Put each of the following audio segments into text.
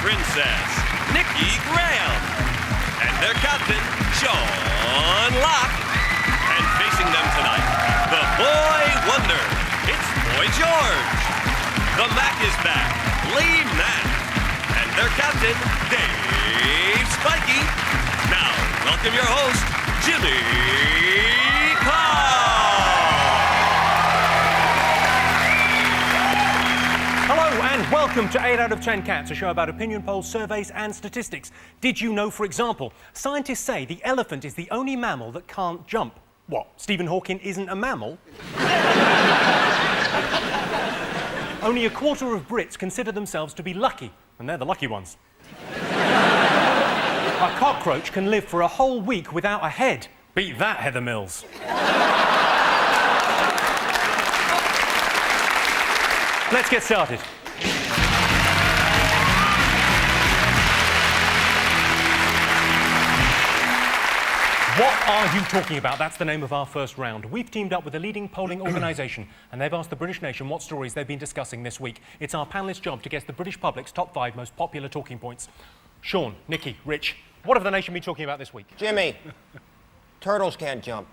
princess, Nikki Graham, and their captain, Sean Locke. And facing them tonight, the boy wonder, it's Boy George. The Mac is back, Lee Mack, and their captain, Dave Spikey. Now, welcome your host, Jimmy Carr. Hello and welcome to 8 out of 10 Cats, a show about opinion polls, surveys and statistics. Did you know, for example, scientists say the elephant is the only mammal that can't jump? What, Stephen Hawking isn't a mammal? Only a quarter of Brits consider themselves to be lucky, and they're the lucky ones. A cockroach can live for a whole week without a head. Beat that, Heather Mills. Let's get started. What are you talking about? That's the name of our first round. We've teamed up with a leading polling organisation and they've asked the British nation what stories they've been discussing this week. It's our panellists' job to guess the British public's top 5 most popular talking points. Sean, Nikki, Rich, what have the nation been talking about this week? Jimmy, turtles can't jump.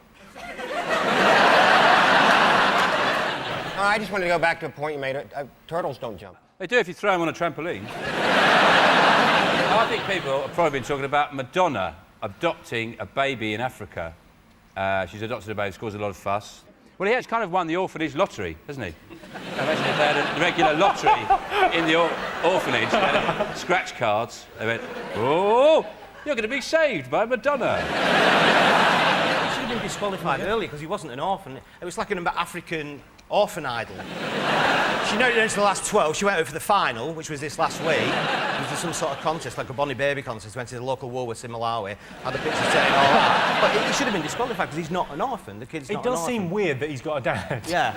I just wanted to go back to a point you made. Turtles don't jump. They do if you throw them on a trampoline. I think people have probably been talking about Madonna adopting a baby in Africa. She's adopted a baby, it's caused a lot of fuss. Well, he has kind of won the orphanage lottery, hasn't he? Imagine if they had a regular lottery in the orphanage, they had scratch cards. They went, oh, you're going to be saved by Madonna. He should have been disqualified early because he wasn't an orphan. It was like an African orphan idol. She made it into the last 12. She went over for the final, which was this last week. It was some sort of contest, like a Bonnie Baby contest. Went to the local Woolworths in Malawi, had the pictures saying all that. But he should have been disqualified because he's not an orphan. The kid's not an orphan. It does seem weird that he's got a dad. Yeah.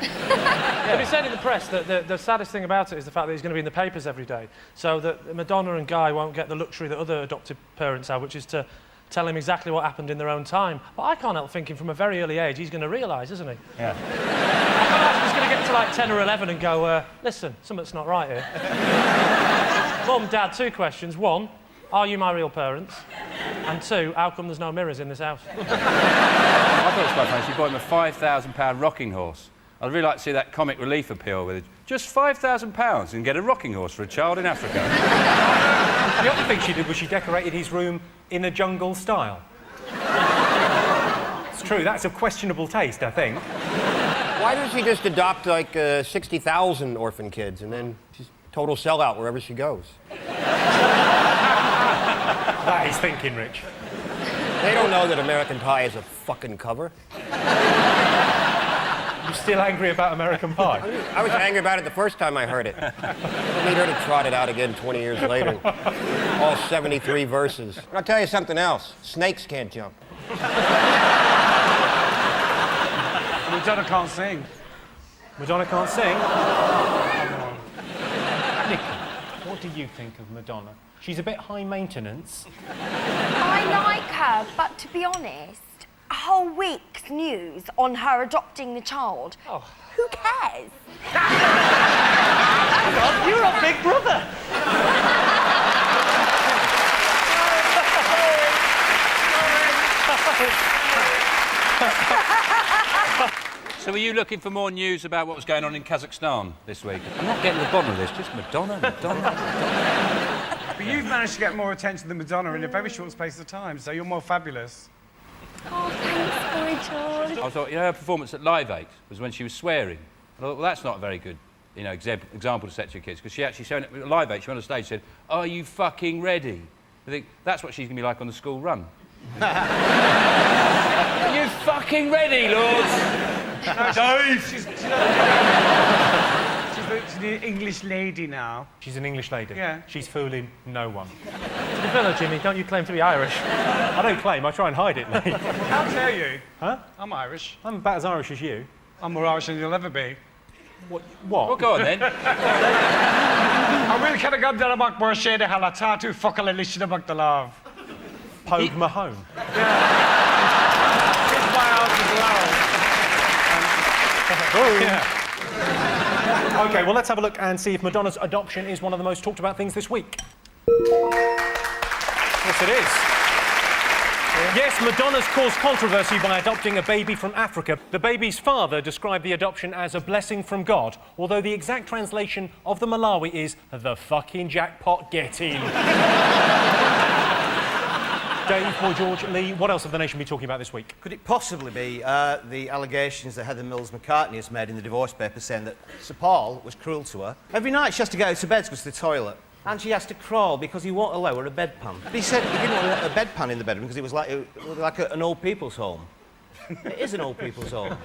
But he said in the press that the saddest thing about it is the fact that he's going to be in the papers every day, so that Madonna and Guy won't get the luxury that other adopted parents have, which is to tell him exactly what happened in their own time. But I can't help thinking from a very early age he's going to realise, isn't he? Yeah. I can't imagine he's going to get to like 10 or 11 and go, listen, something's not right here. Mum, Dad, 2 questions. 1, are you my real parents? And 2, how come there's no mirrors in this house? I thought it was quite funny. She bought him a £5,000 rocking horse. I'd really like to see that comic relief appeal with it. Just £5,000 and get a rocking horse for a child in Africa. The other thing she did was she decorated his room in a jungle style. It's true, that's of questionable taste, I think. Why doesn't she just adopt, like, 60,000 orphan kids and then just total sellout wherever she goes? That is thinking, Rich. They don't know that American Pie is a fucking cover. You still angry about American Pie? I was angry about it the first time I heard it. I need her to trot it out again 20 years later. All 73 verses. And I'll tell you something else. Snakes can't jump. Madonna can't sing. Madonna can't sing? Nikki, what do you think of Madonna? She's a bit high maintenance. I like her, but to be honest, a whole week's news on her adopting the child. Oh. Who cares? Hang on, you're on Big Brother. So were you looking for more news about what was going on in Kazakhstan this week? I'm not getting to the bottom of this, just Madonna. But you've managed to get more attention than Madonna in a very short space of time, so you're more fabulous. Oh, thanks, Boy George. I thought, her performance at Live 8 was when she was swearing. I thought, well, that's not a very good, example to set to your kids, because she actually showed at Live 8, she went on stage and said, are you fucking ready? I think that's what she's going to be like on the school run. Are you fucking ready, lords? Dave! She's the English lady now. She's an English lady? Yeah. She's fooling no one. To be fair, Jimmy, don't you claim to be Irish? I don't claim, I try and hide it, mate. How dare you? Huh? I'm Irish. I'm about as Irish as you. I'm more Irish than you'll ever be. What? Well, go on then. I will kind of go down about Borshade Halatatu, fuckle elish the Bagdalav. Pogue Mahone. Kiss my house as well. Yeah. OK, well, let's have a look and see if Madonna's adoption is one of the most talked about things this week. Yes, it is. Yes, Madonna's caused controversy by adopting a baby from Africa. The baby's father described the adoption as a blessing from God, although the exact translation of the Malawi is the fucking jackpot get in. Dave, Boy George, Lee, what else have the nation been talking about this week? Could it possibly be the allegations that Heather Mills McCartney has made in the divorce papers saying that Sir Paul was cruel to her? Every night she has to get out of bed to go to the toilet. And she has to crawl because he won't allow her a bedpan. He said he didn't want a bedpan in the bedroom because it was like an old people's home. It is an old people's home.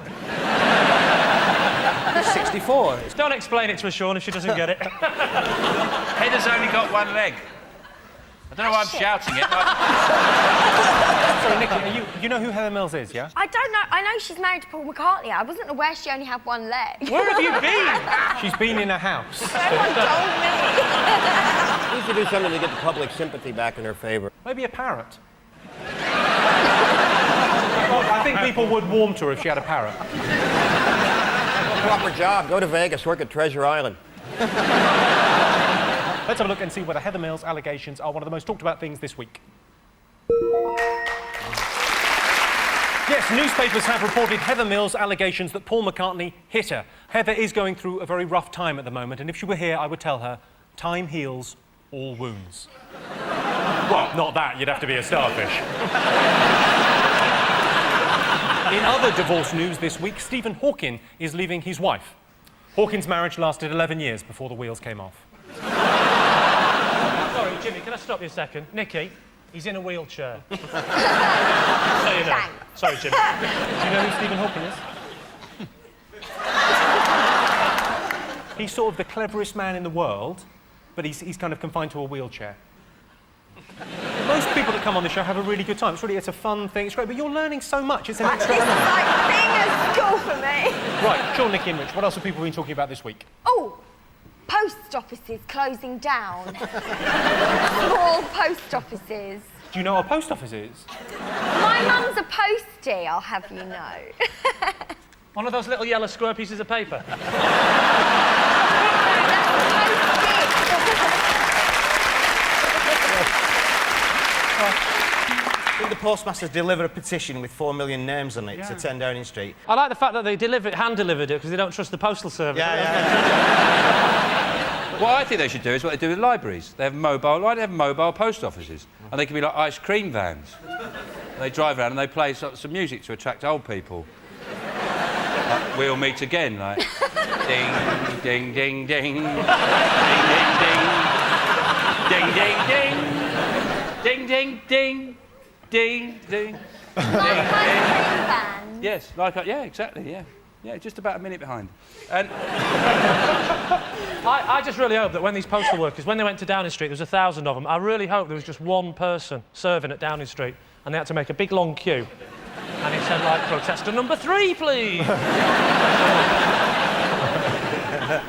He's 64. Don't explain it to her, Sean, if she doesn't get it. Heather's only got one leg. I don't know why I'm shouting it. Sorry, Nikki, you know who Heather Mills is, yeah? I don't know. I know she's married to Paul McCartney. I wasn't aware she only had one leg. Where have you been? She's been in a house. No one told me. She needs to do something to get the public sympathy back in her favour. Maybe a parrot. I think people would warm to her if she had a parrot. Proper job. Go to Vegas, work at Treasure Island. Let's have a look and see whether Heather Mills' allegations are one of the most talked about things this week. Yes, newspapers have reported Heather Mills' allegations that Paul McCartney hit her. Heather is going through a very rough time at the moment, and if she were here, I would tell her, time heals all wounds. Well, not that, you'd have to be a starfish. In other divorce news this week, Stephen Hawking is leaving his wife. Hawking's marriage lasted 11 years before the wheels came off. Sorry, Jimmy, can I stop you a second? Nikki, he's in a wheelchair. So you know. Thanks. Sorry, Jimmy. Do you know who Stephen Hawking is? He's sort of the cleverest man in the world, but he's kind of confined to a wheelchair. Most people that come on the show have a really good time. It's a fun thing, it's great, but you're learning so much. It's an extra This is element. like being at school for me. Right, Sean, Nikki and Rich, what else have people been talking about this week? Oh, post offices closing down. Small post offices. Do you know what a post office is? My mum's a postie, I'll have you know. One of those little yellow square pieces of paper. I think the postmasters deliver a petition with 4 million names on it to 10 Downing Street. I like the fact that they hand-delivered it because they don't trust the postal service. What I think they should do is what they do with libraries. They have mobile post offices, and they can be like ice cream vans. They drive around and they play some music to attract old people. Like, we'll meet again, like ding, ding, ding, ding, ding, ding, ding, ding, ding, ding, ding, ding, ding, ding. Yes, exactly, yeah, just about a minute behind. And I just really hope that when these postal workers, when they went to Downing Street, there was 1,000 of them. I really hope there was just one person serving at Downing Street, and they had to make a big long queue. And he said, like, protester number 3, please.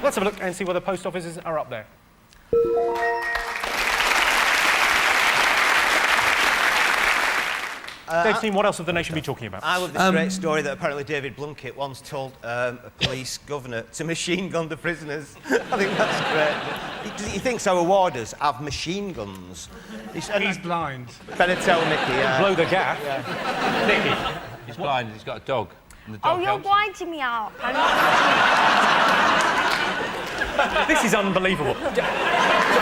Let's have a look and see whether post offices are up there. Dave's team, what else have the nation been talking about? I love this great story that apparently David Blunkett once told a police governor to machine gun the prisoners. I think that's great. He thinks our warders have machine guns. He's blind. Better tell Nicky. Blow the gaff. Nicky, he's blind and he's got a dog. And the dog Oh, you're helps. winding me up. This is unbelievable. So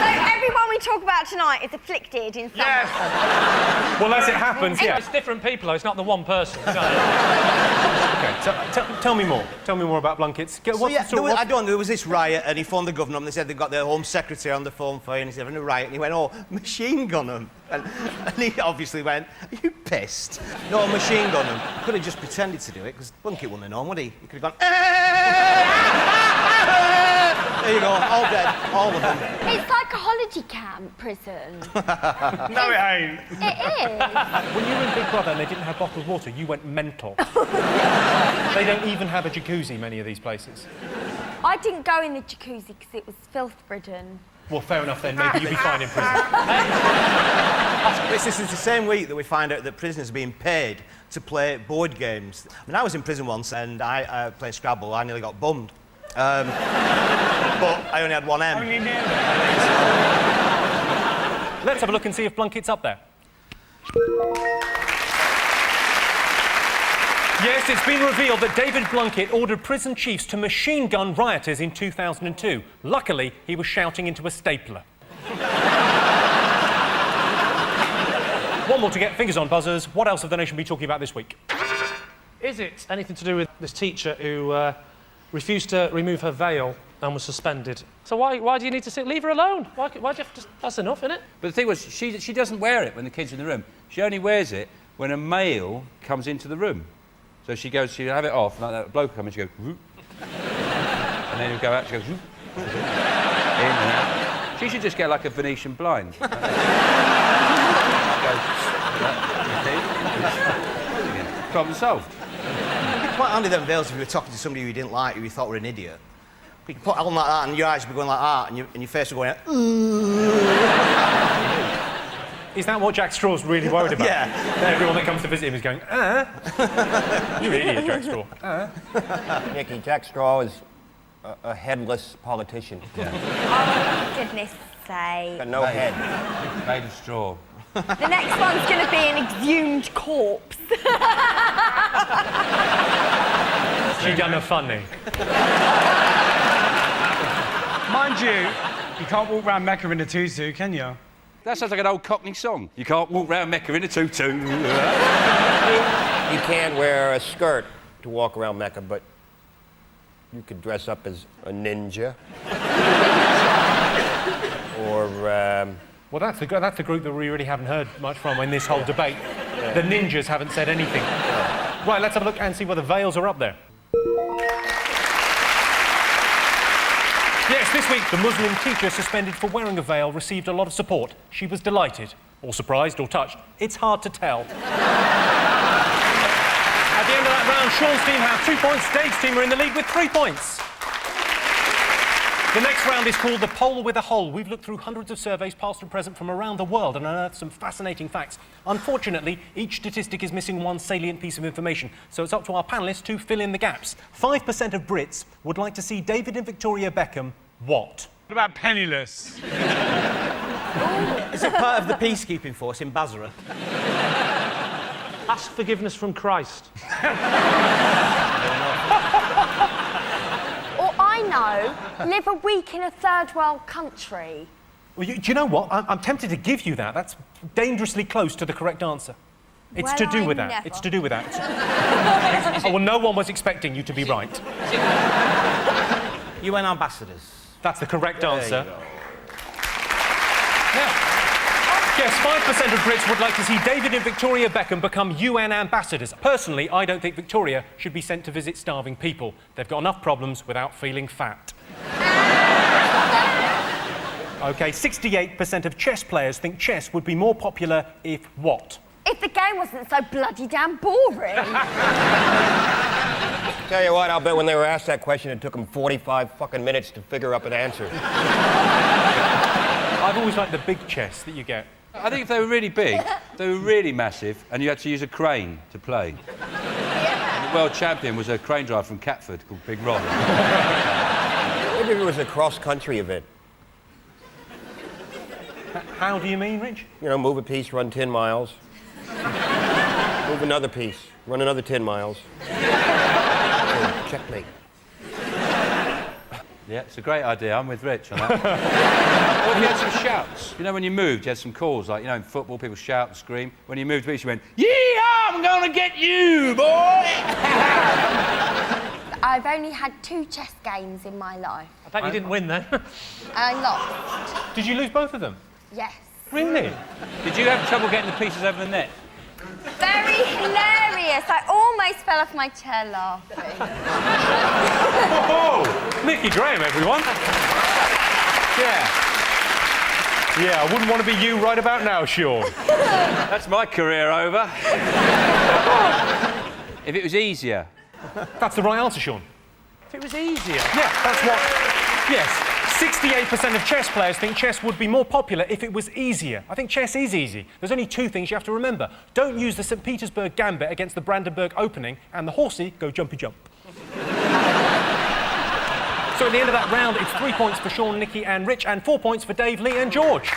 everyone we talk about tonight is afflicted in some way. Well, as it happens, yeah. It's different people, though. It's not the one person. Okay, so tell me more. Tell me more about Blunkett's. There was this riot, and he phoned the governor, and they said they got their Home Secretary on the phone for you, and he said, "Having a riot," and he went, "Oh, machine gun them," and he obviously went, "Are you pissed?" No, machine gun them. Could have just pretended to do it, because Blunkett wouldn't have known, would he? He could have gone. There you go, all dead, all of them. It's like a holiday camp prison. No, it ain't. It is. When you were in Big Brother and they didn't have bottled water, you went mental. They don't even have a jacuzzi, many of these places. I didn't go in the jacuzzi because it was filth-ridden. Well, fair enough then. Maybe you'll be fine in prison. This is the same week that we find out that prisoners are being paid to play board games. I mean, I was in prison once and I played Scrabble. I nearly got bummed. But I only had one M. Only nearly. Let's have a look and see if Blunkett's up there. Yes, it's been revealed that David Blunkett ordered prison chiefs to machine gun rioters in 2002. Luckily, he was shouting into a stapler. One more to get. Fingers on buzzers. What else have the nation been talking about this week? Is it anything to do with this teacher who refused to remove her veil and was suspended? So why do you need to leave her alone? Why do you have to... That's enough, isn't it? But the thing was, she doesn't wear it when the kids are in the room. She only wears it when a male comes into the room. So she'll have it off, and like that bloke will come in, she'll go, whoop. And then he'll go out, she goes, whoop. In and out. She should just get like a Venetian blind. Problem solved. It'd be quite handy, them veils, if you were talking to somebody who you didn't like, who you thought were an idiot. You can put on like that, and your eyes would be going like that, and your face would go Is that what Jack Straw's really worried about? Yeah. Everyone that comes to visit him is going, You're an idiot, Jack Straw. Nicky, Jack Straw is a headless politician. Oh, goodness sake. Got no head. Made of straw. The next one's going to be an exhumed corpse. She done a funny. Mind you, you can't walk around Mecca in a tutu, can you? That sounds like an old Cockney song. You can't walk round Mecca in a tutu. You can't wear a skirt to walk around Mecca, but you could dress up as a ninja. Or, Well, that's the group that we really haven't heard much from in this whole debate. Yeah. The ninjas haven't said anything. Yeah. Right, let's have a look and see whether veils are up there. Yes, this week, the Muslim teacher suspended for wearing a veil received a lot of support. She was delighted, or surprised, or touched. It's hard to tell. At the end of that round, Sean's team have 2 points. Dave's team are in the lead with 3 points. The next round is called The Poll with a Hole. We've looked through hundreds of surveys, past and present, from around the world and unearthed some fascinating facts. Unfortunately, each statistic is missing one salient piece of information, so it's up to our panellists to fill in the gaps. 5% of Brits would like to see David and Victoria Beckham what? What about penniless? Is it part of the peacekeeping force in Basra? Ask forgiveness from Christ. Or I know, live a week in a third world country. Well, do you know what? I'm tempted to give you that. That's dangerously close to the correct answer. It's to do with that. Never. It's to do with that. Oh, well, no one was expecting you to be right. UN ambassadors. That's the correct answer. There you go. Yeah. Yes, 5% of Brits would like to see David and Victoria Beckham become UN ambassadors. Personally, I don't think Victoria should be sent to visit starving people. They've got enough problems without feeling fat. OK, 68% of chess players think chess would be more popular if what? If the game wasn't so bloody damn boring. tell you what, I'll bet when they were asked that question, it took them 45 fucking minutes to figure up an answer. I've always liked the big chess that you get. I think if they were really big, they were really massive, and you had to use a crane to play. Yeah. The world champion was a crane driver from Catford called Big Ron. Maybe it was a cross-country event. How do you mean, Rich? You know, move a piece, run 10 miles. Move another piece, run another 10 miles. Checkmate. Yeah, it's a great idea. I'm with Rich on that. Well, you had some shouts. You know, when you moved, you had some calls. Like, you know, in football, people shout and scream. When you moved to beach, you went, "Yeah, I'm gonna get you, boy!" I've only had 2 chess games in my life. I bet you didn't win then. I lost. Did you lose both of them? Yes. Really? Did you have trouble getting the pieces over the net? Very hilarious. I almost fell off my chair laughing. Oh, Nicky Graham, everyone. Yeah. Yeah, I wouldn't want to be you right about now, Sean. That's my career over. If it was easier. That's the right answer, Sean. If it was easier. Yeah, that's what... Yes, 68% of chess players think chess would be more popular if it was easier. I think chess is easy. There's only 2 things you have to remember. Don't use the St. Petersburg Gambit against the Brandenburg Opening, and the horsey, go jumpy jump. So at the end of that round, it's 3 points for Sean, Nicky and Rich, and 4 points for Dave, Lee and George.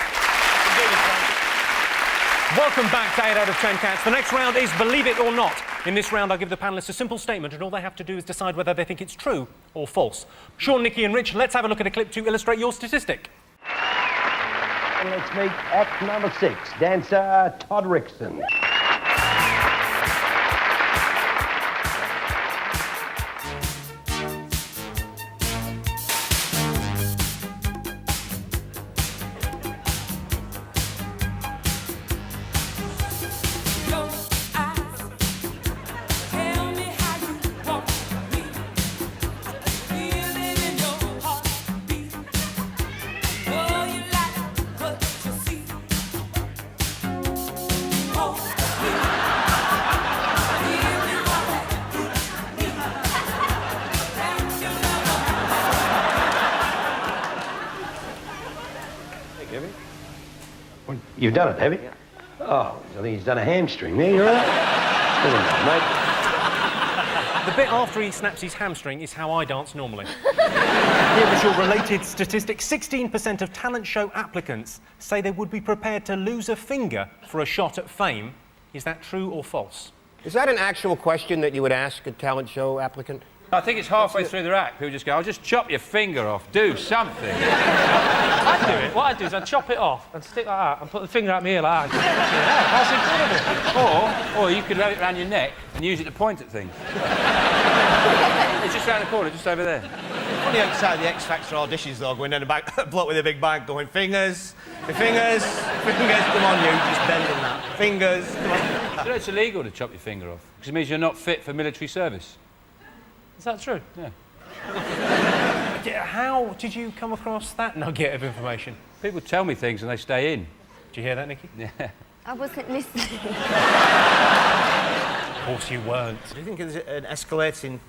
Welcome back to 8 out of 10 Cats. The next round is Believe It or Not. In this round, I'll give the panellists a simple statement, and all they have to do is decide whether they think it's true or false. Sean, Nikki and Rich, let's have a look at a clip to illustrate your statistic. And let's meet act number 6, dancer Todd Rickson. You've done it, have you? Yeah. Oh, I think he's done a hamstring there, you're right. Never mind, mate. The bit after he snaps his hamstring is how I dance normally. Here was your related statistic. 16% of talent show applicants say they would be prepared to lose a finger for a shot at fame. Is that true or false? Is that an actual question that you would ask a talent show applicant? I think it's halfway through the act. People just go, I'll just chop your finger off. Do something. I'd do it. What I'd do is I'd chop it off and stick like that and put the finger at me ear like that. That's incredible. Or you could wrap it around your neck and use it to point at things. It's just round the corner, just over there. Funny outside the X Factor auditions, though, going down a bloke with a big bag going, fingers, fingers, come on, you, just bending that. Fingers, come on. You know, it's illegal to chop your finger off, because it means you're not fit for military service. Is that true? Yeah. How did you come across that nugget of information? People tell me things and they stay in. Did you hear that, Nikki? Yeah. I wasn't listening. Of course you weren't. Do you think there's an escalating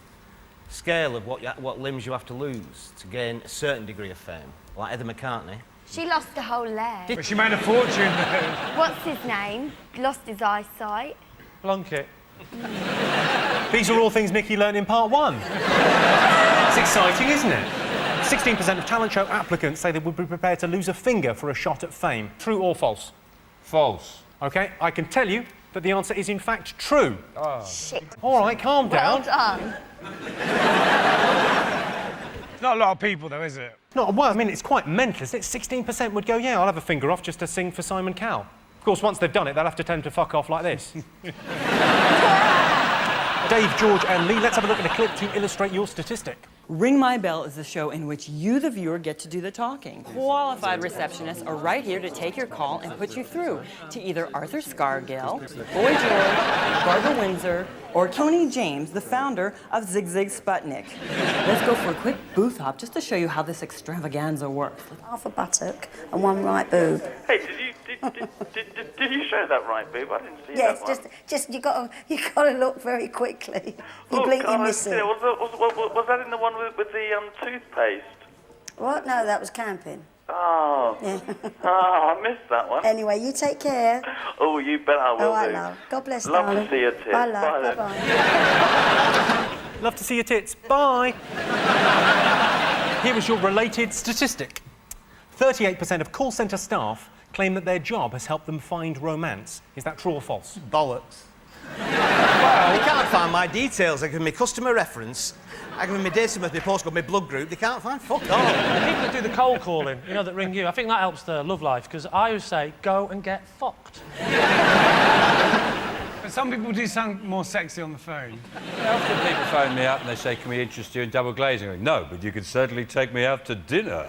scale of what limbs you have to lose to gain a certain degree of fame? Like Heather McCartney. She lost a whole leg. But she made a fortune, though. What's his name? Lost his eyesight. Blunkett. These are all things Nikki learned in part 1. It's exciting, isn't it? 16% of talent show applicants say they would be prepared to lose a finger for a shot at fame. True or false? False. OK, I can tell you that the answer is in fact true. Oh. Shit. All right, calm Well down. done. It's not a lot of people, though, is it? No, well, I mean, it's quite mental, isn't it? 16% would go, yeah, I'll have a finger off just to sing for Simon Cowell. Of course, once they've done it, they'll have to tend to fuck off like this. Dave, George and Lee, let's have a look at a clip to illustrate your statistic. Ring My Bell is the show in which you, the viewer, get to do the talking. Qualified receptionists are right here to take your call and put you through to either Arthur Scargill, Boy George, Barbara Windsor, or Tony James, the founder of Zig Zig Sputnik. Let's go for a quick booth hop just to show you how this extravaganza works. Half a buttock and one right boob. Hey, did you show that right boob? I didn't see that one. Yes, just you gotta look very quickly. You blink, you miss it. Was that in the one with the toothpaste? What? No, that was camping. Oh. Yeah. Oh, I missed that one. Anyway, you take care. Oh, you bet I will do. Oh, I love. God bless, Love darling. to see your tits. Bye, love. Bye, then. Bye-bye. Love to see your tits. Bye. Here is your related statistic. 38% of call centre staff claim that their job has helped them find romance. Is that true or false? Bollocks. Well, they can't find my details. I give them my customer reference. I give them my date of birth, my postcode, my blood group. They can't find fuck all. The people that do the cold calling, you know, that ring you, I think that helps their love life, because I always say, go and get fucked. But some people do sound more sexy on the phone. Often people phone me up and they say, can we interest you in double glazing? I go, no, but you could certainly take me out to dinner.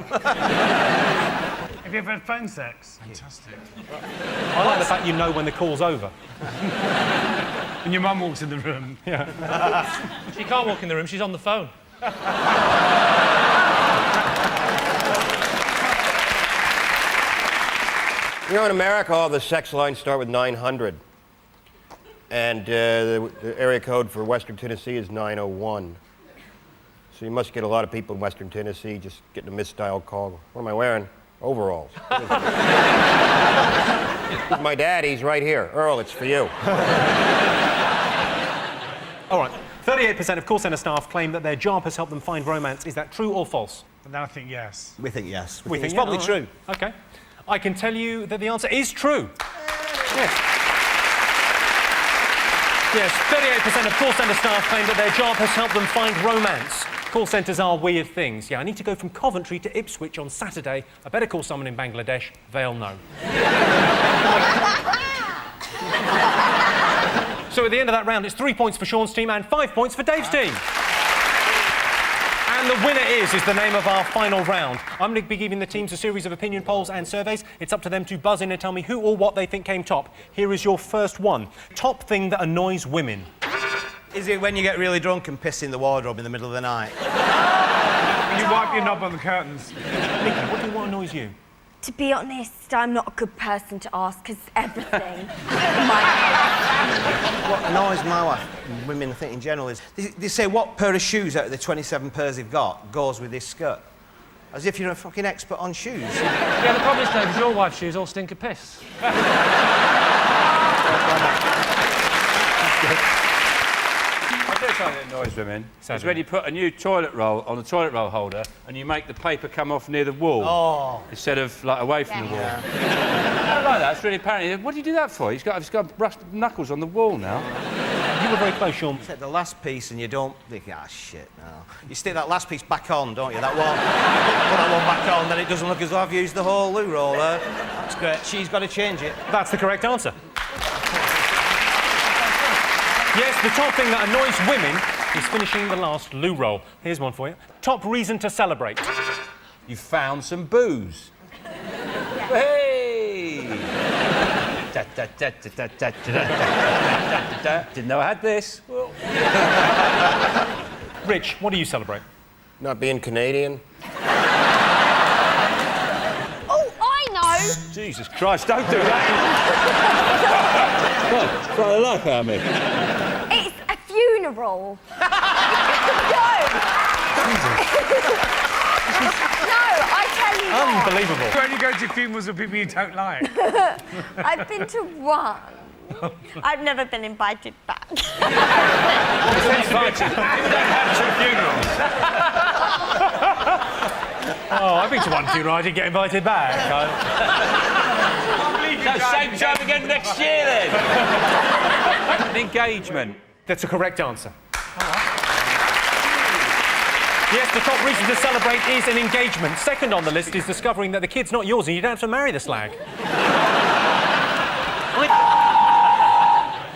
Have you ever had phone sex? Fantastic. I like the fact you know when the call's over. And your mum walks in the room. Yeah. She can't walk in the room, she's on the phone. You know, in America, all the sex lines start with 900. And the area code for Western Tennessee is 901. So you must get a lot of people in Western Tennessee just getting a misdialed call. What am I wearing? Overalls. My daddy's right here. Earl, it's for you. All right. 38% of call centre staff claim that their job has helped them find romance. Is that true or false? But I think yes. We think yes. We think it's probably true. OK. I can tell you that the answer is true. Yes, 38% of call centre staff claim that their job has helped them find romance. Call centres are weird things. Yeah, I need to go from Coventry to Ipswich on Saturday. I better call someone in Bangladesh. They'll know. So at the end of that round, it's 3 points for Sean's team and 5 points for Dave's team. And the winner is the name of our final round. I'm going to be giving the teams a series of opinion polls and surveys. It's up to them to buzz in and tell me who or what they think came top. Here is your first one. Top thing that annoys women. Is it when you get really drunk and piss in the wardrobe in the middle of the night? When you wipe your knob on the curtains. Nikki, what annoys you? To be honest, I'm not a good person to ask because everything. What annoys my wife, and women I think in general, is they say what pair of shoes out of the 27 pairs they've got goes with this skirt. As if you're a fucking expert on shoes. Yeah, the problem is, Dave, is your wife's shoes all stink of piss. I'll tell you something that annoys women. It's when you put a new toilet roll on a toilet roll holder and you make the paper come off near the wall instead of like away from the wall. I don't like that. It's really apparent. What do you do that for? He's got rusted knuckles on the wall now. You were very close, Sean. You take the last piece and you don't think, shit, no. You stick that last piece back on, don't you? That one. Put that one back on, then it doesn't look as though I've used the whole loo roller. That's great. She's got to change it. That's the correct answer. Yes, the top thing that annoys women is finishing the last loo roll. Here's one for you. Top reason to celebrate. You found some booze. Hey! Didn't know I had this. Rich, what do you celebrate? Not being Canadian. Oh, I know! Jesus Christ, don't do that! Try to laugh at me. It's a funeral. No! No, I tell you what. Unbelievable. You only go to funerals of people you don't like. I've been to one. I've never been invited back. Oh, I've been to one funeral. I didn't get invited back. Same time again next year, then. An engagement. That's a correct answer. Yes, the top reason to celebrate is an engagement. Second on the list is discovering that the kid's not yours and you don't have to marry the slag.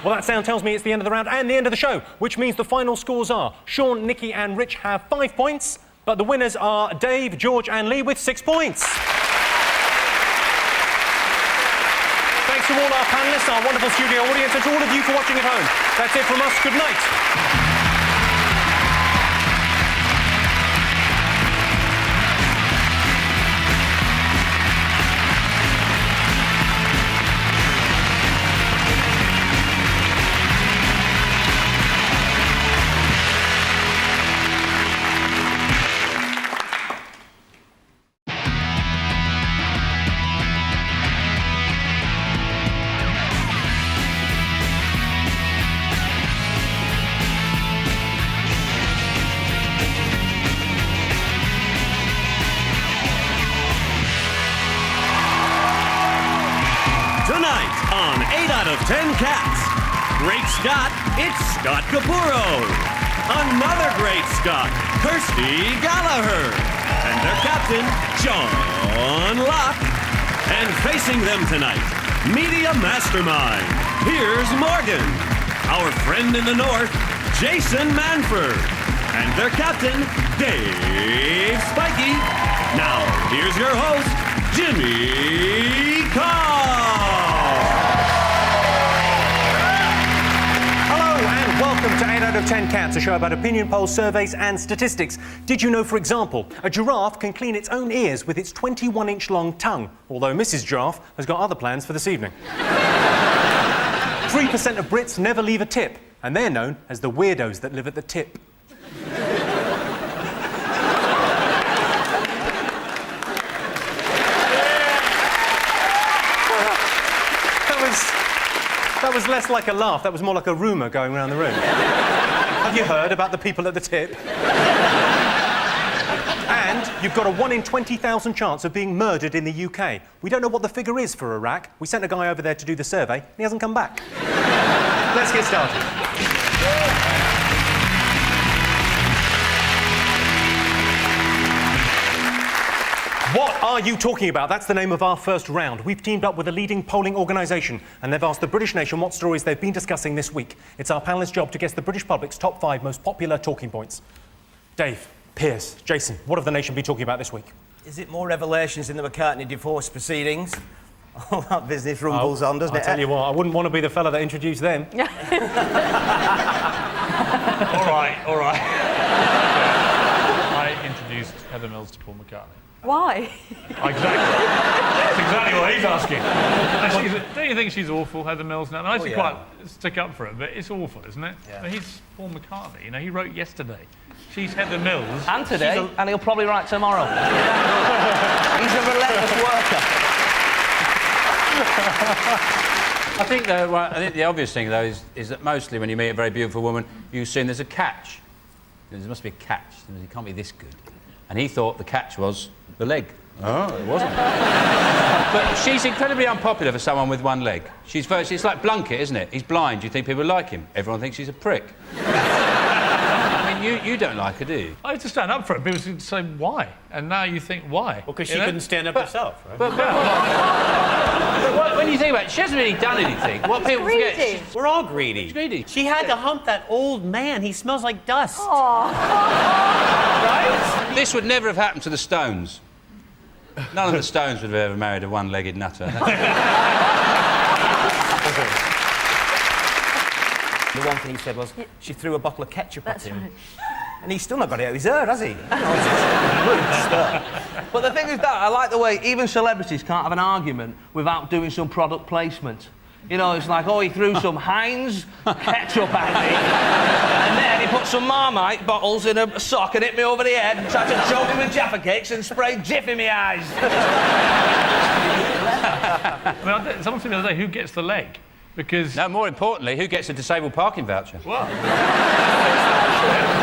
Well, that sound tells me it's the end of the round and the end of the show, which means the final scores are Sean, Nikki and Rich have 5 points, but the winners are Dave, George and Lee with 6 points. Thanks to all our panellists, our wonderful studio audience, and to all of you for watching at home. That's it from us. Good night. Tonight on 8 out of 10 Cats. Great Scott, it's Scott Capurro. Another great Scott, Kirsty Gallagher. And their captain, John Locke. And facing them tonight, media mastermind, Piers Morgan. Our friend in the north, Jason Manford. And their captain, Dave Spikey. Now, here's your host, Jimmy Carr. Hello and welcome to 8 out of 10 Cats, a show about opinion polls, surveys and statistics. Did you know, for example, a giraffe can clean its own ears with its 21-inch long tongue, although Mrs. Giraffe has got other plans for this evening. 3% of Brits never leave a tip, and they're known as the weirdos that live at the tip. That was less like a laugh, that was more like a rumour going around the room. Have you heard about the people at the tip? And you've got a 1 in 20,000 chance of being murdered in the UK. We don't know what the figure is for Iraq. We sent a guy over there to do the survey, and he hasn't come back. Let's get started. What are you talking about? That's the name of our first round. We've teamed up with a leading polling organisation, and they've asked the British nation what stories they've been discussing this week. It's our panellists' job to guess the British public's top 5 most popular talking points. Dave, Piers, Jason, what have the nation been talking about this week? Is it more revelations in the McCartney divorce proceedings? All that business rumbles on, doesn't it? I tell you what, I wouldn't want to be the fella that introduced them. All right. I introduced Heather Mills to Paul McCartney. Why? Exactly. That's exactly what he's asking. Don't you think she's awful, Heather Mills? Now, I actually quite stick up for her, but it's awful, isn't it? Yeah. But he's Paul McCartney. You know, he wrote yesterday. She's Heather Mills. And today, and he'll probably write tomorrow. He's a relentless worker. I think the obvious thing, though, is that mostly when you meet a very beautiful woman, you assume there's a catch. There must be a catch. It can't be this good. And he thought the catch was the leg. Oh, it wasn't. But she's incredibly unpopular for someone with one leg. It's like Blunkett, isn't it? He's blind. You think people like him? Everyone thinks he's a prick. I mean, you don't like her, do you? I used to stand up for it. People would say, why? And now you think, why? Well, because she couldn't stand up herself, right? But when you think about it, she hasn't really done anything. What people forget... We're all greedy. She's greedy. She had to hump that old man. He smells like dust. Right? This would never have happened to the Stones. None of the Stones would have ever married a one-legged nutter. The one thing he said was, she threw a bottle of ketchup at him. Right. And he's still not got it out of his hair, has he? But the thing is that, I like the way even celebrities can't have an argument without doing some product placement. You know, it's like, oh, he threw some Heinz ketchup at me, and then he put some Marmite bottles in a sock and hit me over the head, and tried to choke me with Jaffa cakes and sprayed Jif in my eyes. I mean, someone said the other day, who gets the leg? Because... No, more importantly, who gets a disabled parking voucher? Well...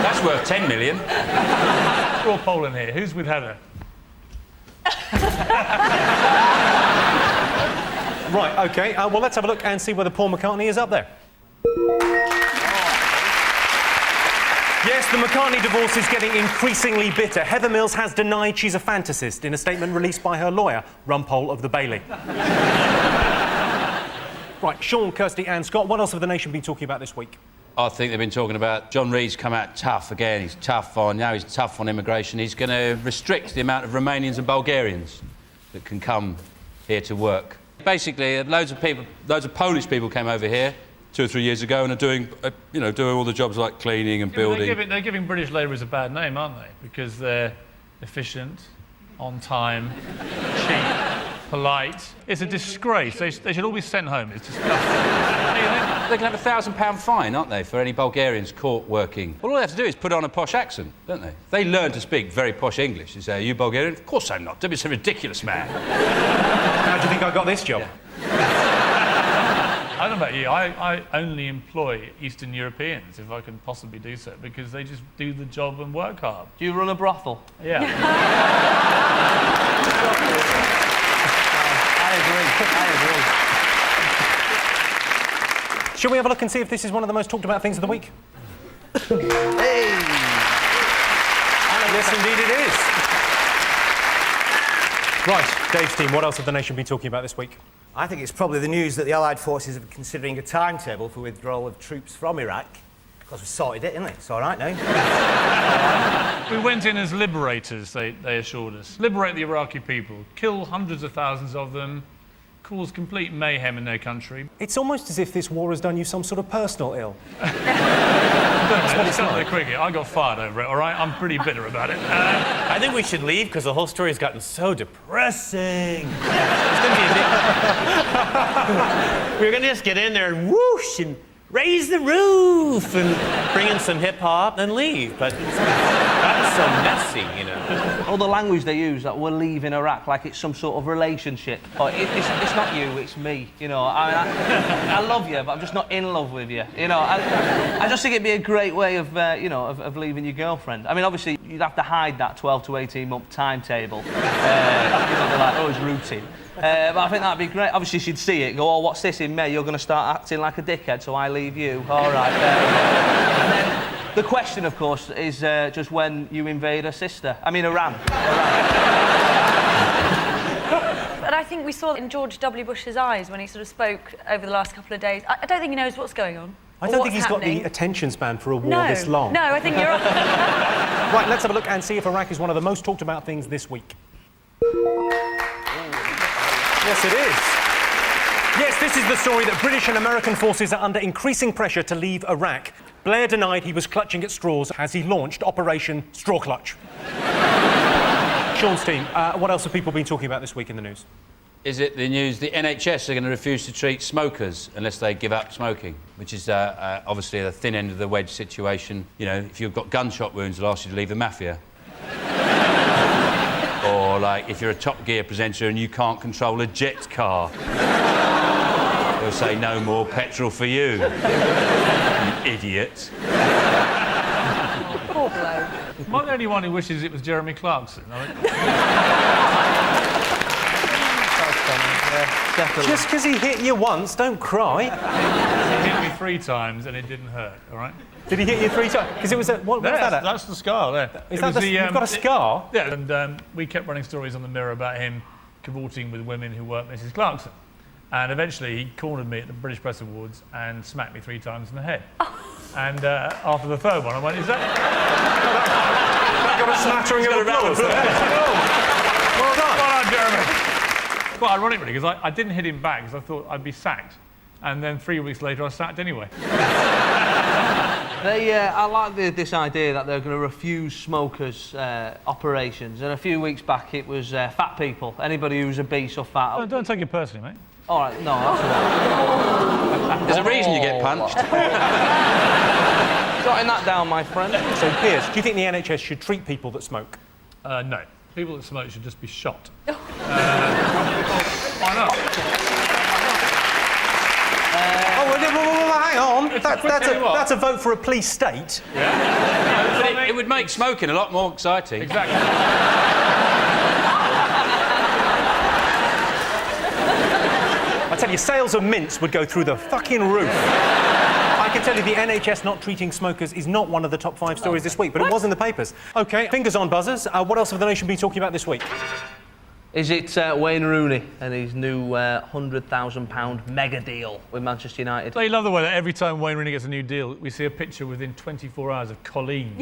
That's worth 10 million. Draw a poll in here. Who's with Heather? Right, OK. Well, let's have a look and see whether Paul McCartney is up there. Yes, the McCartney divorce is getting increasingly bitter. Heather Mills has denied she's a fantasist in a statement released by her lawyer, Rumpole of the Bailey. Right, Sean, Kirsty and Scott, what else have the nation been talking about this week? I think they've been talking about John Reid's come out tough again. He's tough on immigration. He's going to restrict the amount of Romanians and Bulgarians that can come here to work. Basically, loads of Polish people came over here 2 or 3 years ago and are doing all the jobs like cleaning and building. They're giving British labourers a bad name, aren't they? Because they're efficient, on time, cheap, polite. It's a disgrace. They should all be sent home. It's disgusting. They can have a £1,000 fine, aren't they, for any Bulgarians caught working? Well, all they have to do is put on a posh accent, don't they? They learn to speak very posh English. They say, are you Bulgarian? Of course I'm not. Don't be so ridiculous, man. How do you think I got this job? Yeah. I don't know about you. I only employ Eastern Europeans, if I can possibly do so, because they just do the job and work hard. Do you run a brothel? Yeah. I agree. Shall we have a look and see if this is one of the most talked about things of the week? Hey! Yes, indeed it is. Right, Dave's team, what else have the nation been talking about this week? I think it's probably the news that the Allied forces are considering a timetable for withdrawal of troops from Iraq. Because we sorted it, isn't it? It's all right now. We went in as liberators, they assured us. Liberate the Iraqi people, kill hundreds of thousands of them, cause complete mayhem in their country. It's almost as if this war has done you some sort of personal ill. It's not the cricket. I got fired over it, all right? I'm pretty bitter about it. I think we should leave because the whole story has gotten so depressing. It's going to be a bit... We're going to just get in there and whoosh and raise the roof and bring in some hip-hop and leave. But it's gotten so messy, you know. All the language they use, that we're leaving Iraq like it's some sort of relationship. It's not you, it's me, you know. I love you, but I'm just not in love with you, you know. I just think it'd be a great way of, of leaving your girlfriend. I mean, obviously, you'd have to hide that 12 to 18 month timetable. They're like, oh, it's routine. But I think that'd be great. Obviously, she'd see it, go, oh, what's this in May? You're going to start acting like a dickhead, so I leave you. All right, and then the question, of course, is just when you invade Iran. But I think we saw in George W. Bush's eyes when he sort of spoke over the last couple of days. I don't think he knows what's going on. I don't think he's got the attention span for a war this long. No, I think you're right. Right, let's have a look and see if Iraq is one of the most talked about things this week. Yes, it is. Yes, this is the story that British and American forces are under increasing pressure to leave Iraq. Blair denied he was clutching at straws as he launched Operation Straw Clutch. Sean's team, what else have people been talking about this week in the news? Is it the news the NHS are going to refuse to treat smokers unless they give up smoking, which is obviously the thin end of the wedge situation. You know, if you've got gunshot wounds, they'll ask you to leave the mafia. Or, like, if you're a Top Gear presenter and you can't control a jet car, they'll say, no more petrol for you, you idiot. Poor bloke. Am I the only one who wishes it was Jeremy Clarkson? Just because he hit you once, don't cry. He hit me 3 times and it didn't hurt, all right? Did he hit you 3 times? Because it was what was that at? That's the scar there. Is that you've got a scar? Yeah, and we kept running stories on the Mirror about him cavorting with women who weren't Mrs. Clarkson. And eventually he cornered me at the British Press Awards and smacked me 3 times in the head. And after the third one, I went, is that... That got a smattering of applause. Well done. Well done, Jeremy. Quite ironic, really, because I didn't hit him back because I thought I'd be sacked. And then 3 weeks later, I was sacked anyway. I like this idea that they're going to refuse smokers' operations. And a few weeks back, it was fat people. Anybody who's obese or fat. Oh, don't take it personally, mate. All right, no, that's all right. There's a reason you get punched. Jotting that down, my friend. So, Piers, do you think the NHS should treat people that smoke? No. People that smoke should just be shot. Why not? Hang on. That's a vote for a police state. Yeah. But it would make smoking a lot more exciting. Exactly. I tell you, sales of mints would go through the fucking roof. I can tell you the NHS not treating smokers is not one of the top 5 stories this week, but it was in the papers. OK, fingers on buzzers. What else have the nation been talking about this week? Is it Wayne Rooney and his new £100,000 mega deal with Manchester United? They love the way that every time Wayne Rooney gets a new deal, we see a picture within 24 hours of Colleen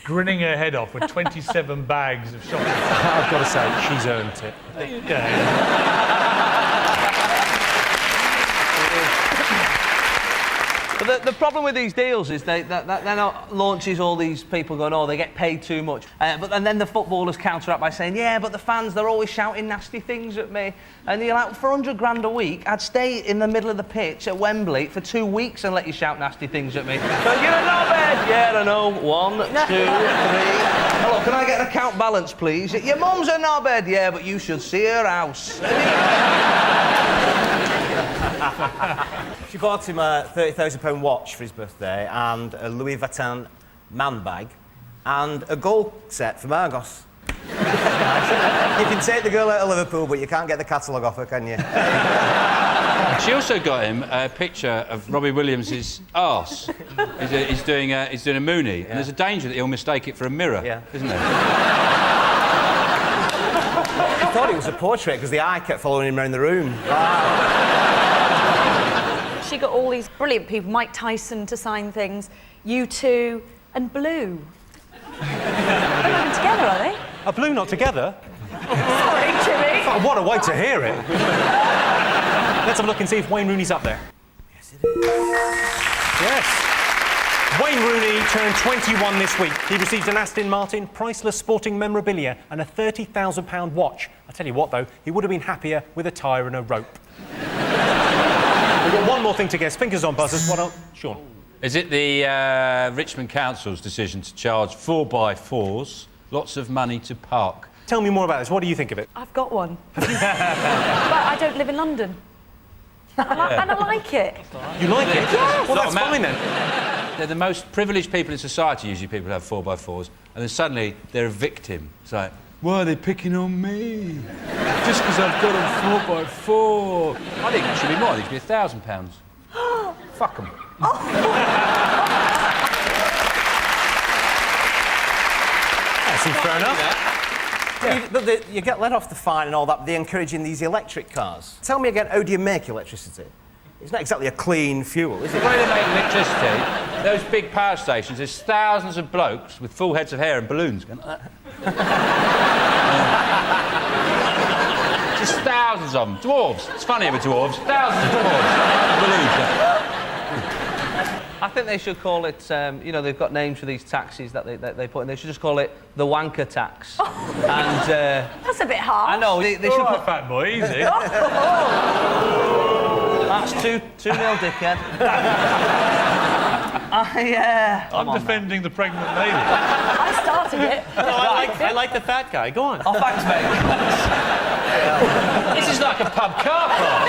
grinning her head off with 27 bags of shopping. I've got to say, she's earned it. But the problem with these deals is that launches all these people going, oh, they get paid too much. And then the footballers counteract by saying, yeah, but the fans, they're always shouting nasty things at me. And you're like, for $100,000 a week, I'd stay in the middle of the pitch at Wembley for 2 weeks and let you shout nasty things at me. So you're a knobhead. Yeah, I know. 1, 2, 3. Hello, can I get an account balance, please? Your mum's a knobhead. Yeah, but you should see her house. She bought him a £30,000 watch for his birthday and a Louis Vuitton man bag and a goal set from Argos. You can take the girl out of Liverpool, but you can't get the catalogue off her, can you? She also got him a picture of Robbie Williams' arse. He's doing a moonie, and there's a danger that he'll mistake it for a mirror, isn't there? I thought it was a portrait because the eye kept following him around the room. She got all these brilliant people, Mike Tyson to sign things, U2 and Blue. They're not even together, are they? Are Blue not together? Sorry, Jimmy. Oh, what a way to hear it. Let's have a look and see if Wayne Rooney's up there. Yes, it is. Yes. Wayne Rooney turned 21 this week. He received an Aston Martin, priceless sporting memorabilia and a £30,000 watch. I tell you what, though, he would have been happier with a tyre and a rope. We've got one more thing to guess. Fingers on buzzers. What else? Sean? Is it the Richmond Council's decision to charge 4x4s lots of money to park? Tell me more about this. What do you think of it? I've got one. But I don't live in London. And I like it. You like it? Yes. Well, that's fine then. They're the most privileged people in society, usually people who have 4x4s, and then suddenly they're a victim. It's like, why are they picking on me? Just because I've got a 4x4. I think it should be more. I think it should be £1,000. Fuck them. That seems fair enough. You get let off the fine and all that, but they're encouraging these electric cars. Tell me again, how do you make electricity? It's not exactly a clean fuel, is it? The way they make electricity, those big power stations, there's thousands of blokes with full heads of hair and balloons going like that. Just thousands of them. Dwarves. It's funny with dwarves. Thousands of dwarves. Balloons. I think they should call it, you know, they've got names for these taxis that they put in. They should just call it the wanker tax. And that's a bit hard. I know, they should put... fat boy, easy. That's 2-0, dickhead. I'm defending the pregnant lady. I started it. No, I like the fat guy. Go on. Oh, thanks, mate. This is like a pub car park.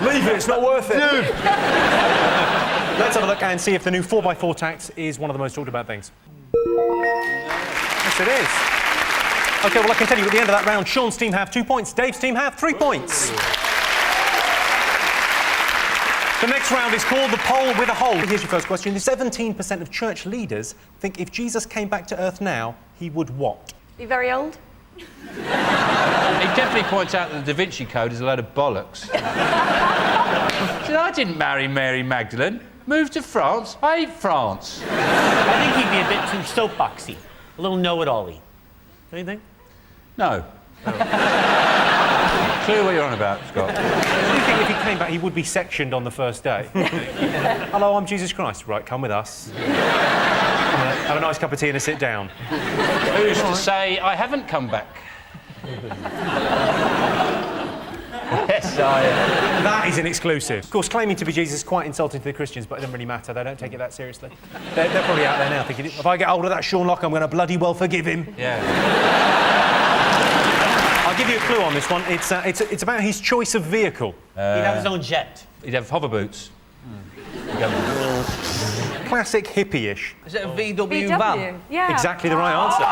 Leave it, it's not worth it. Dude! Let's have a look and see if the new 4x4 tax is one of the most talked about things. Yes, it is. OK, well, I can tell you at the end of that round, Sean's team have 2 points, Dave's team have 3 points. The next round is called the poll with a hole. Here's your first question. 17% of church leaders think if Jesus came back to Earth now, he would what? Be very old? He definitely points out that the Da Vinci Code is a load of bollocks. I didn't marry Mary Magdalene. Moved to France. I hate France. I think he'd be a bit too soapboxy. A little know-it-all-y. Don't you think? No. Clue what you're on about, Scott. Do you think if he came back, he would be sectioned on the first day? Hello, I'm Jesus Christ. Right, come with us. Have a nice cup of tea and a sit down. Who's to say I haven't come back? Yes, I am. That is an exclusive. Of course, claiming to be Jesus is quite insulting to the Christians, but it doesn't really matter. They don't take it that seriously. They're probably out there now thinking, if I get hold of that Sean Locke, I'm going to bloody well forgive him. Yeah. I'll give you a clue on this one. It's about his choice of vehicle. He'd have his own jet. He'd have hover boots. Classic hippie-ish. Is it a VW van? Yeah. Exactly the right answer.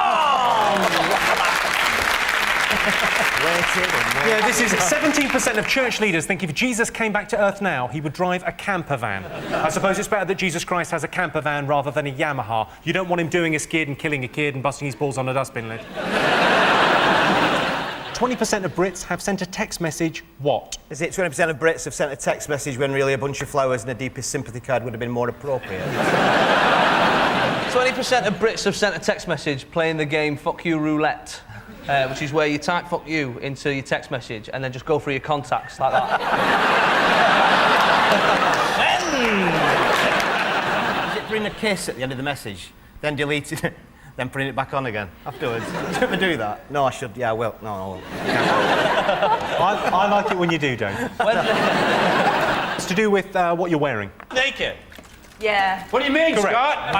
Yeah, this is 17% of church leaders think if Jesus came back to Earth now, he would drive a camper van. I suppose it's better that Jesus Christ has a camper van rather than a Yamaha. You don't want him doing a skid and killing a kid and busting his balls on a dustbin lid. 20% of Brits have sent a text message, what? Is it 20% of Brits have sent a text message when really a bunch of flowers and a deepest sympathy card would have been more appropriate? 20% of Brits have sent a text message playing the game Fuck You Roulette, which is where you type fuck you into your text message and then just go through your contacts like that. Is it putting a kiss at the end of the message, then deleting it, then putting it back on again afterwards? Do you ever do that? No, I should. Yeah, I will. No, I won't. I like it when you do, Dave. It's to do with what you're wearing. Naked. Yeah. What do you mean, Correct. Scott?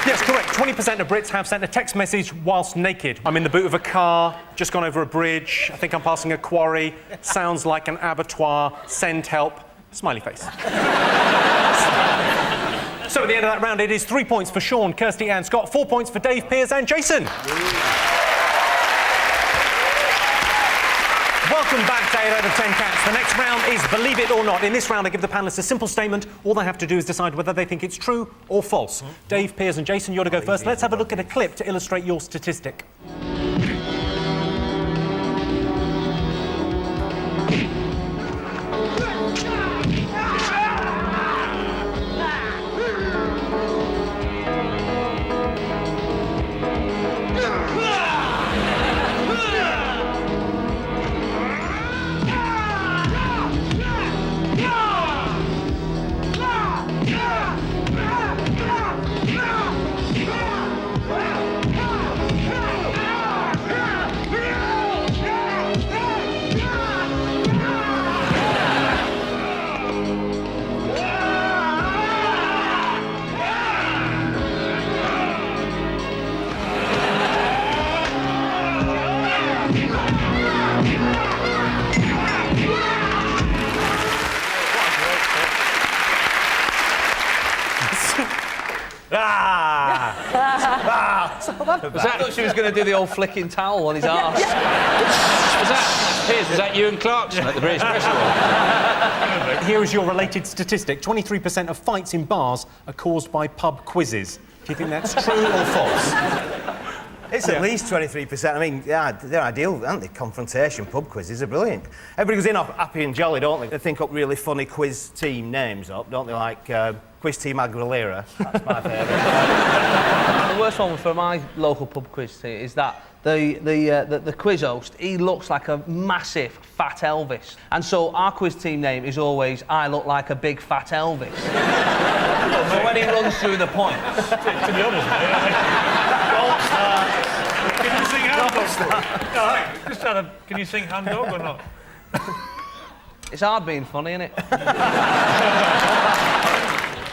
Yes, correct. 20% of Brits have sent a text message whilst naked. I'm in the boot of a car, just gone over a bridge, I think I'm passing a quarry, sounds like an abattoir, send help, smiley face. So at the end of that round, it is 3 points for Sean, Kirsty and Scott, 4 points for Dave, Piers and Jason. Welcome back to 8 out of 10 Cats. The next round is Believe It or Not. In this round, I give the panellists a simple statement. All they have to do is decide whether they think it's true or false. Dave, Piers and Jason, you're to go first. Let's have a look at a clip to illustrate your statistic. I thought she was going to do the old flicking towel on his arse. Was that you and Clarkson at the British Festival? Here is your related statistic. 23% of fights in bars are caused by pub quizzes. Do you think that's true or false? It's at least 23%. I mean, yeah, they're ideal, aren't they? Confrontation, pub quizzes are brilliant. Everybody goes in off happy and jolly, don't they? They think up really funny quiz team names up, don't they? Like Quiz Team Aguilera. That's my favourite. The worst one for my local pub quiz team is that the quiz host, he looks like a massive fat Elvis. And so our quiz team name is always, I look like a big fat Elvis. So when he runs through the points... To be honest, mate, can you sing Hound Dog? Just out of, can you sing Hound Dog or not? It's hard being funny, isn't it?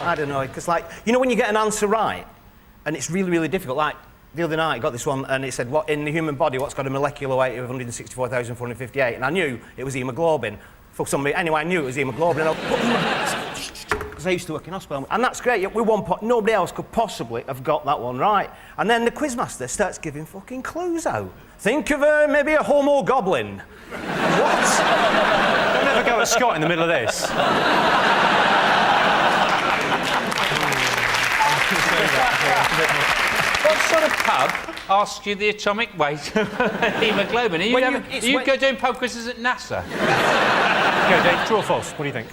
I don't know, because, like, you know when you get an answer right, and it's really, really difficult, like, the other night I got this one, and it said, what in the human body, what's got a molecular weight of 164,458? And I knew it was haemoglobin. For somebody, anyway, I knew it was haemoglobin. Because I used to work in hospital, and that's great. With one pot, nobody else could possibly have got that one right. And then the quizmaster starts giving fucking clues out. Think of maybe a homo goblin. What? Don't ever go at Scott in the middle of this. What sort of pub asks you the atomic weight of haemoglobin? Are you doing pub quizzes at NASA? Okay, Dave, true or false? What do you think?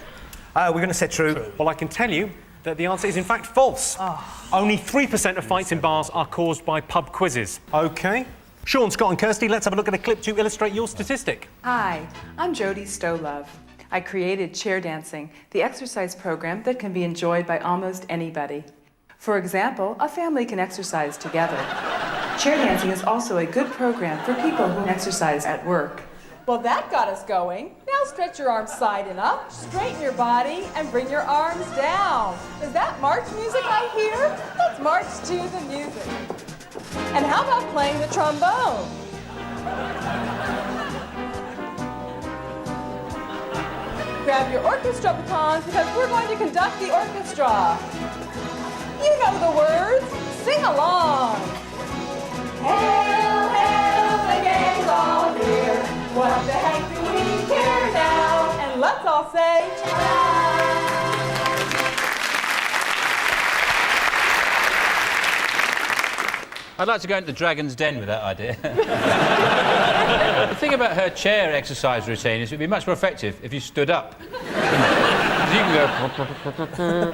We're going to say true. Well, I can tell you that the answer is in fact false. Only 3% of fights in bars are caused by pub quizzes. OK. Sean, Scott and Kirsty, let's have a look at a clip to illustrate your statistic. Hi, I'm Jodie Stolove. I created chair dancing, the exercise program that can be enjoyed by almost anybody. For example, a family can exercise together. Chair dancing is also a good program for people who exercise at work. Well, that got us going. Now stretch your arms side and up, straighten your body, and bring your arms down. Is that march music I hear? Let's march to the music. And how about playing the trombone? Grab your orchestra batons because we're going to conduct the orchestra. You know the words. Sing along. Hail, hail, the gang's all here. What the heck do we care now? And let's all say, I'd like to go into the Dragon's Den with that idea. The thing about her chair exercise routine is it would be much more effective if you stood up. You can go...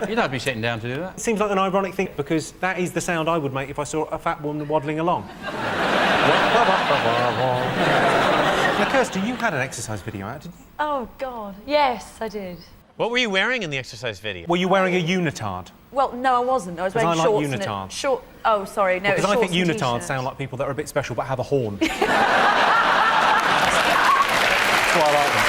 You don't have to be sitting down to do that. It seems like an ironic thing, because that is the sound I would make if I saw a fat woman waddling along. Now, Kirsty, you had an exercise video out, didn't you? Oh, God. Yes, I did. What were you wearing in the exercise video? Were you wearing a unitard? Well, no, I wasn't. I was wearing like shorts. unitards. Short. Oh, sorry. No, Because it was I think shorts and unitards t-shirt. sound like people that are a bit special but have a horn. That's why I like them.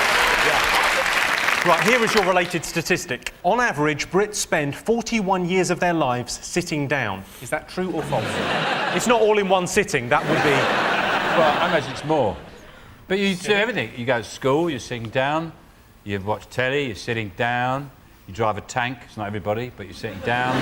Right, here is your related statistic. On average, Brits spend 41 years of their lives sitting down. Is that true or false? It's not all in one sitting, that would be... Well, I imagine it's more. But you do everything. You go to school, you're sitting down. You watch telly, you're sitting down. You drive a tank, it's not everybody, but you're sitting down.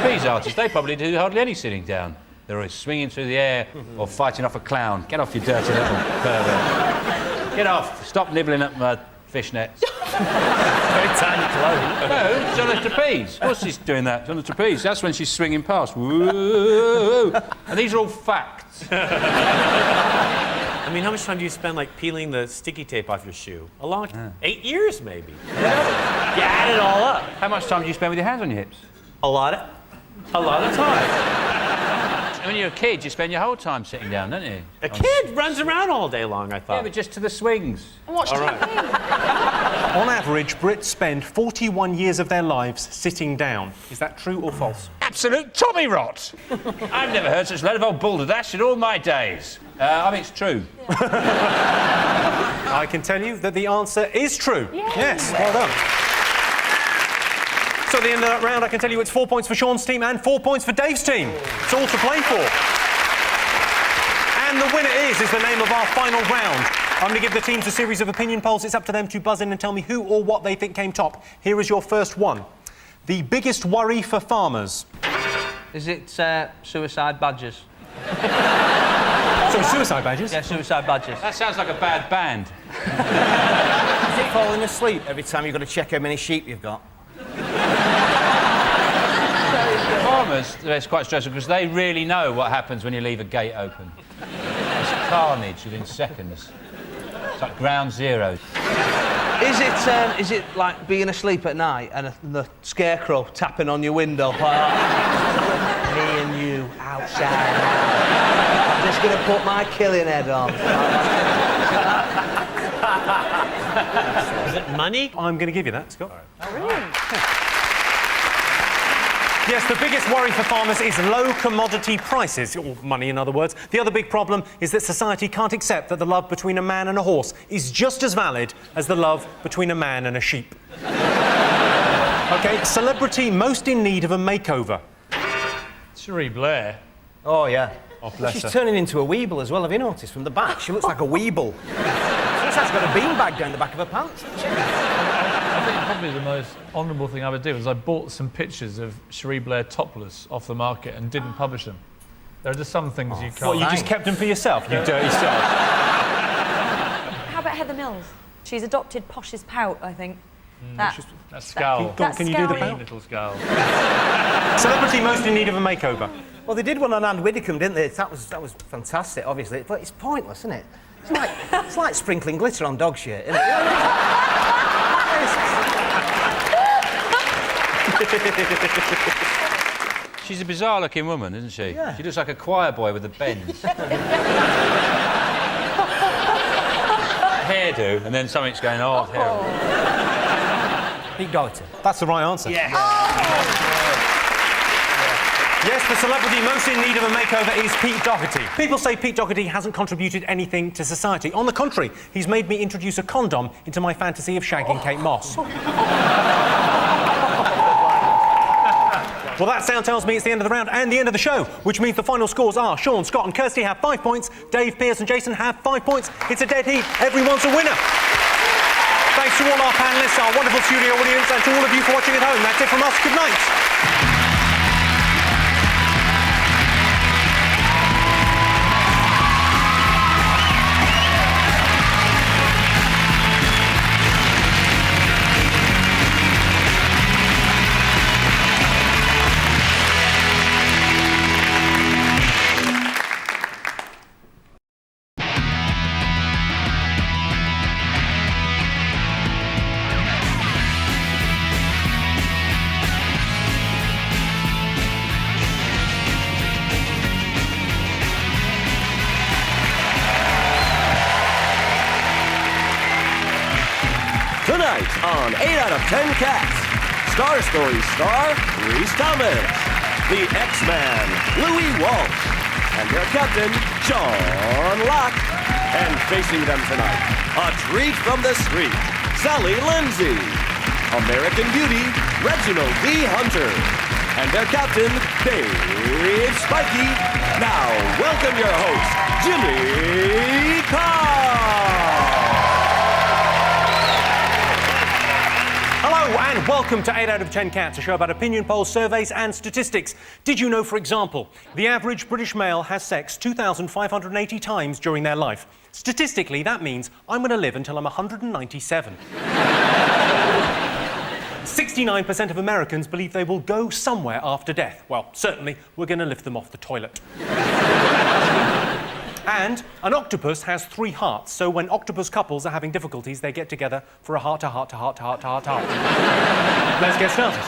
These artists, they probably do hardly any sitting down. They're always swinging through the air or fighting off a clown. Get off, you dirty little pervert. Get off. Stop nibbling at my fishnets. Very tiny clothes. No, it's on a trapeze. Of course she's doing that. It's on a trapeze. That's when she's swinging past. Woo! And these are all facts. I mean, how much time do you spend, like, peeling the sticky tape off your shoe? A long time. 8 years, maybe. You add it all up. How much time do you spend with your hands on your hips? A lot of time. When you're a kid, you spend your whole time sitting down, don't you? A kid runs around all day long, I thought. Yeah, but just to the swings. And watch TV. On average, Brits spend 41 years of their lives sitting down. Is that true or false? Absolute tommy rot! I've never heard such a load of old balderdash in all my days. I think it's true. I can tell you that the answer is true. Yay. Yes, well done. So at the end of that round, I can tell you it's 4 points for Sean's team and 4 points for Dave's team. It's all to play for. And the winner is the name of our final round. I'm going to give the teams a series of opinion polls. It's up to them to buzz in and tell me who or what they think came top. Here is your first one. The biggest worry for farmers. Is it suicide badgers? Sorry, suicide badgers? Yeah, suicide badgers. That sounds like a bad band. Is it falling asleep every time you've got to check how many sheep you've got? Farmers, it's quite stressful because they really know what happens when you leave a gate open. It's carnage within seconds. It's like ground zero. Is it like being asleep at night and the scarecrow tapping on your window? Like, me and you outside now. I'm just gonna put my killing head on. Is it money? I'm going to give you that, Scott. Brilliant. Yes, the biggest worry for farmers is low commodity prices, or money in other words. The other big problem is that society can't accept that the love between a man and a horse is just as valid as the love between a man and a sheep. OK, celebrity most in need of a makeover. Cherie Blair. Oh, yeah. Oh, bless She's her. turning into a weeble as well, have you noticed? From the back, she looks like a weeble. She looks like she's got a beanbag down the back of her pants. I think probably the most honourable thing I would do is I bought some pictures of Cherie Blair topless off the market and didn't publish them. There are just some things you can't... What, you just kept them for yourself, you dirty soul? How about Heather Mills? She's adopted Posh's pout, I think. That scowl. Can you do the scowl. pout? Little scowl. Celebrity most in need of a makeover. Well, they did one on Anne Widdecombe, didn't they? That was fantastic, obviously. But it's pointless, isn't it? It's like sprinkling glitter on dog shit, isn't it? She's a bizarre-looking woman, isn't she? Yeah. She looks like a choir boy with a bends. Hairdo, and then something's going on. Pete Doherty. That's the right answer. Yeah. Yes, the celebrity most in need of a makeover is Pete Doherty. People say Pete Doherty hasn't contributed anything to society. On the contrary, he's made me introduce a condom into my fantasy of shagging Kate Moss. Well, that sound tells me it's the end of the round and the end of the show, which means the final scores are Sean, Scott and Kirsty have 5 points, Dave, Piers and Jason have 5 points. It's a dead heat. Everyone's a winner. Thanks to all our panellists, our wonderful studio audience, and to all of you for watching at home. That's it from us. Good night. Tonight on 8 out of 10 Cats, Star Stories star Reese Thomas, the X-Man Louis Walsh, and their captain John Locke. And facing them tonight, a treat from the street, Sally Lindsay, American Beauty Reginald D. Hunter, and their captain Dave Spikey. Now welcome your host, Jimmy Carr. Hello and welcome to 8 out of 10 Cats, a show about opinion polls, surveys and statistics. Did you know, for example, the average British male has sex 2,580 times during their life? Statistically, that means I'm going to live until I'm 197. 69% of Americans believe they will go somewhere after death. Well, certainly, we're going to lift them off the toilet. And an octopus has 3 hearts, so when octopus couples are having difficulties, they get together for a heart-to-heart-to-heart-to-heart-to-heart. Let's get started.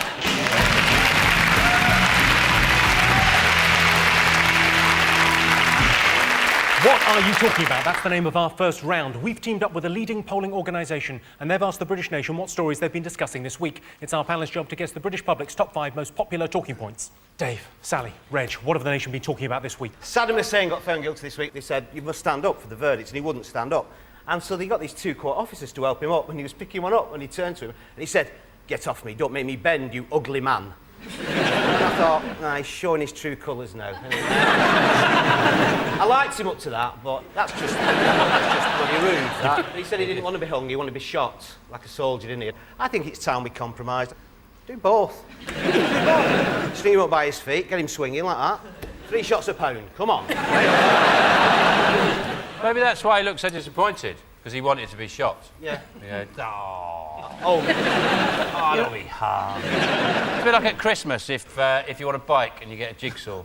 What are you talking about? That's the name of our first round. We've teamed up with a leading polling organisation, and they've asked the British nation what stories they've been discussing this week. It's our panellists' job to guess the British public's top 5 most popular talking points. Dave, Sally, Reg, what have the nation been talking about this week? Saddam Hussein got found guilty this week. They said, you must stand up for the verdict, and he wouldn't stand up. And so they got these 2 court officers to help him up, and he was picking one up, and he turned to him, and he said, "Get off me, don't make me bend, you ugly man." And I thought, nah, he's showing his true colours now. I liked him up to that, but that's just bloody rude, that. He said he didn't want to be hung, he wanted to be shot, like a soldier, didn't he? I think it's time we compromised. Do both. String him up by his feet, get him swinging like that. 3 shots a pound, come on. Maybe that's why he looked so disappointed, because he wanted to be shot. Yeah. Oh, don't be hard. It's a bit like at Christmas if you want a bike and you get a jigsaw.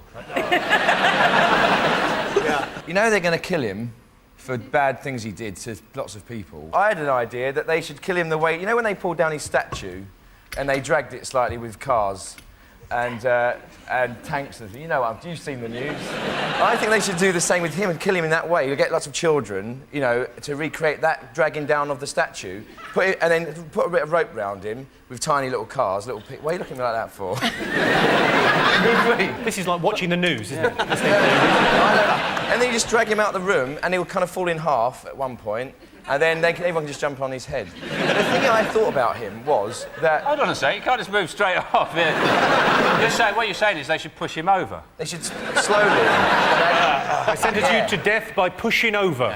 You know they're going to kill him for bad things he did to lots of people. I had an idea that they should kill him the way... You know when they pulled down his statue and they dragged it slightly with cars and tanks and... You know what, you've seen the news. I think they should do the same with him and kill him in that way. You'll get lots of children, you know, to recreate that dragging down of the statue, and then put a bit of rope round him with tiny little cars, What are you looking at me like that for? This is like watching the news, isn't it? And then you just drag him out of the room and he'll kind of fall in half at one point, and then everyone can just jump on his head. The thing I thought about him was that... Hold on a sec, you can't just move straight off. What you're saying is they should push him over. They should slowly... I sentence you to death by pushing over.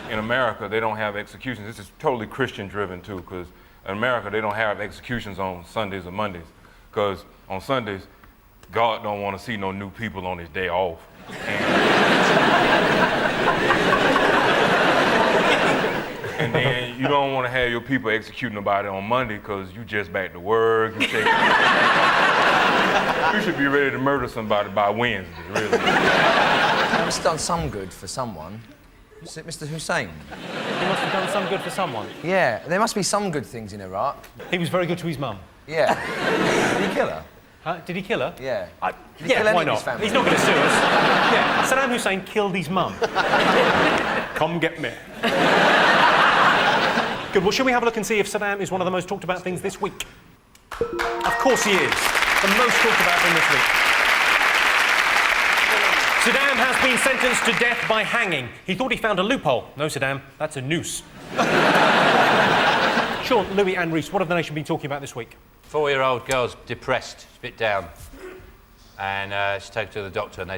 In America, they don't have executions. This is totally Christian-driven, too, because in America, they don't have executions on Sundays or Mondays, because on Sundays, God don't want to see no new people on his day off. And then you don't want to have your people executing nobody on Monday because you just back to work. You should be ready to murder somebody by Wednesday, really. He must have done some good for someone. Is it Mr. Hussein? He must have done some good for someone. Yeah, there must be some good things in Iraq. He was very good to his mum. Yeah. Did he kill her? Did he kill her? Yeah. Yeah, why not? He's not going to sue us. Yeah, Saddam Hussein killed his mum. Come get me. Good, well, shall we have a look and see if Saddam is one of the most talked about things this week? Of course he is. The most talked about thing this week. Saddam has been sentenced to death by hanging. He thought he found a loophole. No, Saddam, that's a noose. Sean, Louis and Reese, what have the nation been talking about this week? 4-year-old girl's depressed, a bit down. And she took her to the doctor and he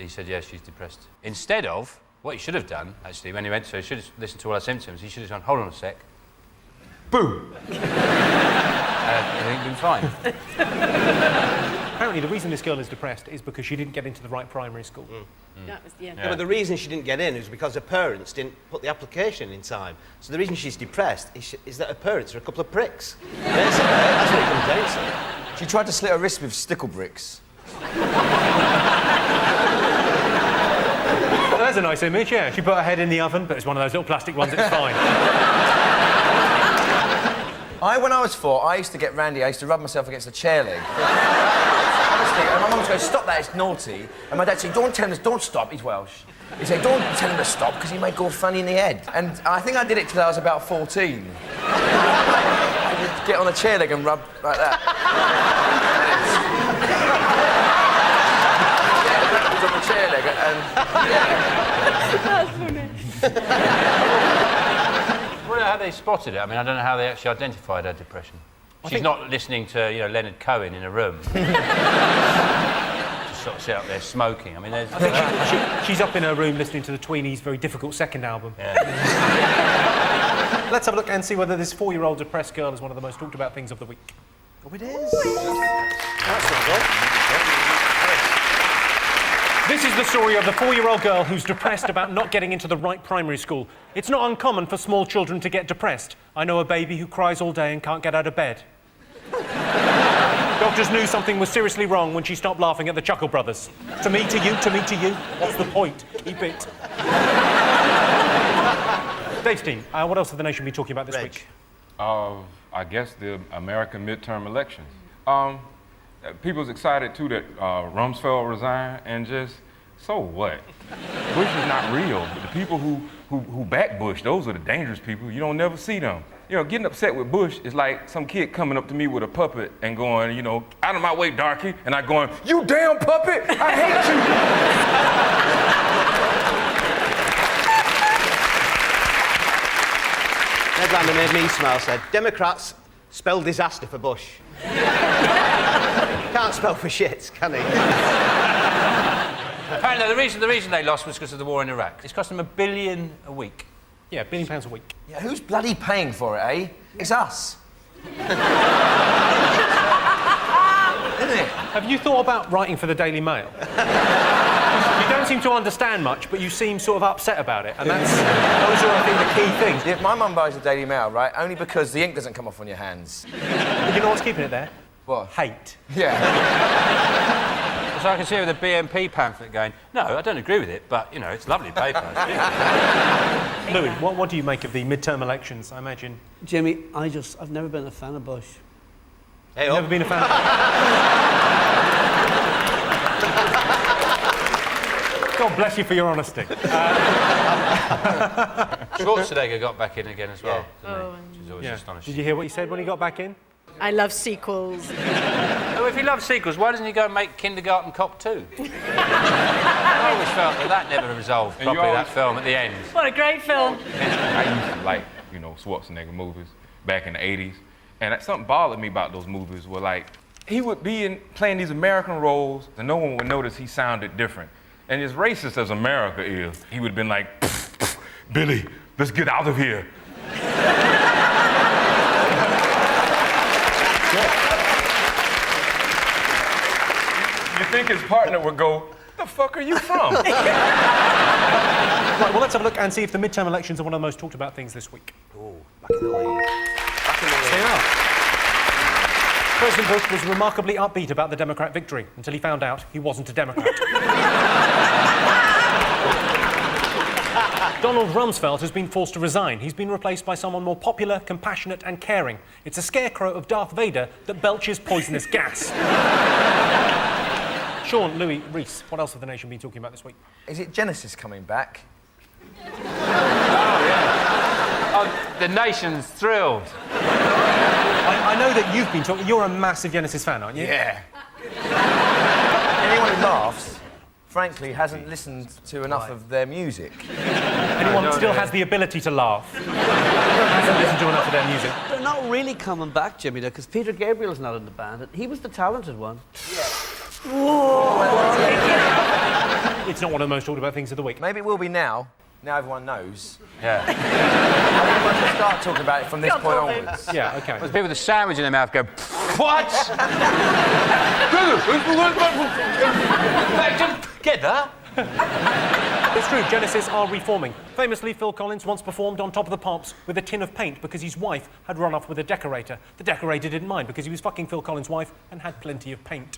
said, yes, she's depressed. Instead of, what he should have done, actually, when he went to her, he should have listened to all her symptoms. He should have gone, hold on a sec. Boom! Everything's been fine. Apparently, the reason this girl is depressed is because she didn't get into the right primary school. Yeah, but the reason she didn't get in is because her parents didn't put the application in time. So the reason she's depressed is that her parents are a couple of pricks. Basically, that's what it comes down to. She tried to slit her wrist with stickle bricks. That's a nice image, yeah. She put her head in the oven, but it's one of those little plastic ones, it's fine. When I was 4, I used to get randy. I used to rub myself against a chair leg. Honestly, and my mum would go, stop that, it's naughty. And my dad said, don't tell him, don't stop, he's Welsh. He said, don't tell him to stop, because he might go funny in the head. And I think I did it till I was about 14. I would get on a chair leg and rub like that. On the chair leg and... I wonder how they spotted it. I mean, I don't know how they actually identified her depression. She's not listening to, Leonard Cohen in a room. Just sort of sit up there smoking. I mean, there's... I think she's up in her room listening to the Tweenies' very difficult second album. Yeah. Let's have a look and see whether this 4-year-old depressed girl is one of the most talked about things of the week. Oh, it is. That's not good. This is the story of the 4-year-old girl who's depressed about not getting into the right primary school. It's not uncommon for small children to get depressed. I know a baby who cries all day and can't get out of bed. Doctors knew something was seriously wrong when she stopped laughing at the Chuckle Brothers. To me, to you, to me, to you. What's the point? Keep it. Dave's team, what else have the nation been talking about this week? I guess the American midterm elections. People's excited, too, that Rumsfeld resigned, and just, so what? Bush is not real. But the people who back Bush, those are the dangerous people. You don't never see them. Getting upset with Bush is like some kid coming up to me with a puppet and going, out of my way, darky, and I going, you damn puppet, I hate you. Headline that made me smile said, Democrats spell disaster for Bush. Can't spell for shit, can he? Apparently, the reason they lost was because of the war in Iraq. It's cost them £1 billion a week. Yeah, £1 billion a week. Yeah, who's bloody paying for it, eh? It's us. Have you thought about writing for the Daily Mail? You don't seem to understand much, but you seem sort of upset about it, and those are, I think, the key things. Yeah, my mum buys the Daily Mail, right, only because the ink doesn't come off on your hands. But you know what's keeping it there? What? Hate. Yeah. So I can see with the BNP pamphlet going, no, I don't agree with it, but, you know, it's lovely paper. Louis, what do you make of the midterm elections, I imagine? Jimmy, I've never been a fan of Bush. Hey, You've never been a fan of God bless you for your honesty. Schwarzenegger got back in again as well, didn't he? Which is always Yeah. astonishing. Did you hear what he said when he got back in? I love sequels. Oh, if he loves sequels, why doesn't he go and make Kindergarten Cop 2? I always felt that never resolved And you properly, always- that film at the end. What a great film. I used to like, you know, Schwarzenegger movies back in the 80s. And something bothered me about those movies were like, he would be playing these American roles and no one would notice he sounded different. And as racist as America is, he would have been like, pff, pff, Billy, let's get out of here. You think his partner would go, the fuck are you from? Right, well, let's have a look and see if the midterm elections are one of the most talked about things this week. Oh, back in the league. They are. President Bush was remarkably upbeat about the Democrat victory until he found out he wasn't a Democrat. Donald Rumsfeld has been forced to resign. He's been replaced by someone more popular, compassionate and caring. It's a scarecrow of Darth Vader that belches poisonous gas. Sean, Louis, Reese, what else have the nation been talking about this week? Is it Genesis coming back? Oh, the nation's thrilled. I know that you've been talking... You're a massive Genesis fan, aren't you? Yeah. Anyone who laughs, frankly, hasn't listened to enough of their music. Anyone that still has the ability to laugh hasn't listened to enough of their music. They're not really coming back, Jimmy, though, because Peter Gabriel's not in the band. He was the talented one. It's not one of the most talked about things of the week. Maybe it will be now. Now everyone knows. Yeah. I think we should start talking about it from this point onwards. Yeah, OK. There's people with a sandwich in their mouth go, what? Get that? It's true, Genesis are reforming. Famously, Phil Collins once performed on Top of the Pops with a tin of paint because his wife had run off with a decorator. The decorator didn't mind because he was fucking Phil Collins' wife and had plenty of paint.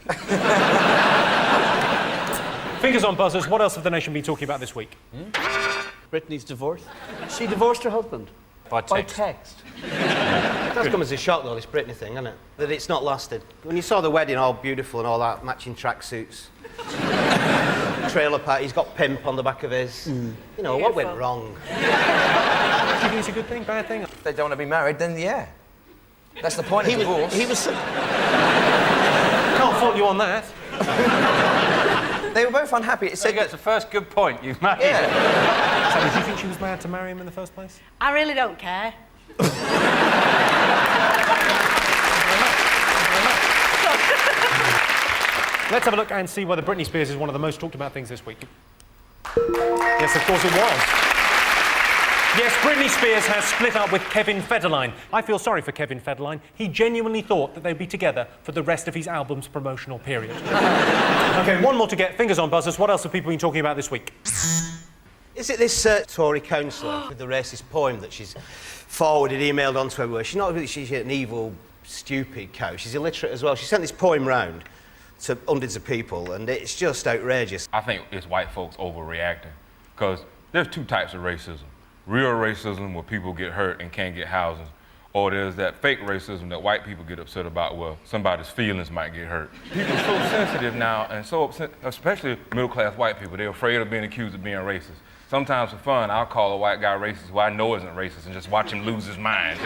Fingers on buzzers, what else have the nation been talking about this week? Britney's divorce. She divorced her husband. By text. It does come as a shock, though, this Britney thing, doesn't it? That it's not lasted. When you saw the wedding, all beautiful and all that, matching tracksuits. Trailer park, he's got pimp on the back of his. You know, what went wrong? Do you think it's a good thing, bad thing? If they don't want to be married, then yeah. That's the point of divorce. Can't fault you on that. They were both unhappy. It said That's the first good point you've made. Yeah. Sally, do you think she was mad to marry him in the first place? I really don't care. Let's have a look and see whether Britney Spears is one of the most talked about things this week. Yes, of course it was. Yes, Britney Spears has split up with Kevin Federline. I feel sorry for Kevin Federline. He genuinely thought that they'd be together for the rest of his album's promotional period. OK, one more to get. Fingers on buzzers. What else have people been talking about this week? Is it this Tory councillor with the racist poem that she's forwarded, emailed onto everywhere? She's not really, she's an evil, stupid cow. She's illiterate as well. She sent this poem round to hundreds of people, and it's just outrageous. I think it's white folks overreacting, because there's two types of racism. Real racism, where people get hurt and can't get housing, or there's that fake racism that white people get upset about, where somebody's feelings might get hurt. People are so sensitive now, and so upset, especially middle-class white people, they're afraid of being accused of being racist. Sometimes for fun, I'll call a white guy racist who I know isn't racist and just watch him lose his mind.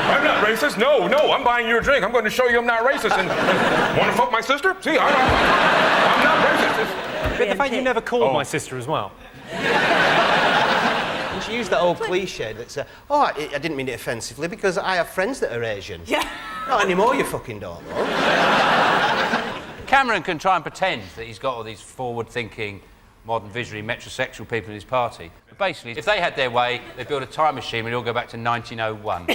I'm not racist. No, I'm buying you a drink. I'm going to show you I'm not racist. And want to fuck my sister? See, I'm not racist. But the fact you never called my sister as well. And she used that old cliche that's, I didn't mean it offensively because I have friends that are Asian. Yeah. Not anymore, you fucking don't, though. Cameron can try and pretend that he's got all these forward-thinking, modern visionary metrosexual people in his party. But basically, if they had their way, they'd build a time machine and we'd all go back to 1901.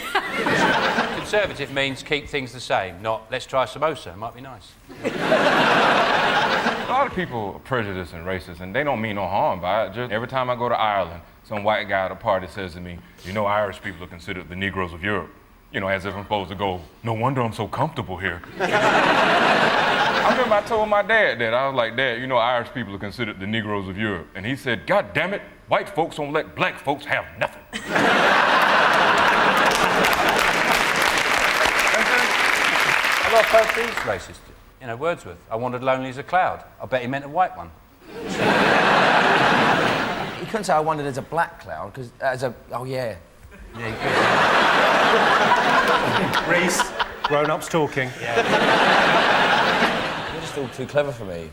Conservative means keep things the same, not let's try samosa, it might be nice. A lot of people are prejudiced and racist, and they don't mean no harm by it. Just every time I go to Ireland, some white guy at a party says to me, you know, Irish people are considered the Negroes of Europe. You know, as if I'm supposed to go, no wonder I'm so comfortable here. I remember I told my dad that. I was like, Dad, you know, Irish people are considered the Negroes of Europe. And he said, God damn it, white folks don't let black folks have nothing. A lot of poetry is racist. You know, Wordsworth, I wandered lonely as a cloud. I bet he meant a white one. You couldn't say I wandered as a black cloud, because as a... Oh, yeah. Yeah, you could. Reese, grown-ups talking. Yeah. You're just all too clever for me.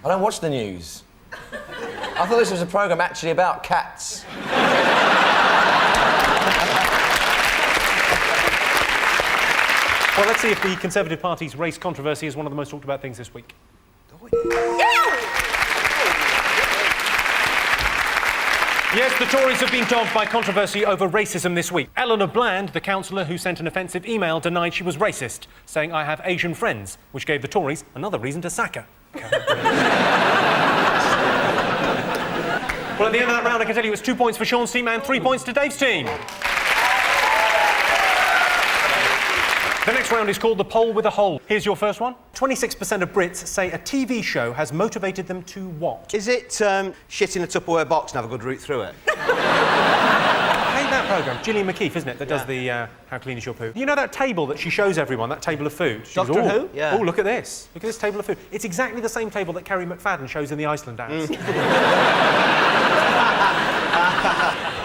I don't watch the news. I thought this was a programme actually about cats. Well, let's see if the Conservative Party's race controversy is one of the most talked about things this week. Yes, the Tories have been dogged by controversy over racism this week. Eleanor Bland, the councillor who sent an offensive email, denied she was racist, saying, I have Asian friends, which gave the Tories another reason to sack her. Well, at the end of that round, I can tell you it's 2 points for Sean's team and 3 points to Dave's team. The next round is called the poll with a hole. Here's your first one. 26% of Brits say a TV show has motivated them to what? Is it shit in a Tupperware box and have a good route through it? I hate that programme. Gillian McKeith, isn't it, that does the How Clean Is Your Poo? You know that table that she shows everyone, that table of food? She Doctor goes, Who? Yeah. Oh, look at this. Look at this table of food. It's exactly the same table that Kerry McFadden shows in the Iceland dance.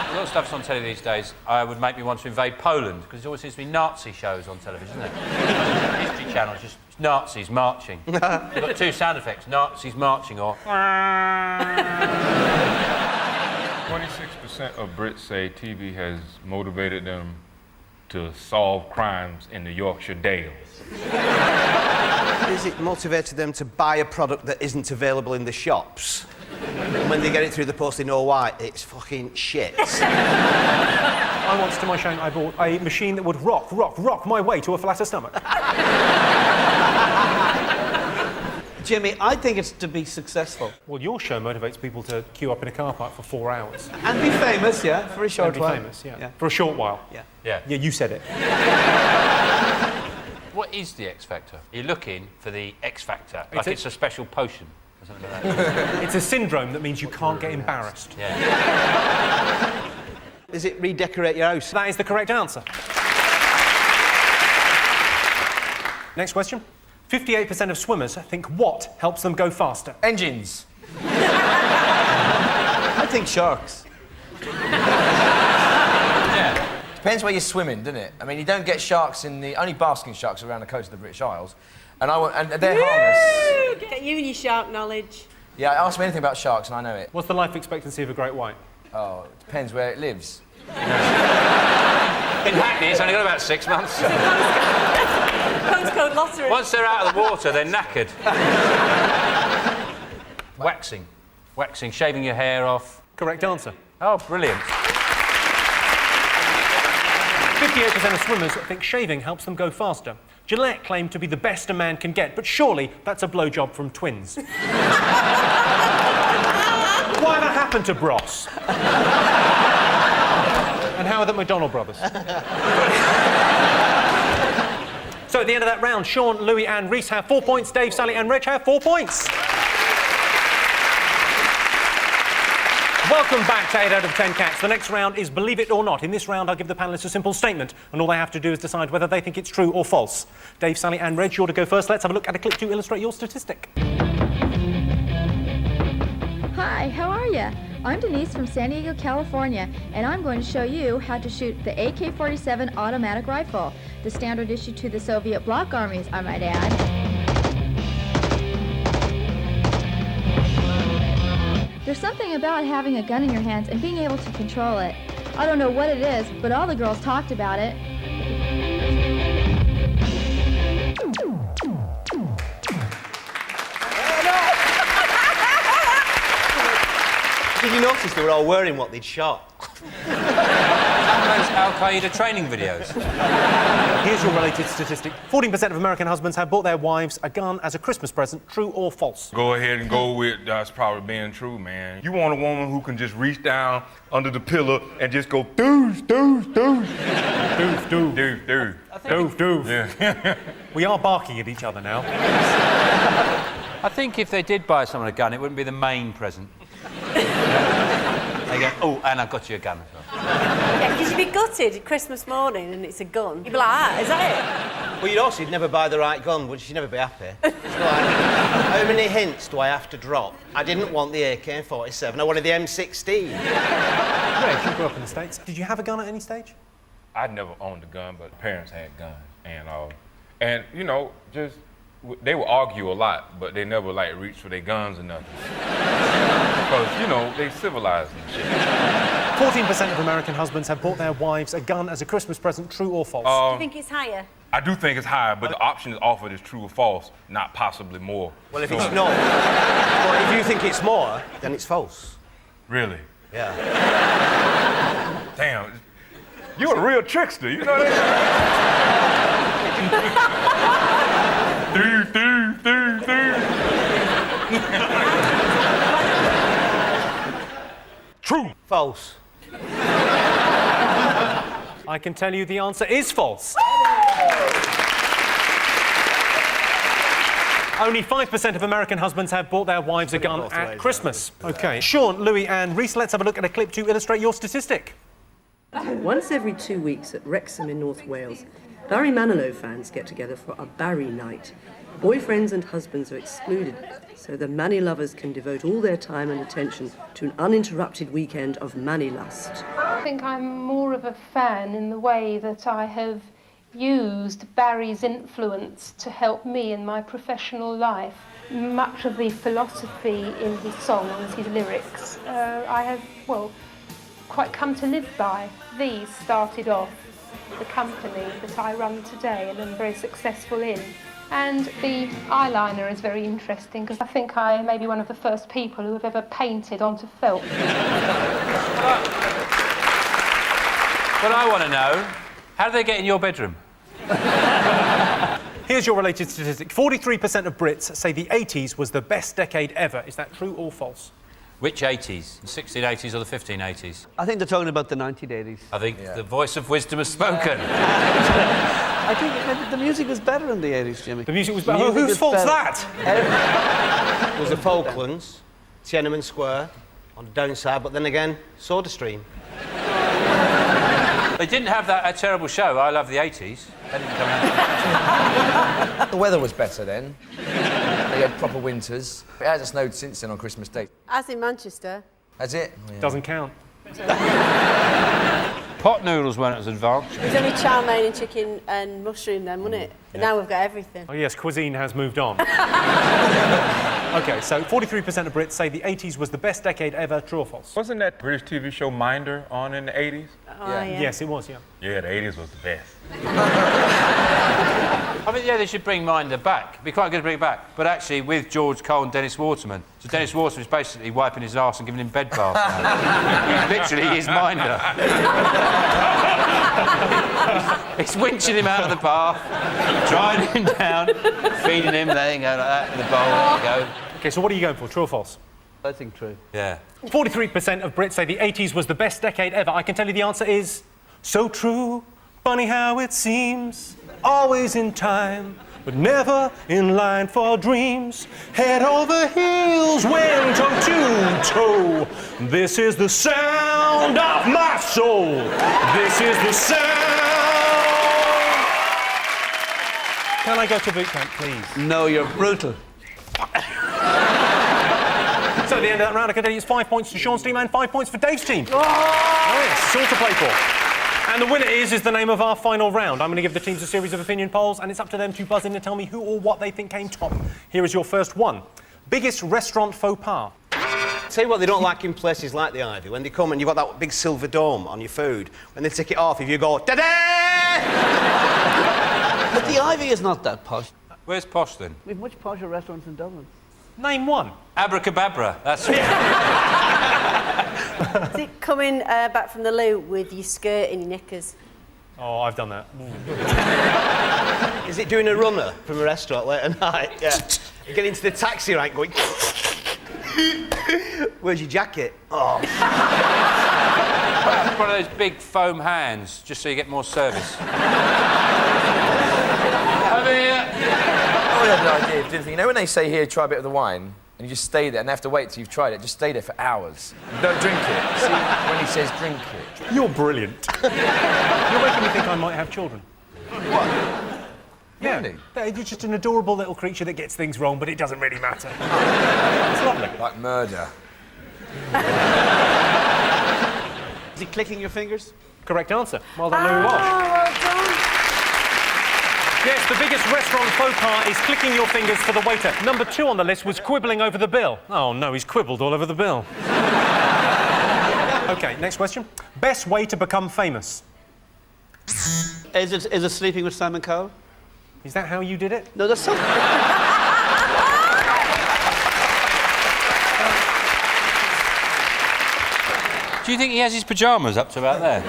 A lot of stuff's on telly these days. Would make me want to invade Poland, because there always seems to be Nazi shows on television, isn't there? History Channel, just Nazis marching. They've got two sound effects, Nazis marching or... 26% of Brits say TV has motivated them to solve crimes in the Yorkshire Dales. Is it motivated them to buy a product that isn't available in the shops? And when they get it through the post, they know why. It's fucking shit. I once, to my shame, I bought a machine that would rock my way to a flatter stomach. Jimmy, I think it's to be successful. Well, your show motivates people to queue up in a car park for 4 hours. And be famous, yeah, for a short while. And be famous, yeah. For a short while. Yeah. Yeah. Yeah, you said it. What is the X Factor? You're looking for the X Factor, like it's a special potion. Or something like that. It's a syndrome that means you can't get embarrassed. Yeah. Is it redecorate your house? That is the correct answer. Next question. 58% of swimmers think what helps them go faster? Engines. I think sharks. Yeah. Depends where you're swimming, doesn't it? I mean, you don't get sharks in the... Only basking sharks around the coast of the British Isles. And they're harmless. Get you and your shark knowledge. Yeah, ask me anything about sharks and I know it. What's the life expectancy of a great white? Oh, it depends where it lives. In Hackney, it's only got about 6 months. Postcode lottery. Once they're out of the water, they're knackered. Waxing. Waxing, shaving your hair off. Correct answer. Oh, brilliant. 58% of swimmers think shaving helps them go faster. Gillette claimed to be the best a man can get, but surely that's a blowjob from twins. Whatever happened to Bros? And how are the McDonald brothers? So at the end of that round, Sean, Louis and Reese have 4 points, Dave, Sally and Reg have 4 points. Welcome back to 8 out of 10 Cats. The next round is Believe It or Not. In this round, I'll give the panellists a simple statement, and all they have to do is decide whether they think it's true or false. Dave, Sally and Reg, you're to go first. Let's have a look at a clip to illustrate your statistic. Hi, how are you? I'm Denise from San Diego, California, and I'm going to show you how to shoot the AK-47 automatic rifle, the standard issue to the Soviet bloc armies, I might add. There's something about having a gun in your hands and being able to control it. I don't know what it is, but all the girls talked about it. Did you notice they were all wearing what they'd shot? those Al-Qaeda training videos. Here's your related statistic. 14% of American husbands have bought their wives a gun as a Christmas present. True or false? Go ahead and go with that's probably being true, man. You want a woman who can just reach down under the pillow and just go doof, doof, doof. Doof, doof. Doof, doof. Doof, doof. Yeah. We are barking at each other now. I think if they did buy someone a gun, it wouldn't be the main present. They go, oh, and I've got you a gun as well. Yeah, because you'd be gutted Christmas morning and it's a gun. You'd be like, ah, is that it? Well, you'd also never buy the right gun, would you? You'd never be happy. It's like, how many hints do I have to drop? I didn't want the AK-47, I wanted the M16. Greg, you grew up in the States. Did you have a gun at any stage? I never owned a gun, but parents had guns. And you know, just, they would argue a lot, but they never, like, reach for their guns or nothing. Because, you know, they civilized and shit. 14% of American husbands have bought their wives a gun as a Christmas present. True or false? Do you think it's higher? I do think it's higher, but the option is offered is true or false, not possibly more. Well, if it's not, well, if you think it's more, then it's false. Really? Yeah. Damn. You're a real trickster, you know that? Dude. True. False. I can tell you the answer is false. Only 5% of American husbands have bought their wives a gun at Christmas. OK. Sean, Louis and Reese, let's have a look at a clip to illustrate your statistic. Once every 2 weeks at Wrexham in North Wales, Barry Manilow fans get together for a Barry night. Boyfriends and husbands are excluded, so the Manny lovers can devote all their time and attention to an uninterrupted weekend of Manny lust. I think I'm more of a fan in the way that I have used Barry's influence to help me in my professional life. Much of the philosophy in his songs, his lyrics, I have, well, quite come to live by. These started off the company that I run today and am very successful in. And the eyeliner is very interesting because I think I may be one of the first people who have ever painted onto felt. What I want to know, how do they get in your bedroom? Here's your related statistic. 43% of Brits say the 80s was the best decade ever. Is that true or false? Which 80s? The 1680s or the 1580s? I think they're talking about the 1980s. I think the voice of wisdom has spoken. I think the music was better in the 80s, Jimmy. The music was better? Whose fault's that? It was the Falklands, Tiananmen Square, on the downside, but then again, SodaStream. They didn't have that terrible show, I Love the 80s. That didn't come out. The weather was better then. They had proper winters. It hasn't snowed since then on Christmas Day. As in Manchester. Has it? Yeah. Doesn't count. Pot noodles weren't as advanced. It was only chow mein and chicken and mushroom then, wasn't it? But now we've got everything. Oh, yes, cuisine has moved on. OK, so 43% of Brits say the 80s was the best decade ever. True or false? Wasn't that British TV show Minder on in the 80s? Oh, yeah. Yes, it was, yeah. Yeah, the 80s was the best. I mean, yeah, they should bring Minder back. It'd be quite good to bring it back. But actually, with George Cole and Dennis Waterman. So Dennis Waterman's basically wiping his arse and giving him bed baths now. Literally, he's Minder. He's winching him out of the bath, drying him down, feeding him, letting him go like that in the bowl. There you go. OK, so what are you going for, true or false? I think true. Yeah. 43% of Brits say the 80s was the best decade ever. I can tell you the answer is so true. Funny how it seems, always in time, but never in line for dreams. Head over heels, went toe to toe. This is the sound of my soul. This is the sound. Can I go to boot camp, please? No, you're brutal. So at the end of that round, I can tell you it's 5 points to Sean's team and 5 points for Dave's team. Oh, yes, it's all to play for. And the winner is the name of our final round. I'm going to give the teams a series of opinion polls, and it's up to them to buzz in and tell me who or what they think came top. Here is your first one. Biggest restaurant faux pas. Tell you what they don't like in places like the Ivy, when they come and you've got that big silver dome on your food, when they take it off, if you go, da-da! But the Ivy is not that posh. Where's posh, then? We've much posher restaurants in Dublin. Name one. Abracababra, that's it. Is it coming back from the loo with your skirt in your knickers? Oh, I've done that. Is it doing a runner from a restaurant late at night? Yeah. Getting into the taxi rank going... Where's your jacket? Oh. One of those big foam hands, just so you get more service. Over here. Oh, I had an idea of doing thing. You know when they say, here, try a bit of the wine, and you just stay there, and they have to wait till you've tried it, just stay there for hours. Don't drink it. See, when he says drink it. You're brilliant. You're making me think I might have children. What? Yeah, Really? you're just an adorable little creature that gets things wrong, but it doesn't really matter. It's lovely. Like murder. Is he clicking your fingers? Correct answer. Well done, Louis Walsh. Well done. Yes, the biggest restaurant faux pas is clicking your fingers for the waiter. Number 2 on the list was quibbling over the bill. Oh, no, he's quibbled all over the bill. OK, next question. Best way to become famous? Is it sleeping with Simon Cowell? Is that how you did it? No, that's something. Do you think he has his pyjamas up to about there?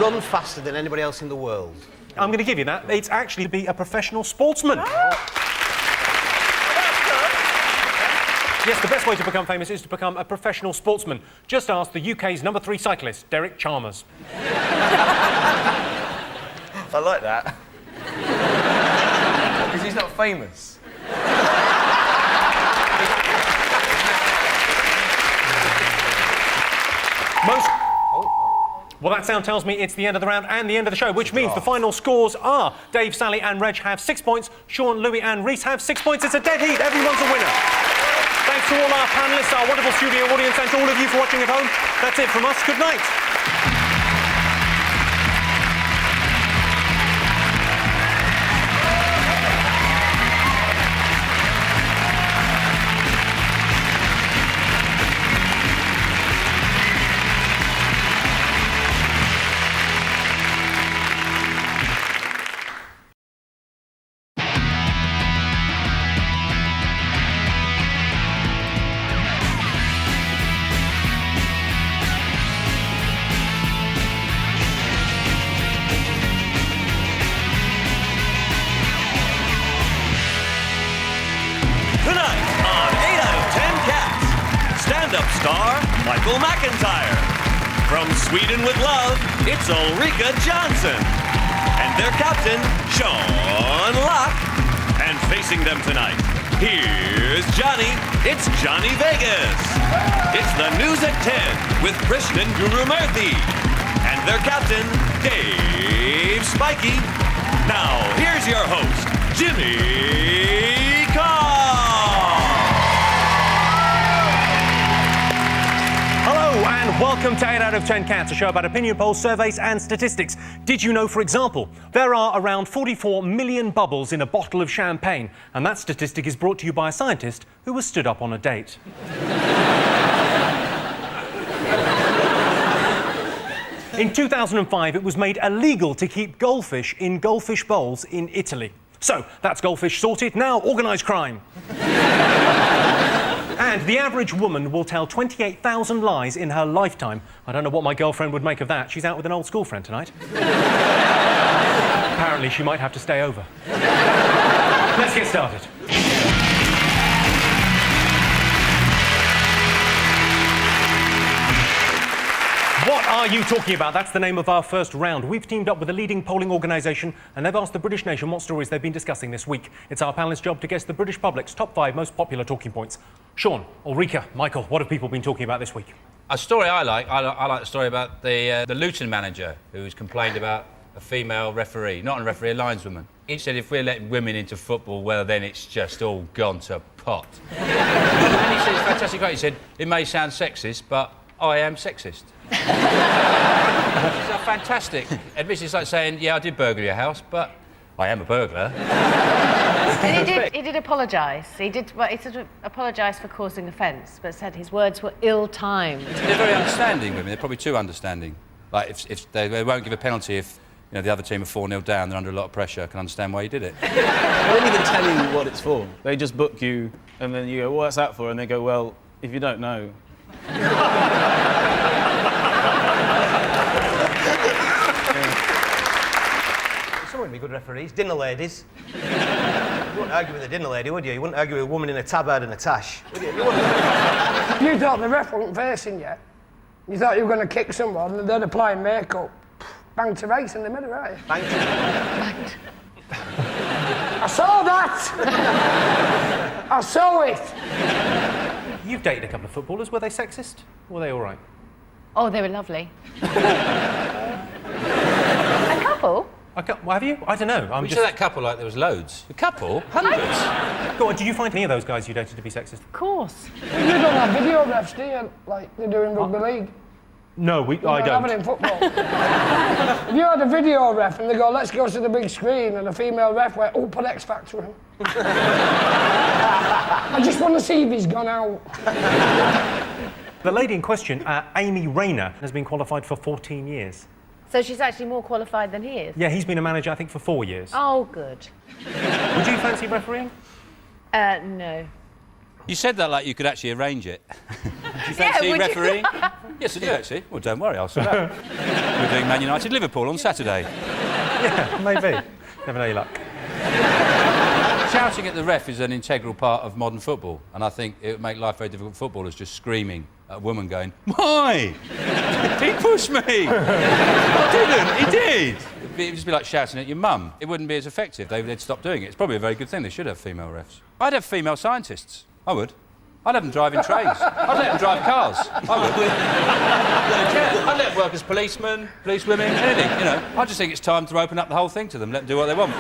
Run faster than anybody else in the world. I'm going to give you that. It's actually to be a professional sportsman. Yes, the best way to become famous is to become a professional sportsman. Just ask the UK's number 3 cyclist, Derek Chalmers. I like that. Because he's not famous. Well, that sound tells me it's the end of the round and the end of the show, which means the final scores are Dave, Sally and Reg have 6 points, Sean, Louis and Reese have 6 points. It's a dead heat. Everyone's a winner. Thanks to all our panellists, our wonderful studio audience, and to all of you for watching at home. That's it from us. Good night. Sweden with love, it's Ulrika Johnson. And their captain, Sean Locke. And facing them tonight, here's Johnny. It's Johnny Vegas. It's the News at 10 with Krishnan Gurumurthy. And their captain, Dave Spikey. Now, here's your host, Jimmy Carr. Hello and welcome to 8 out of 10 Cats, a show about opinion polls, surveys and statistics. Did you know, for example, there are around 44 million bubbles in a bottle of champagne? And that statistic is brought to you by a scientist who was stood up on a date. In 2005, it was made illegal to keep goldfish in goldfish bowls in Italy. So, that's goldfish sorted. Now, organised crime. And the average woman will tell 28,000 lies in her lifetime. I don't know what my girlfriend would make of that. She's out with an old school friend tonight. Apparently, she might have to stay over. Let's get started. What are you talking about? That's the name of our first round. We've teamed up with a leading polling organisation and they've asked the British nation what stories they've been discussing this week. It's our panellists' job to guess the British public's top 5 most popular talking points. Sean, Ulrika, Michael, what have people been talking about this week? A story I like the story about the Luton manager who's complained about a female referee, not a referee, a lineswoman. He said if we're letting women into football, well, then it's just all gone to pot. And he said, it's fantastic, he said, it may sound sexist, but I am sexist. It's fantastic. Admission, it's like saying, yeah, I did burgle your house, but I am a burglar. And he did apologise. He sort of apologised for causing offence, but said his words were ill-timed. They're very understanding women. They're probably too understanding. Like, if they won't give a penalty if the other team are 4-0 down, they're under a lot of pressure. I can understand why you did it. They don't even tell you what it's for. They just book you And then you go, what's that for? And they go, well, if you don't know. Someone would be good referees. Dinner ladies. You wouldn't argue with a dinner lady, would you? You wouldn't argue with a woman in a tabard and a tash, would you? You wouldn't. You thought the ref wasn't facing you. You thought you were going to kick someone and they're applying makeup. Bang to race in the middle, right? Bang to... I saw that! I saw it! You've dated a couple of footballers. Were they sexist? Or were they all right? Oh, they were lovely. A couple? Well, have you? I don't know. You said that couple like there was loads. A couple? Hundreds? Go on, did you find any of those guys you dated to be sexist? Of course. You don't have video refs, do you? Like they do in rugby league. No, I don't. Have it in football. If you had a video ref and they go, let's go to the big screen, and a female ref went, oh, put X Factor in. I just want to see if he's gone out. The lady in question, Amy Rayner, has been qualified for 14 years. So she's actually more qualified than he is? Yeah, he's been a manager, I think, for 4 years. Oh, good. Would you fancy refereeing? No. You said that like you could actually arrange it. Do you fancy refereeing? Yes, I do, actually. Well, don't worry, I'll sort it out. We're doing Man United Liverpool on Saturday. Yeah, maybe. Never know your luck. Shouting at the ref is an integral part of modern football, and I think it would make life very difficult for footballers just screaming at a woman going, why? He pushed me! I didn't, he did! It would just be like shouting at your mum. It wouldn't be as effective. They'd stop doing it. It's probably a very good thing. They should have female refs. I'd have female scientists. I would. I'd have them driving trains. I'd let them drive cars. I would. I'd let them work as policemen, policewomen, anything, you know. I just think it's time to open up the whole thing to them, let them do what they want.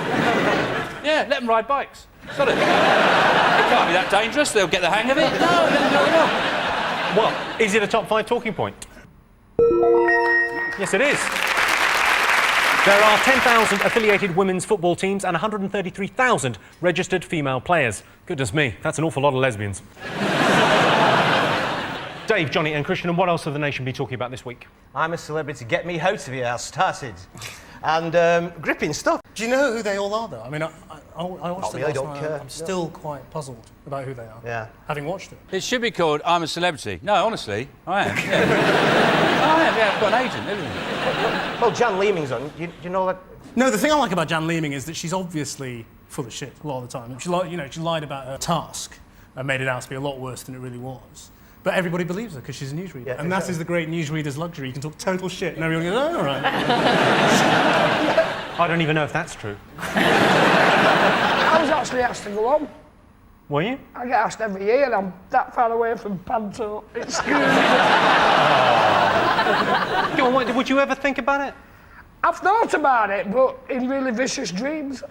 Yeah, let them ride bikes. Sod it. It can't be that dangerous, they'll get the hang of it. No, let them do what they want. Well, is it a top 5 talking point? Yes, it is. There are 10,000 affiliated women's football teams and 133,000 registered female players. Goodness me, that's an awful lot of lesbians. Dave, Johnny and Christian, and what else will the nation be talking about this week? I'm a celebrity, get me out of here, started. And gripping stuff. Do you know who they all are, though? I mean, I watched it really, last don't night. care. I'm still quite puzzled about who they are. Yeah. Having watched it. It should be called I'm a Celebrity. No, honestly, I am. Yeah. I am, yeah, I've got an agent, everything. Well, Jan Leeming's on. Do you know that? No, the thing I like about Jan Leeming is that she's obviously full of shit a lot of the time. She lied about her task and made it out to be a lot worse than it really was. But everybody believes her because she's a newsreader. Yeah, and that is the great newsreader's luxury. You can talk total shit and everyone goes, oh, all right. I don't even know if that's true. I was actually asked to go on. Were you? I get asked every year, and I'm that far away from Panto. It's scary. Go on, would you ever think about it? I've thought about it, but in really vicious dreams.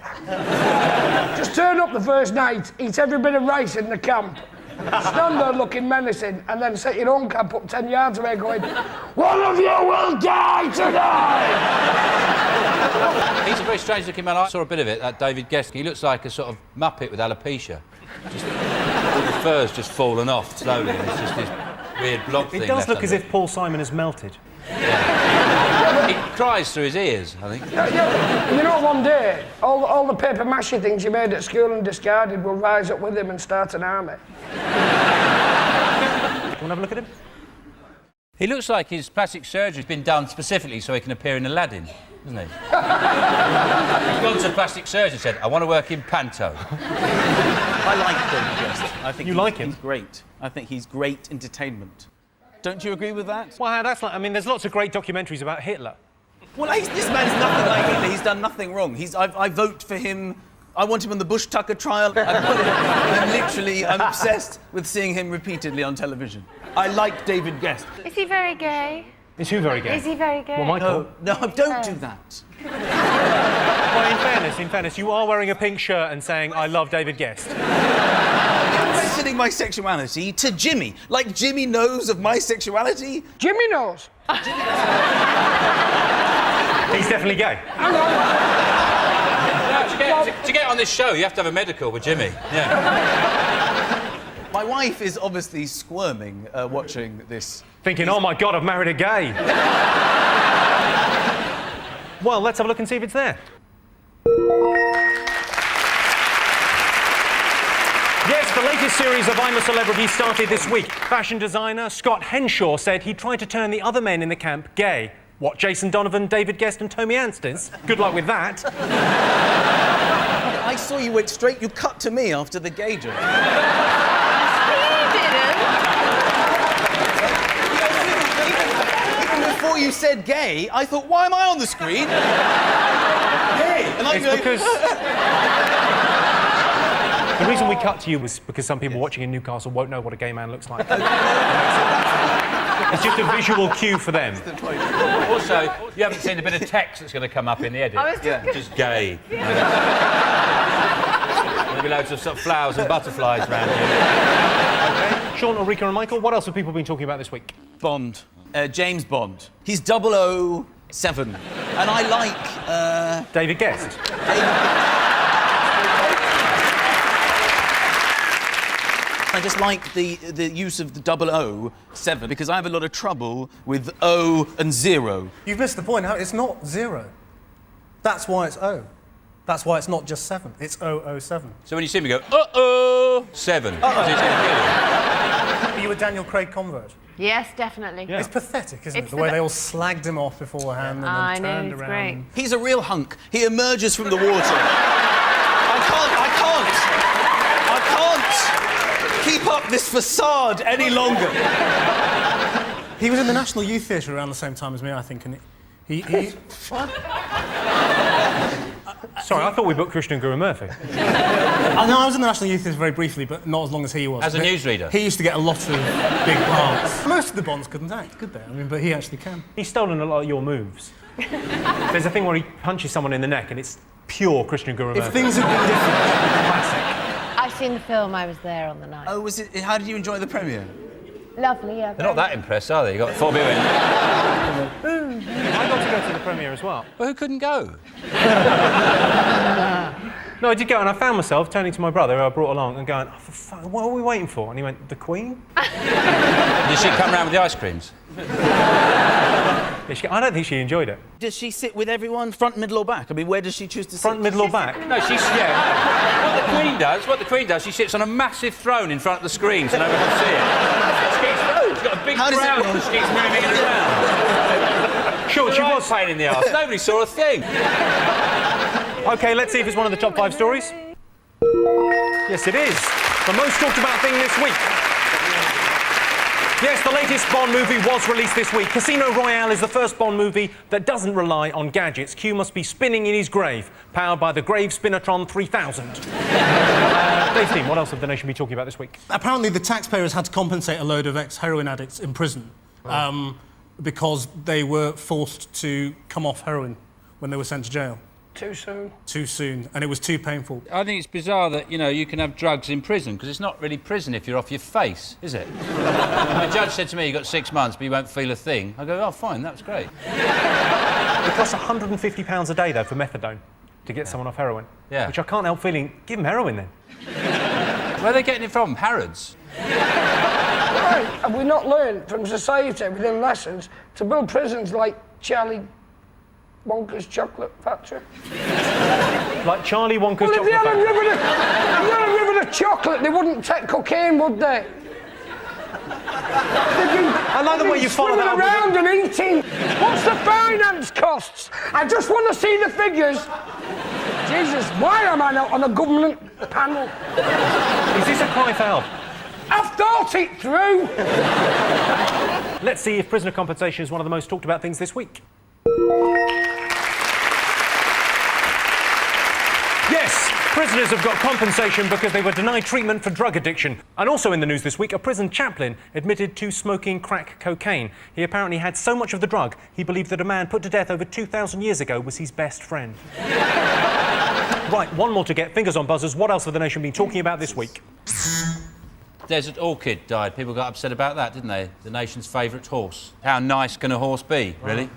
Just turn up the first night, eat every bit of rice in the camp, stand there looking menacing, and then set your own camp up 10 yards away going, one of you will die tonight! He's a very strange looking man. I saw a bit of it, that David Guest. He looks like a sort of Muppet with alopecia. Just, all the fur's just fallen off slowly, and it's just this weird blob thing. It does look as if Paul Simon has melted. Yeah. He cries through his ears, I think. You know, one day, all the paper mache things you made at school and discarded will rise up with him and start an army. Do you want to have a look at him? He looks like his plastic surgery's been done specifically so he can appear in Aladdin, doesn't he? He's gone to plastic surgeon and said, I want to work in Panto. I like David Guest. I think you like him? He's great. I think he's great entertainment. Don't you agree with that? Well, that's like... I mean, there's lots of great documentaries about Hitler. Well, this man's nothing like Hitler. He's done nothing wrong. I vote for him. I want him on the Bush-Tucker trial. I'm obsessed with seeing him repeatedly on television. I like David Guest. Is he very gay? Is who very gay? Is he very gay? Well, Michael. No, don't do that. Well, in fairness, you are wearing a pink shirt and saying, I love David Guest. Mentioning my sexuality to Jimmy. Like Jimmy knows of my sexuality. Jimmy knows. He's definitely gay. To get on this show, you have to have a medical with Jimmy. Yeah. My wife is obviously squirming watching this. Thinking, oh my God, I've married a gay. Well, let's have a look and see if it's there. Yes, the latest latest series of I'm a Celebrity started this week. Fashion designer Scott Henshaw said he tried to turn the other men in the camp gay. What, Jason Donovan, David Guest and Tommy Anstis? Good luck with that. I saw you went straight... You cut to me after the gay joke. Even before you said gay, I thought, why am I on the screen? Gay! And I'm going... Because... The reason we cut to you was because some people watching in Newcastle won't know what a gay man looks like. It's just a visual cue for them. Also, you haven't seen a bit of text that's going to come up in the edit. I was just Just gay. There'll be loads of, sort of flowers and butterflies around here. Okay. Sean, Ulrika and Michael, what else have people been talking about this week? Bond. James Bond. He's 007. And I like... David Guest. I just like the use of the 007 because I have a lot of trouble with O and 0. You've missed the point. It's not 0. That's why it's O. That's why it's not just 7. It's 007. So when you see me go, uh-oh, 7. Are you a Daniel Craig convert? Yes, definitely. Yeah. It's pathetic, isn't it? The way they all slagged him off beforehand and then turned around. Great. He's a real hunk. He emerges from the water. I can't keep up this facade any longer. He was in the National Youth Theatre around the same time as me, I think, and he... What? Sorry, I thought we booked Christian Guru Murphy. I was in the National Youth Theatre very briefly, but not as long as he was. As a newsreader? He used to get a lot of big parts. Most of the Bonds couldn't act, could they? I mean, but he actually can. He's stolen a lot of your moves. There's a thing where he punches someone in the neck and it's pure Christian Guru Murphy. If things had been different, it would be classic. I've seen the film, I was there on the night. Oh, was it? How did you enjoy the premiere? Lovely, yeah. They're not that impressed, are they? You got 4 people in. I got to go to the premiere as well. Well, who couldn't go? No, I did go, and I found myself turning to my brother, who I brought along, and going, oh, for fuck, what are we waiting for? And he went, the Queen? Did she come round with the ice creams? I don't think she enjoyed it. Does she sit with everyone, front, middle or back? I mean, where does she choose to sit? Front, middle or back? No, she's... Yeah. What the Queen does, she sits on a massive throne in front of the screen so no one can see it. She's got a big crown on, she keeps moving it around. Sure, she was a pain in the arse. Nobody saw a thing. OK, let's see if it's one of the top 5 stories. Yes, it is. The most talked about thing this week. Yes, the latest Bond movie was released this week. Casino Royale is the first Bond movie that doesn't rely on gadgets. Q must be spinning in his grave, powered by the Grave Spinatron 3000. Dave's team, what else have the nation been talking about this week? Apparently, the taxpayers had to compensate a load of ex-heroin addicts in prison because they were forced to come off heroin when they were sent to jail. Too soon. Too soon, and it was too painful. I think it's bizarre that, you know, you can have drugs in prison, because it's not really prison if you're off your face, is it? The judge said to me, you've got 6 months, but you won't feel a thing. I go, oh, fine, that's great. It costs £150 a day, though, for methadone to get someone off heroin. Yeah. Which I can't help feeling, give them heroin, then. Where are they getting it from? Harrods? Right, have we not learned from society within lessons to build prisons like Charlie Wonka's chocolate factory? Like Charlie Wonka's chocolate factory? If you had a river of chocolate, they wouldn't take cocaine, would they? I like the way you follow that up around and eating. What's the finance costs? I just want to see the figures. Jesus, why am I not on a government panel? Is this a cry for help? I've thought it through. Let's see if prisoner compensation is one of the most talked about things this week. Yes, prisoners have got compensation because they were denied treatment for drug addiction. And also in the news this week, a prison chaplain admitted to smoking crack cocaine. He apparently had so much of the drug, he believed that a man put to death over 2,000 years ago was his best friend. Right, one more to get. Fingers on buzzers. What else have the nation been talking about this week? Desert Orchid died. People got upset about that, didn't they? The nation's favourite horse. How nice can a horse be, really?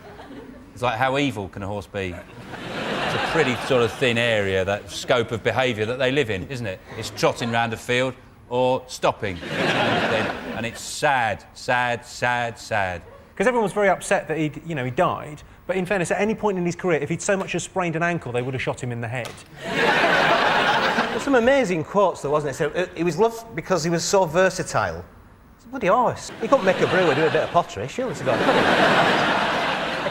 It's like, how evil can a horse be? It's a pretty sort of thin area, that scope of behaviour that they live in, isn't it? It's trotting round a field or stopping. And it's sad, sad, sad, sad. Because everyone was very upset that he died. But in fairness, at any point in his career, if he'd so much as sprained an ankle, they would have shot him in the head. There's some amazing quotes, though, wasn't it? So he was loved because he was so versatile. It's a bloody horse. He couldn't make a brew or do a bit of pottery, surely to God.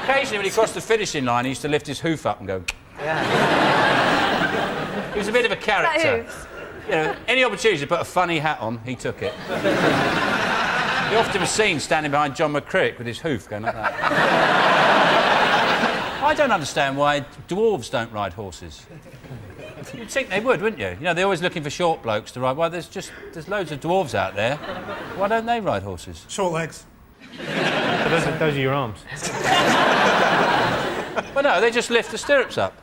Occasionally, when he crossed the finishing line, he used to lift his hoof up and go. Yeah. He was a bit of a character. You know, any opportunity to put a funny hat on, he took it. He often was seen standing behind John McCrick with his hoof going like that. I don't understand why dwarves don't ride horses. You'd think they would, wouldn't you? You know, they're always looking for short blokes to ride. Well, there's loads of dwarves out there. Why don't they ride horses? Short legs. Those are your arms. Well, no, they just lift the stirrups up.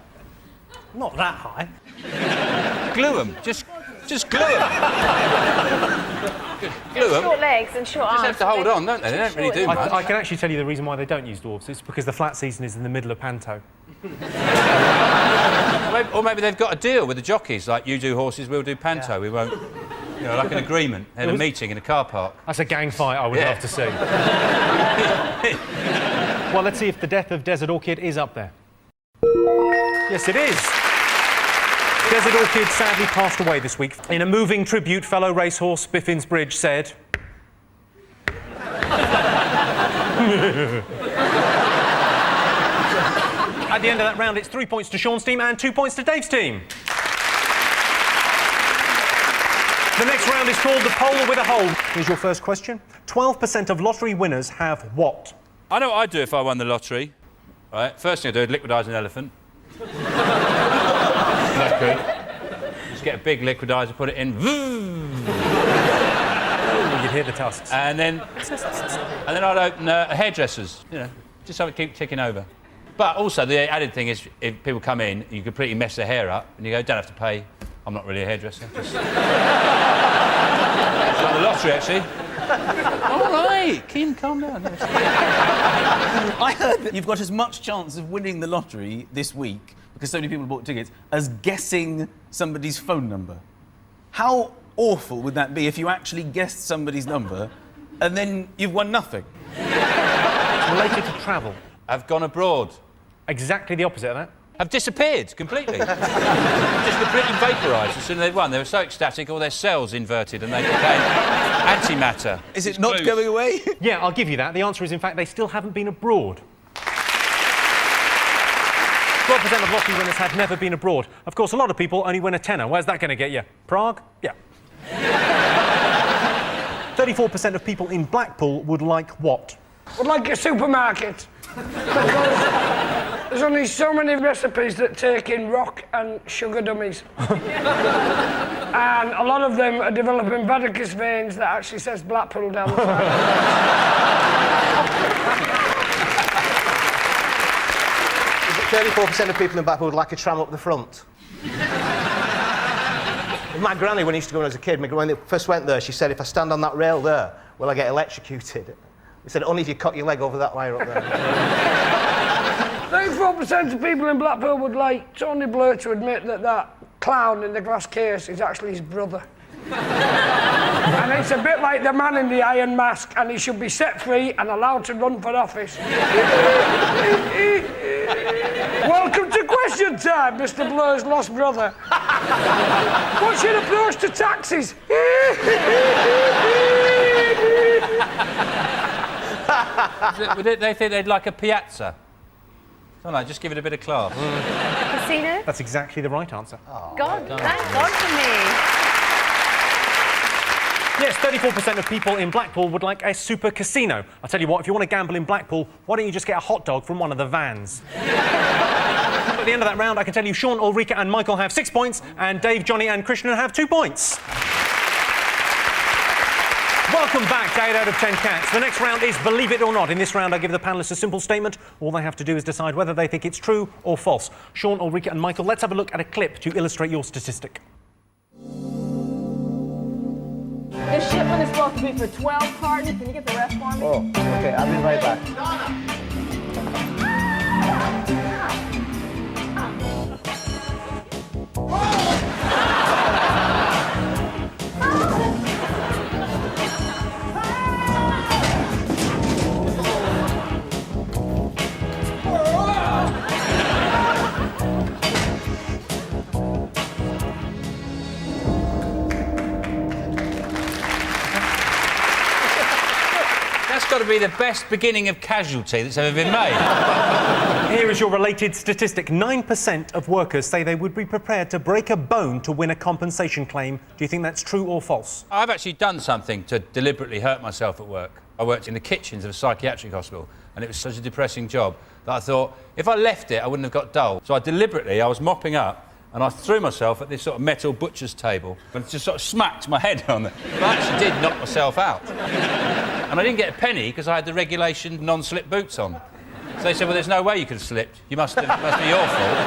Not that high. Glue them. Just glue them. Glue them. Short legs and short arms. Just have to hold on, don't they? They don't really do much. I can actually tell you the reason why they don't use dwarves. It's because the flat season is in the middle of Panto. Or maybe they've got a deal with the jockeys, like you do horses, we'll do Panto. Yeah. We won't, you know, like an agreement in a meeting in a car park. That's a gang fight I would love to see. Well, let's see if the death of Desert Orchid is up there. Yes, it is. Desert Orchid sadly passed away this week. In a moving tribute, fellow racehorse Biffins Bridge said... At the end of that round, it's 3 points to Sean's team and 2 points to Dave's team. The next round is called the Pole with a Hole. Here's your first question. 12% of lottery winners have what? I know what I'd do if I won the lottery. Right, first thing I'd do is liquidise an elephant. That's good. Just get a big liquidiser, put it in. You'd hear the tusks. And then I'd open a hairdresser's. You know, just so it keep ticking over. But also the added thing is, if people come in, you could pretty mess their hair up, and you go, don't have to pay. I'm not really a hairdresser. Just... It's like the lottery, actually. All right, Kim, calm down. I heard that you've got as much chance of winning the lottery this week, because so many people bought tickets, as guessing somebody's phone number. How awful would that be if you actually guessed somebody's number and then you've won nothing? It's related to travel. I've gone abroad. Exactly the opposite of that. Have disappeared completely. Just completely vaporised as soon as they'd won. They were so ecstatic, all their cells inverted and they became antimatter. Is it not going away? Yeah, I'll give you that. The answer is, in fact, they still haven't been abroad. 12% of lottery winners have never been abroad. Of course, a lot of people only win a tenner. Where's that going to get you? Prague? Yeah. 34% of people in Blackpool would like what? Would like a supermarket. Because there's only so many recipes that take in rock and sugar dummies. And a lot of them are developing varicose veins that actually says Blackpool down the side. 34% of people in Blackpool would like a tram up the front. My granny, when I used to go when I was a kid, when they first went there, she said, if I stand on that rail there, will I get electrocuted? He said, only if you cock your leg over that wire up there. 34% of people in Blackpool would like Tony Blair to admit that that clown in the glass case is actually his brother. And it's a bit like the man in the iron mask, and he should be set free and allowed to run for office. Welcome to question time, Mr. Blair's lost brother. What's your approach to taxis? They think they'd like a piazza. Don't know, just give it a bit of class. Casino? That's exactly the right answer. God, thank God for me. Yes, 34% of people in Blackpool would like a super casino. I'll tell you what, if you want to gamble in Blackpool, why don't you just get a hot dog from one of the vans? At the end of that round, I can tell you Sean, Ulrika and Michael have 6 points, and Dave, Johnny and Krishnan have 2 points. Welcome back to 8 out of 10 cats. The next round is Believe It or Not. In this round, I give the panellists a simple statement. All they have to do is decide whether they think it's true or false. Sean, Ulrika and Michael, let's have a look at a clip to illustrate your statistic. This shipment is supposed to be for 12 cartons. Can you get the rest for me? Oh, okay, I'll be right back. would be the best beginning of Casualty that's ever been made. Here is your related statistic. 9% of workers say they would be prepared to break a bone to win a compensation claim. Do you think that's true or false? I've actually done something to deliberately hurt myself at work. I worked in the kitchens of a psychiatric hospital, and it was such a depressing job that I thought, if I left it, I wouldn't have got dull. So I was mopping up, and I threw myself at this sort of metal butcher's table and just sort of smacked my head on it. But I actually did knock myself out. And I didn't get a penny because I had the regulation non-slip boots on. So they said, well, there's no way you could have slipped. It must be your fault.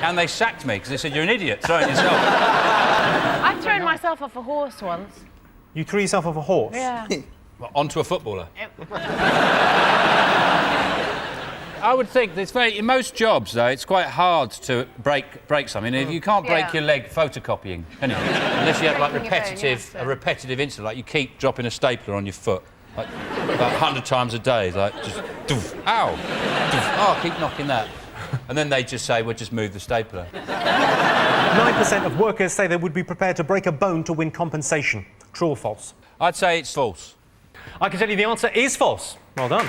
And they sacked me because they said, you're an idiot, throw it yourself. I've thrown myself off a horse once. You threw yourself off a horse? Yeah. Well, onto a footballer. I would think that in most jobs, though, it's quite hard to break something. If you can't break your leg photocopying, can you? Unless you have like a repetitive incident, like you keep dropping a stapler on your foot, like about 100 times a day, like just doof, ow, doof, oh, keep knocking that, and then they just say, "We'll just move the stapler." 9% of workers say they would be prepared to break a bone to win compensation. True or false? I'd say it's false. I can tell you the answer is false. Well done.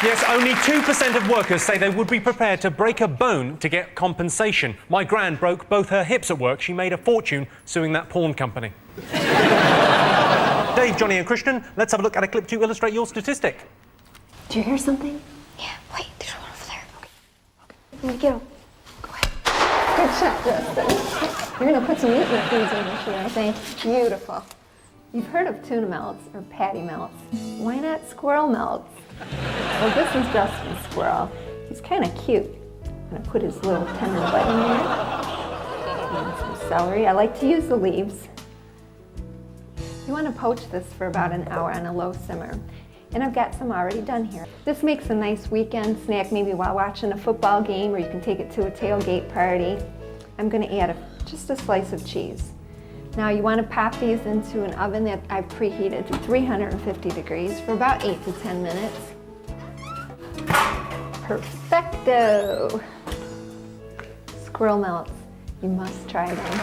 Yes, only 2% of workers say they would be prepared to break a bone to get compensation. My gran broke both her hips at work. She made a fortune suing that porn company. Dave, Johnny and Christian, let's have a look at a clip to illustrate your statistic. Do you hear something? Yeah, wait, there's one over there. Okay. Let me get him. Go ahead. Good shot, Justin. You're gonna put some meat in the freezer this year, I think. Beautiful. You've heard of tuna melts or patty melts. Why not squirrel melts? Well, this is Justin's squirrel. He's kind of cute. I'm gonna put his little tender butt in there. And some celery. I like to use the leaves. You want to poach this for about an hour on a low simmer. And I've got some already done here. This makes a nice weekend snack, maybe while watching a football game, or you can take it to a tailgate party. I'm gonna add just a slice of cheese. Now you want to pop these into an oven that I've preheated to 350 degrees for about 8 to 10 minutes. Perfecto! Squirrel melts. You must try them.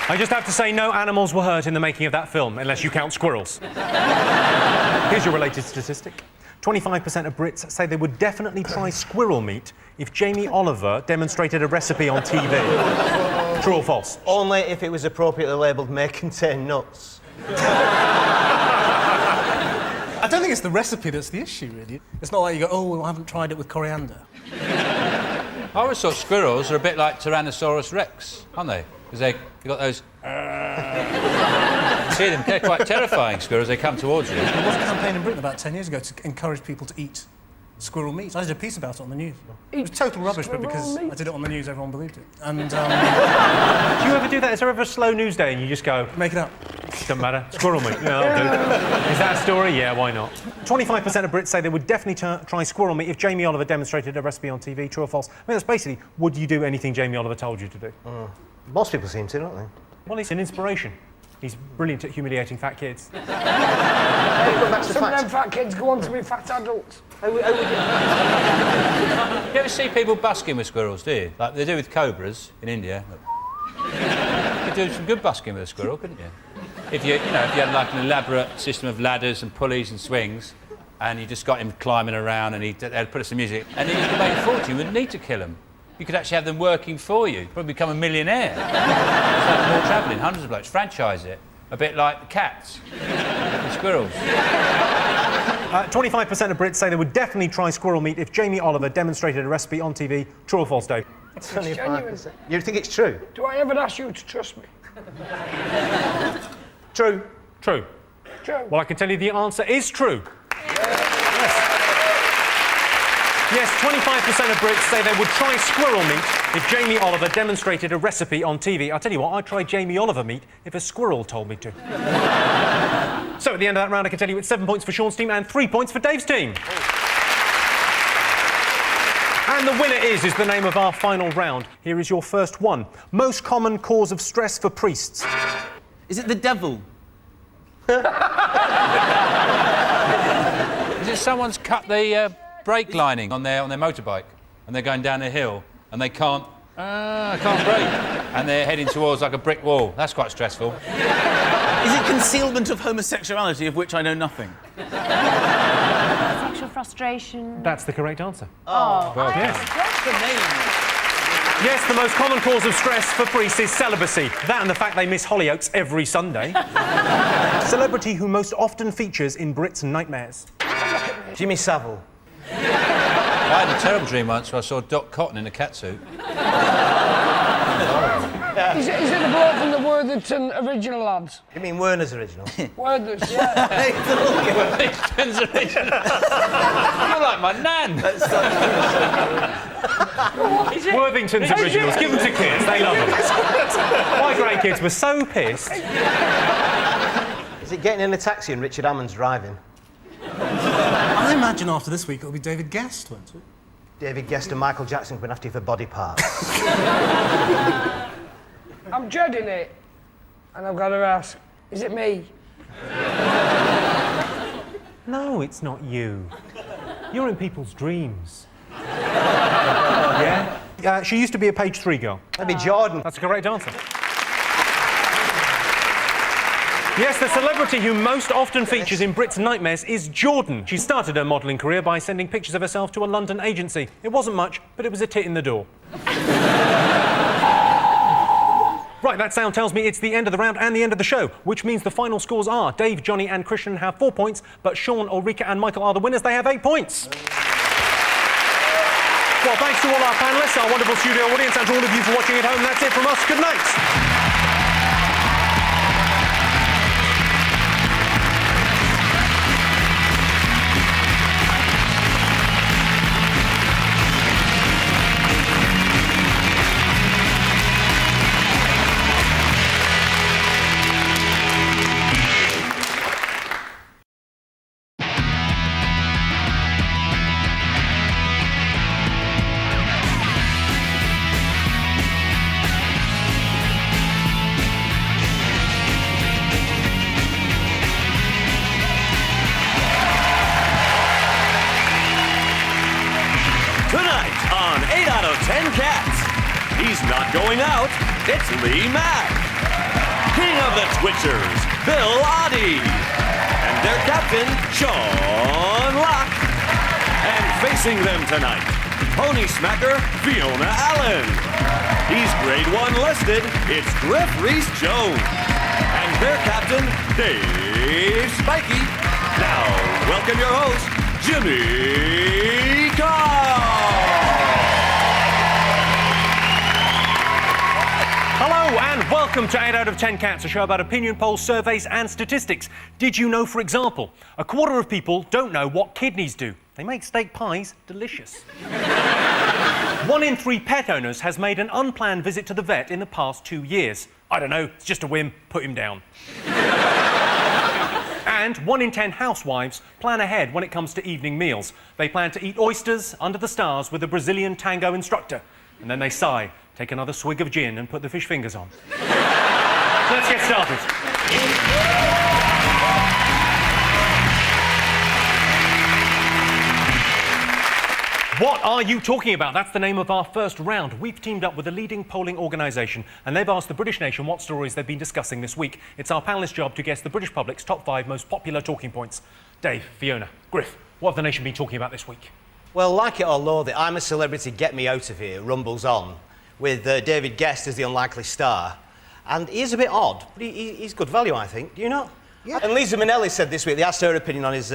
I just have to say no animals were hurt in the making of that film, unless you count squirrels. Here's your related statistic. 25% of Brits say they would definitely try squirrel meat if Jamie Oliver demonstrated a recipe on TV. True or false? Only if it was appropriately labelled may contain nuts. I don't think it's the recipe that's the issue, really. It's not like you go, oh, well, I haven't tried it with coriander. I always thought squirrels are a bit like Tyrannosaurus Rex, aren't they? Because they've got those... You see them, they're quite terrifying, squirrels. They come towards you. There was a campaign in Britain about 10 years ago to encourage people to eat squirrel meat. I did a piece about it on the news. It was total rubbish, but because I did it on the news, everyone believed it. And, Do you ever do that? Is there ever a slow news day and you just go... Make it up. Doesn't matter. Squirrel meat. Yeah, I'll do. Is that a story? Yeah, why not? 25% of Brits say they would definitely try squirrel meat if Jamie Oliver demonstrated a recipe on TV. True or false? I mean, that's basically, would you do anything Jamie Oliver told you to do? Most people seem to, don't they? Well, he's an inspiration. He's brilliant at humiliating fat kids. Some of them fat kids go on to be fat adults. You ever see people busking with squirrels, do you? Like they do with cobras in India. You could do some good busking with a squirrel, couldn't you? If you had like an elaborate system of ladders and pulleys and swings, and you just got him climbing around, and they'd put some music, and then you could make a fortune. You wouldn't need to kill him. You could actually have them working for you. You'd probably become a millionaire. Just more travelling, hundreds of blokes. Franchise it. A bit like the cats, the squirrels. 25% of Brits say they would definitely try squirrel meat if Jamie Oliver demonstrated a recipe on TV. True or false, Dave? It's only 5%. You think it's true? Do I ever ask you to trust me? True. True. True. Well, I can tell you the answer is true. Yes, 25% of Brits say they would try squirrel meat if Jamie Oliver demonstrated a recipe on TV. I'll tell you what, I'd try Jamie Oliver meat if a squirrel told me to. So at the end of that round, I can tell you it's 7 points for Sean's team and 3 points for Dave's team. And the winner is the name of our final round. Here is your first one. Most common cause of stress for priests. Is it the devil? Is it someone's cut the brake lining on their motorbike and they're going down a hill and they can't I can't breathe. And they're heading towards like a brick wall. That's quite stressful. Is it concealment of homosexuality, of which I know nothing? Sexual frustration. That's the correct answer. Oh, well, yes. What's the name? Yes, the most common cause of stress for priests is celibacy. That and the fact they miss Hollyoaks every Sunday. Celebrity who most often features in Brits' nightmares. Jimmy Savile. I had a terrible dream once where I saw Doc Cotton in a catsuit. Is it the bloke from the Worthington original, lads? You mean Werner's original? Worthington, yeah. Worthington's original. You're like my nan. Worthington's originals. Give them to kids. They love them. My grandkids were so pissed. Is it getting in a taxi and Richard Hammond's driving? I imagine after this week it'll be David Guest, won't it? David Guest and Michael Jackson coming after you for body parts. I'm dreading it. And I've got to ask, is it me? No, it's not you. You're in people's dreams. Yeah? She used to be a page 3 girl. That'd be Jordan. That's a correct answer. Yes, the celebrity who most often features in Brits' nightmares is Jordan. She started her modelling career by sending pictures of herself to a London agency. It wasn't much, but it was a tit in the door. Right, that sound tells me it's the end of the round and the end of the show, which means the final scores are Dave, Johnny and Christian have 4 points, but Sean, Ulrika and Michael are the winners. They have 8 points. Well, thanks to all our panellists, our wonderful studio audience, and to all of you for watching at home. That's it from us. Good night. Going out, it's Lee Mack. King of the Twitchers, Bill Oddie. And their captain, Sean Locke. And facing them tonight, Pony Smacker, Fiona Allen. He's grade 1 listed, it's Griff Rhys-Jones. And their captain, Dave Spikey. Now, welcome your host, Jimmy Carr. Hello and welcome to 8 out of 10 Cats, a show about opinion polls, surveys and statistics. Did you know, for example, a quarter of people don't know what kidneys do? They make steak pies delicious. 1 in 3 pet owners has made an unplanned visit to the vet in the past 2 years. I don't know, it's just a whim, put him down. And 1 in 10 housewives plan ahead when it comes to evening meals. They plan to eat oysters under the stars with a Brazilian tango instructor. And then they sigh, take another swig of gin and put the fish fingers on. Let's get started. What are you talking about? That's the name of our first round. We've teamed up with a leading polling organisation and they've asked the British nation what stories they've been discussing this week. It's our panellists' job to guess the British public's top 5 most popular talking points. Dave, Fiona, Griff, what have the nation been talking about this week? Well, like it or loathe it, I'm a Celebrity Get Me Out of Here rumbles on, with David Guest as the unlikely star. And he is a bit odd, but he's good value, I think. Do you not? Yeah. And Lisa Minnelli said this week, they asked her opinion on his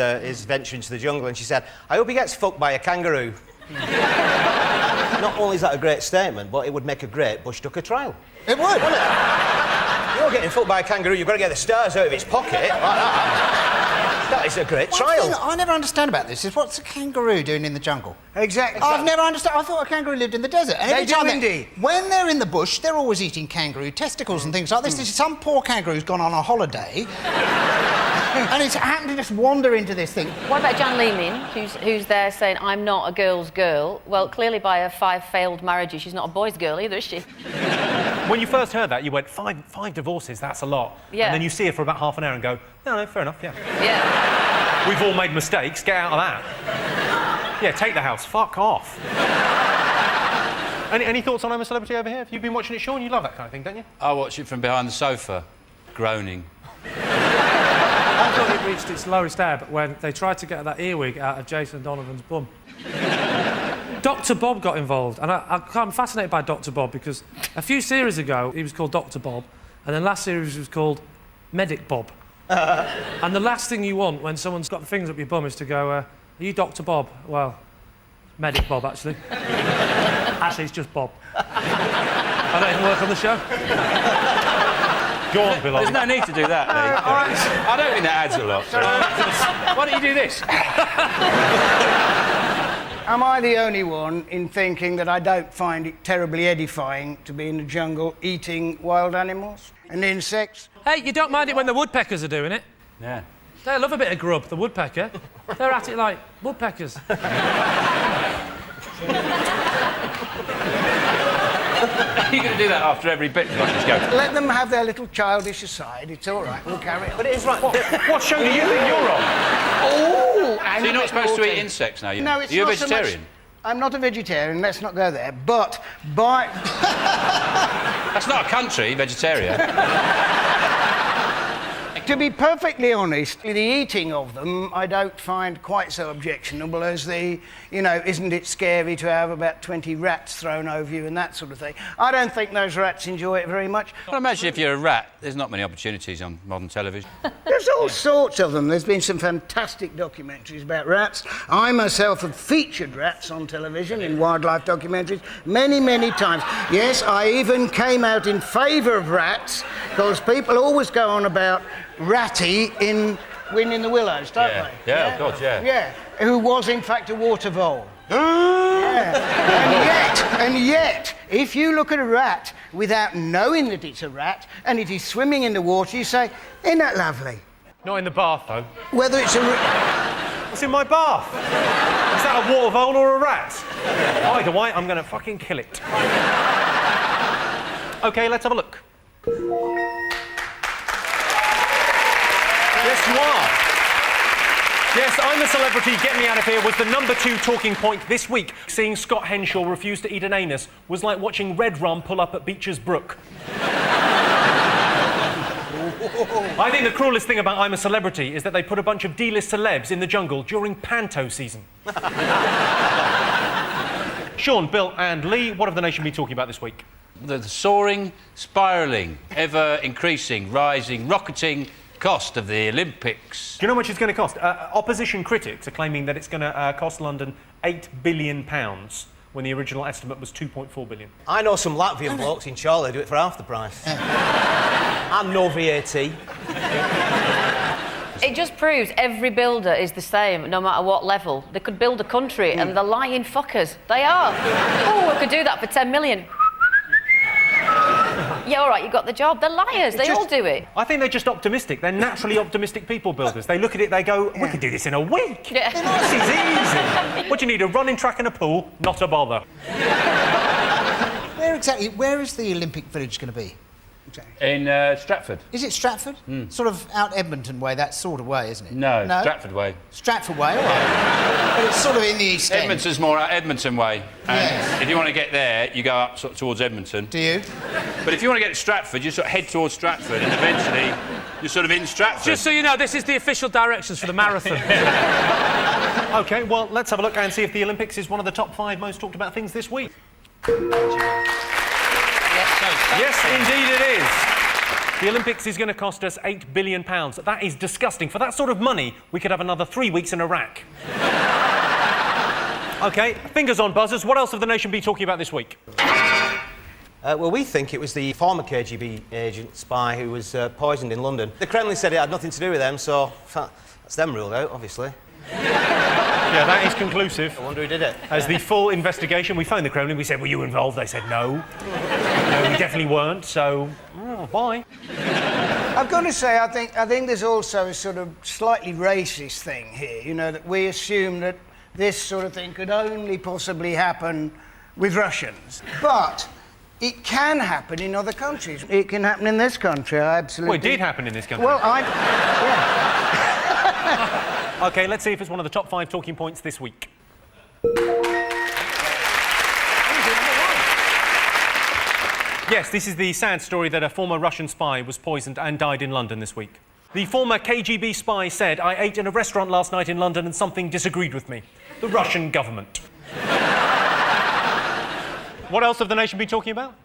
venture into the jungle, and she said, I hope he gets fucked by a kangaroo. Not only is that a great statement, but it would make a great Bush Tucker trial. It would, wouldn't it? You're getting fucked by a kangaroo, you've got to get the stars out of its pocket. Like that. That is a great trial. One thing I never understand about this is what's a kangaroo doing in the jungle? Exactly. I've never understood. I thought a kangaroo lived in the desert. And every time indeed. When they're in the bush, they're always eating kangaroo testicles and things like this. This is some poor kangaroo's gone on a holiday and it's happened to just wander into this thing. What about Jan Leeman, who's there saying, I'm not a girl's girl? Well, clearly by her 5 failed marriages, she's not a boy's girl either, is she? When you first heard that, you went, five divorces, that's a lot. Yeah. And then you see her for about half an hour and go, no, fair enough, yeah. Yeah. We've all made mistakes, get out of that. Yeah, take the house, fuck off. Any thoughts on I'm a Celebrity over here? Have you been watching it, Sean? You love that kind of thing, don't you? I watch it from behind the sofa, groaning. I thought it reached its lowest ebb when they tried to get that earwig out of Jason Donovan's bum. Dr. Bob got involved, and I'm fascinated by Dr. Bob because a few series ago he was called Dr. Bob, and then last series was called Medic Bob. And the last thing you want when someone's got the things up your bum is to go, are you Dr. Bob? Well, Medic Bob, actually. Actually, it's just Bob. I don't even work on the show. Go on, Bill. There's no need to do that, Lee. I don't think that adds a lot. Why don't you do this? Am I the only one in thinking that I don't find it terribly edifying to be in the jungle eating wild animals and insects? Hey, you don't mind it when the woodpeckers are doing it? Yeah. They love a bit of grub, the woodpecker. They're at it like woodpeckers. You're going to do that after every bit. Let's go. Let them have their little childish aside. It's all right. We'll carry on. But it is right. What show do you think you're on? Oh, So you're not supposed to eat insects now? No, it's Are you a not so much- vegetarian? I'm not a vegetarian. Let's not go there. But by That's not a country, vegetarian. to be perfectly honest, the eating of them I don't find quite so objectionable as the, you know, isn't it scary to have about 20 rats thrown over you and that sort of thing. I don't think those rats enjoy it very much. Well, imagine if you're a rat. There's not many opportunities on modern television. There's all sorts of them. There's been some fantastic documentaries about rats. I myself have featured rats on television in wildlife documentaries many, many times. Yes, I even came out in favour of rats because people always go on about Ratty in Wind in the Willows, don't they? Yeah, of course, yeah. Yeah, who was in fact a water vole. Yeah. And yet, if you look at a rat without knowing that it's a rat and it is swimming in the water, you say, isn't that lovely? Not in the bath, though. Whether it's a... What's in my bath? Is that a water vole or a rat? Either way, I'm going to fucking kill it. OK, let's have a look. Yes, you are. Yes, I'm a Celebrity, Get Me Out of Here was the #2 talking point this week. Seeing Scott Henshaw refuse to eat an anus was like watching Red Rum pull up at Beecher's Brook. I think the cruelest thing about I'm a Celebrity is that they put a bunch of D-list celebs in the jungle during panto season. Sean, Bill and Lee, what have the nation been talking about this week? The soaring, spiralling, ever-increasing, rising, rocketing cost of the Olympics. Do you know how much it's going to cost? Opposition critics are claiming that it's going to cost London £8 billion when the original estimate was £2.4 billion. I know some Latvian blokes in Chorley do it for half the price. And no VAT. It just proves every builder is the same, no matter what level. They could build a country, and they're lying fuckers. They are. Oh, we could do that for 10 million. Yeah, all right, you got the job. They're liars. They all do it. I think they're just optimistic. They're naturally optimistic people builders. They look at it, they go, we could do this in a week. Yeah. This is easy. What do you need, a running track and a pool? Not a bother. Where is the Olympic Village going to be? In Stratford. Is it Stratford? Sort of out Edmonton way, that sort of way, isn't it? No, Stratford way. Stratford way, all right. But it's sort of in the East End. Edmonton's more out Edmonton way. And if you want to get there, you go up sort of towards Edmonton. Do you? But if you want to get to Stratford, you sort of head towards Stratford and eventually you're sort of in Stratford. Just so you know, this is the official directions for the marathon. OK, well, let's have a look and see if the Olympics is one of the top 5 most talked about things this week. Yes, indeed it is. The Olympics is going to cost us £8 billion. That is disgusting. For that sort of money, we could have another 3 weeks in Iraq. OK, fingers on buzzers. What else have the nation been talking about this week? Well, we think it was the former KGB agent, Spy, who was poisoned in London. The Kremlin said it had nothing to do with them, so that's them ruled out, obviously. Yeah, that is conclusive. I wonder who did it. As the full investigation, we phoned the Kremlin, we said, were you involved? They said no. No, we definitely weren't, so why? I've got to say, I think there's also a sort of slightly racist thing here, you know, that we assume that this sort of thing could only possibly happen with Russians. But it can happen in other countries. It can happen in this country, I absolutely... Well, it did happen in this country. Well, OK, let's see if it's one of the top 5 talking points this week. Yes, this is the sad story that a former Russian spy was poisoned and died in London this week. The former KGB spy said, "I ate in a restaurant last night in London and something disagreed with me." The Russian government. What else have the nation been talking about?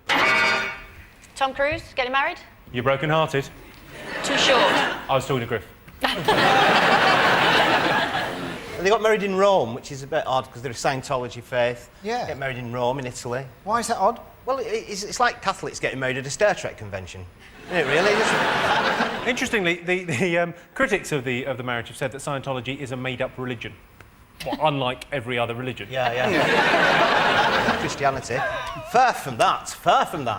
Tom Cruise getting married? You're broken-hearted. Too short. I was talking to Griff. They got married in Rome, which is a bit odd because they're a Scientology faith. Yeah. Get married in Rome, in Italy. Why is that odd? Well, it's like Catholics getting married at a Star Trek convention. Isn't it really? Interestingly, the critics of the marriage have said that Scientology is a made-up religion. Well, unlike every other religion. Yeah. Christianity. Far from that,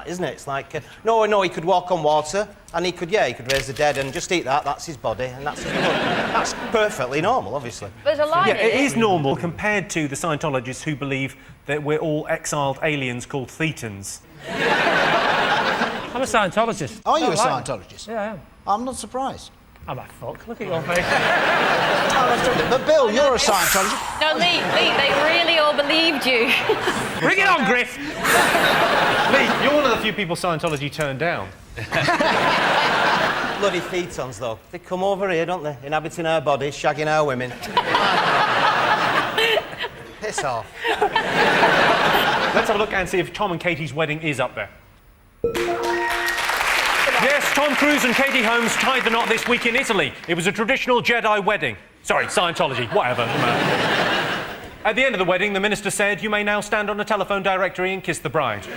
isn't it? It's like, no, he could walk on water, and he could raise the dead and just eat that, that's his body, and that's his blood. That's perfectly normal, obviously. There's a line in it is normal compared to the Scientologists who believe that we're all exiled aliens called Thetans. I'm a Scientologist. Are you a Scientologist? Yeah, I am. I'm not surprised. I'm a fuck. Look at your face. But Bill, you're a Scientologist. No, Lee, they really all believed you. Bring it on, Griff. Lee, you're one of the few people Scientology turned down. Bloody Thetans, though. They come over here, don't they? Inhabiting our bodies, shagging our women. Piss off. Let's have a look and see if Tom and Katie's wedding is up there. Yes, Tom Cruise and Katie Holmes tied the knot this week in Italy. It was a traditional Jedi wedding. Sorry, Scientology, whatever. At the end of the wedding, the minister said, "You may now stand on a telephone directory and kiss the bride."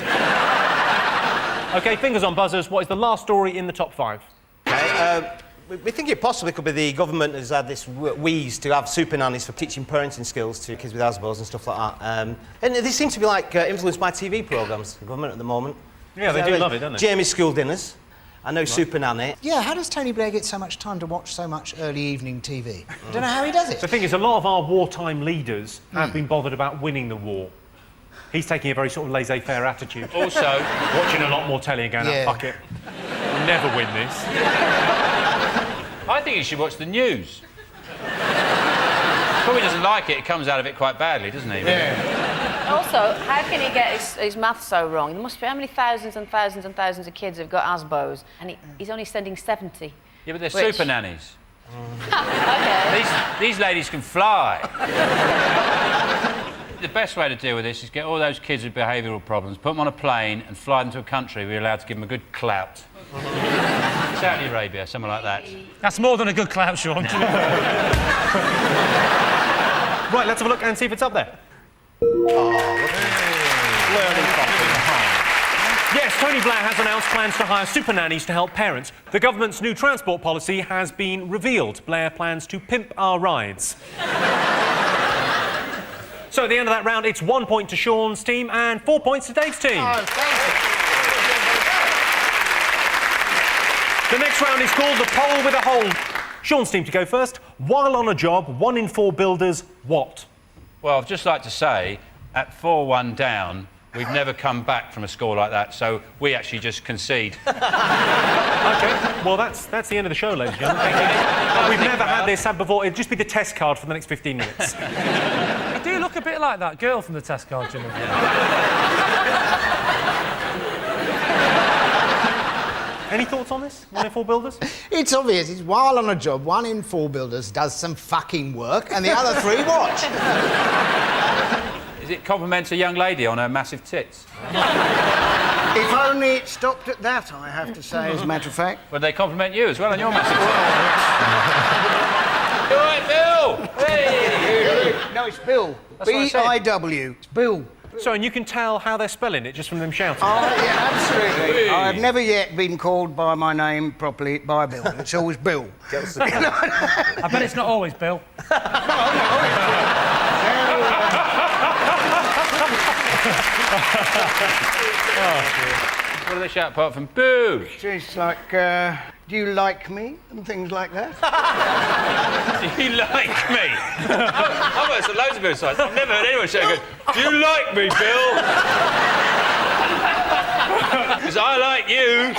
OK, fingers on buzzers. What is the last story in the top 5? Okay, we think it possibly could be the government has had this wheeze to have super nannies for teaching parenting skills to kids with Asbos and stuff like that. And they seem to be like influenced by TV programmes, the government at the moment. Yeah, they do love it, don't they? Jamie's School Dinners. I know Super Nanny. Yeah, how does Tony Blair get so much time to watch so much early evening TV? I don't know how he does it. The thing is, a lot of our wartime leaders have been bothered about winning the war. He's taking a very sort of laissez-faire attitude. Also, watching a lot more telly and going, "Oh, fuck it. We'll never win this." I think you should watch the news. Probably doesn't like it. It comes out of it quite badly, doesn't he? Yeah. Also, how can he get his maths so wrong? There must be how many thousands and thousands and thousands of kids have got Asbos, and he's only sending 70. Yeah, but they're super nannies. OK. These ladies can fly. The best way to deal with this is get all those kids with behavioural problems, put them on a plane and fly them to a country where you're allowed to give them a good clout. Saudi Arabia, something like that. That's more than a good clout, Sean. Right, let's have a look and see if it's up there. Yes, Tony Blair has announced plans to hire super nannies to help parents. The government's new transport policy has been revealed. Blair plans to pimp our rides. So at the end of that round, it's 1 point to Sean's team and 4 points to Dave's team. Oh, thank The next round is called the Pole with a Hole. Sean's team to go first. While on a job, 1 in 4 builders, what? Well, I'd just like to say, at 4-1 down, we've never come back from a score like that, so we actually just concede. OK, well, that's the end of the show, ladies and gentlemen. Thank you. We've never had this before. It'd just be the test card for the next 15 minutes. You do look a bit like that girl from the test card, Jimmy. Any thoughts on this? 1 in 4 builders? It's obvious. It's while on a job, 1 in 4 builders does some fucking work, and the other 3 watch. Is it compliments a young lady on her massive tits? If only it stopped at that, I have to say, as a matter of fact. Well, they compliment you as well on your massive tits. You all right, Bill? Hey! No, it's Bill. B-I-W. It's Bill. So, and you can tell how they're spelling it just from them shouting? Oh, yeah, absolutely. I've never yet been called by my name properly by Bill. It's always Bill. I bet it's not always Bill. What do they shout apart from boo? It's like, do you like me? And things like that. Do you like me? I've heard some loads of Bill sides. I've never heard anyone shout, "Do you like me, Bill?" Because I like you.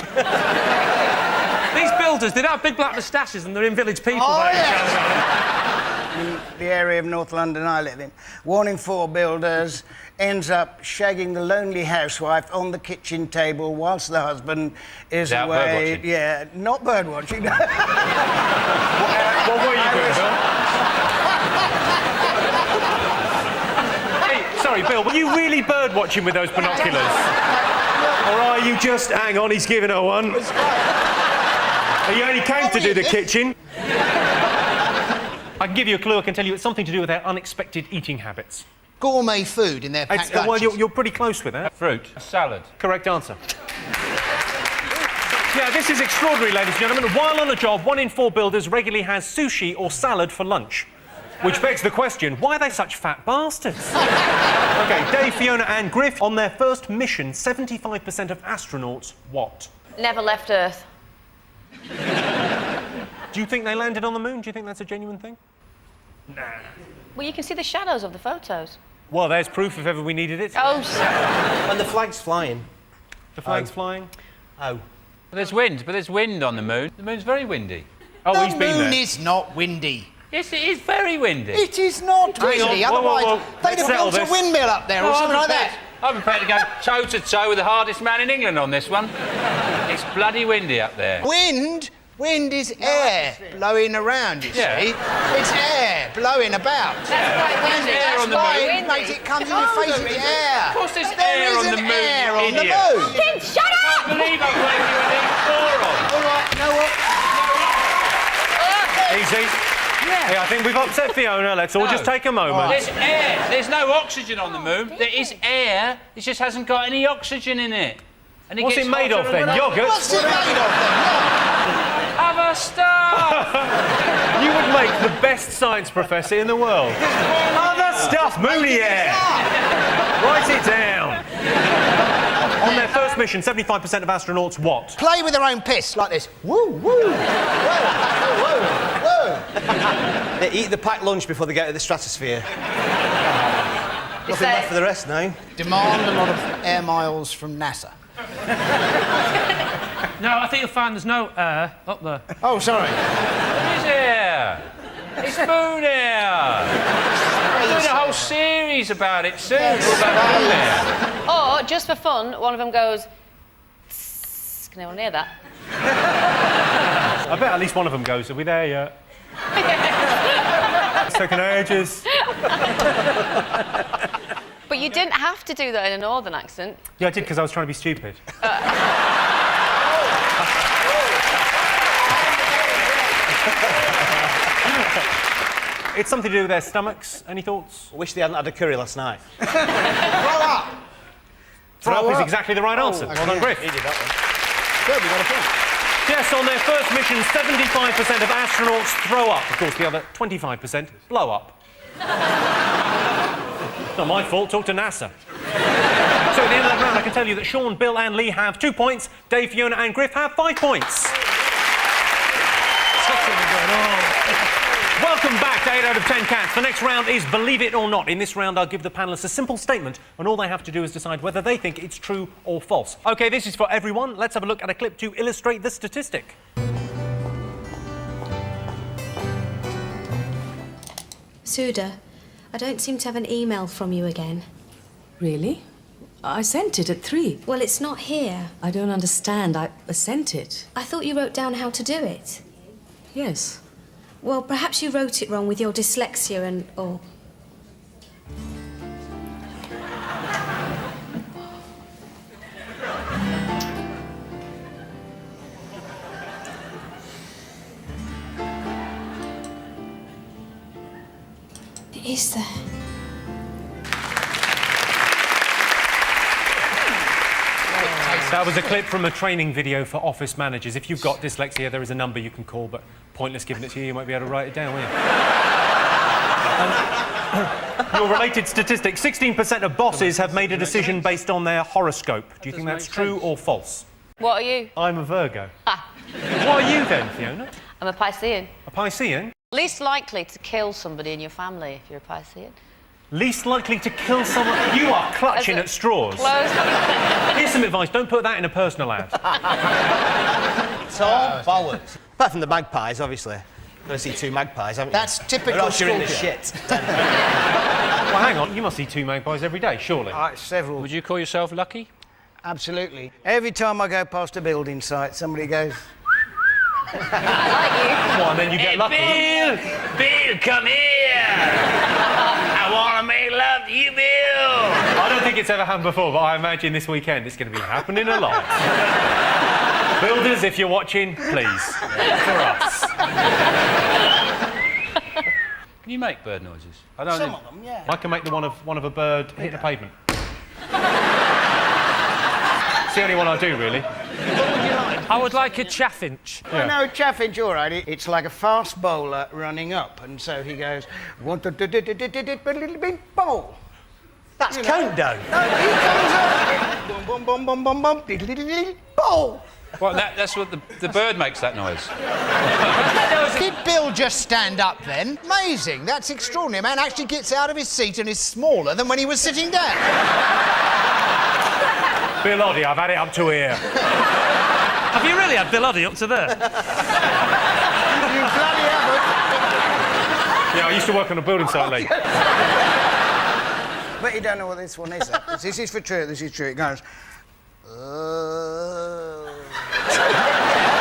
These builders, they don't have big black moustaches and they're in Village People. Oh, yeah. The area of North London I live in. 1 in 4 builders ends up shagging the lonely housewife on the kitchen table whilst the husband is Out away. birdwatching. Yeah, not birdwatching. What were you doing, Bill? Hey, sorry, Bill, were you really bird watching with those binoculars? Or are you just... Hang on, he's giving her one. He only came to do the kitchen. I can give you a clue. I can tell you it's something to do with their unexpected eating habits. Gourmet food in their packed Well, lunches. you're pretty close with that. Fruit. A salad. Correct answer. Yeah, this is extraordinary, ladies and gentlemen. While on a job, 1 in 4 builders regularly has sushi or salad for lunch. Which begs the question, why are they such fat bastards? OK, Dave, Fiona and Griff, on their first mission, 75% of astronauts what? Never left Earth. Do you think they landed on the moon? Do you think that's a genuine thing? Nah. Well, you can see the shadows of the photos. Well, there's proof if ever we needed it. Oh, And the flag's flying. The flag's flying? Oh. But there's wind on the moon. The moon's very windy. Oh, the he's been moon there. is not windy. Yes, it is very windy. It is not windy. Whoa, whoa, Otherwise, whoa. they'd have Settle built this. a windmill up there or something like that. I'm prepared to go toe-to-toe with the hardest man in England on this one. It's bloody windy up there. Wind is air blowing around, you see. It's air blowing about. That's quite windy. air on the Why moon. it makes it comes in your face, it's air. Of course there's There air on isn't the moon, air on the idiot. moon. Tim, shut I up! believe I'm calling you an moron. All right, you know what? Easy. Yeah, I think we've upset Fiona. Let's all just take a moment. There's air. There's no oxygen on the moon. There is air. It just hasn't got any oxygen in it. And What's gets it made hotter of then? and hotter. Yoghurt? What's it made of then? Other stuff. You would make the best science professor in the world. Other stuff, moony air. Write it down. On their first mission, 75% of astronauts what? Play with their own piss like this. Woo, woo. Whoa, whoa, whoa. They eat the packed lunch before they get to the stratosphere. Nothing left for the rest now. Demand a lot of air miles from NASA. No, I think you'll find there's no air up there. Oh, sorry. There is air. It's moon air. We're doing a whole series about it soon. All about moon air. Or, just for fun, one of them goes... "Tss." Can anyone hear that? I bet at least one of them goes, are we there yet? It's taken ages. But you didn't have to do that in a northern accent. Yeah, I did because I was trying to be stupid. It's something to do with their stomachs. Any thoughts? I wish they hadn't had a curry last night. Throw up. Throw up is up. exactly the right answer. Well done, Griff. He did that one. Good, we got a point. Yes, on their first mission, 75% of astronauts throw up. Of course, the other 25% blow up. Not my fault, talk to NASA. So at the end of that round, I can tell you that Sean, Bill and Lee have 2 points, Dave, Fiona and Griff have 5 points. Welcome back to 8 out of 10 Cats. The next round is Believe It or Not. In this round, I'll give the panellists a simple statement, and all they have to do is decide whether they think it's true or false. OK, this is for everyone. Let's have a look at a clip to illustrate the statistic. Suda, I don't seem to have an email from you again. Really? I sent it at 3. Well, it's not here. I don't understand. I sent it. I thought you wrote down how to do it. Yes. Well, perhaps you wrote it wrong with your dyslexia and all. It is there. That was a clip from a training video for office managers. If you've got dyslexia, there is a number you can call, but pointless giving it to you. You won't be able to write it down, will you? Your related statistic, 16% of bosses have made a decision based on their horoscope. Do you think that's true or false? What are you? I'm a Virgo. Ah. What are you then, Fiona? I'm a Piscean. A Piscean? Least likely to kill somebody in your family if you're a Piscean. Least likely to kill someone... You are clutching at straws. Here's some advice. Don't put that in a personal ad. It's all bollocks. Apart from the magpies, obviously. Got to see 2 magpies, haven't you? That's typical Or else you're in the Scorpio. shit. Well, hang on, you must see 2 magpies every day, surely. Several. Would you call yourself lucky? Absolutely. Every time I go past a building site, somebody goes... Well, and then you get lucky. Bill, come here! I want to make love to you, Bill! I don't think it's ever happened before, but I imagine this weekend it's going to be happening a lot. Builders, if you're watching, please, for us. Can you make bird noises? I don't Some know. of them, yeah. I can make the one of a bird hitting the pavement. It's the only one I do, really. I would like a chaffinch. Well, no, chaffinch, all right. It's like a fast bowler running up, and so he goes... bowl. That's count dough. No, he comes up... Boom, boom, boom, boom, boom, boom, bowl. Well, that's what the bird makes that noise. Did Bill just stand up then? Amazing. That's extraordinary. A man actually gets out of his seat and is smaller than when he was sitting down. Bill Oddie, I've had it up to here. Have you really had Bill Oddie up to there? You bloody haven't. Yeah, I used to work on a building site, Lee. But you don't know what this one is. This is for true. This is true. It goes...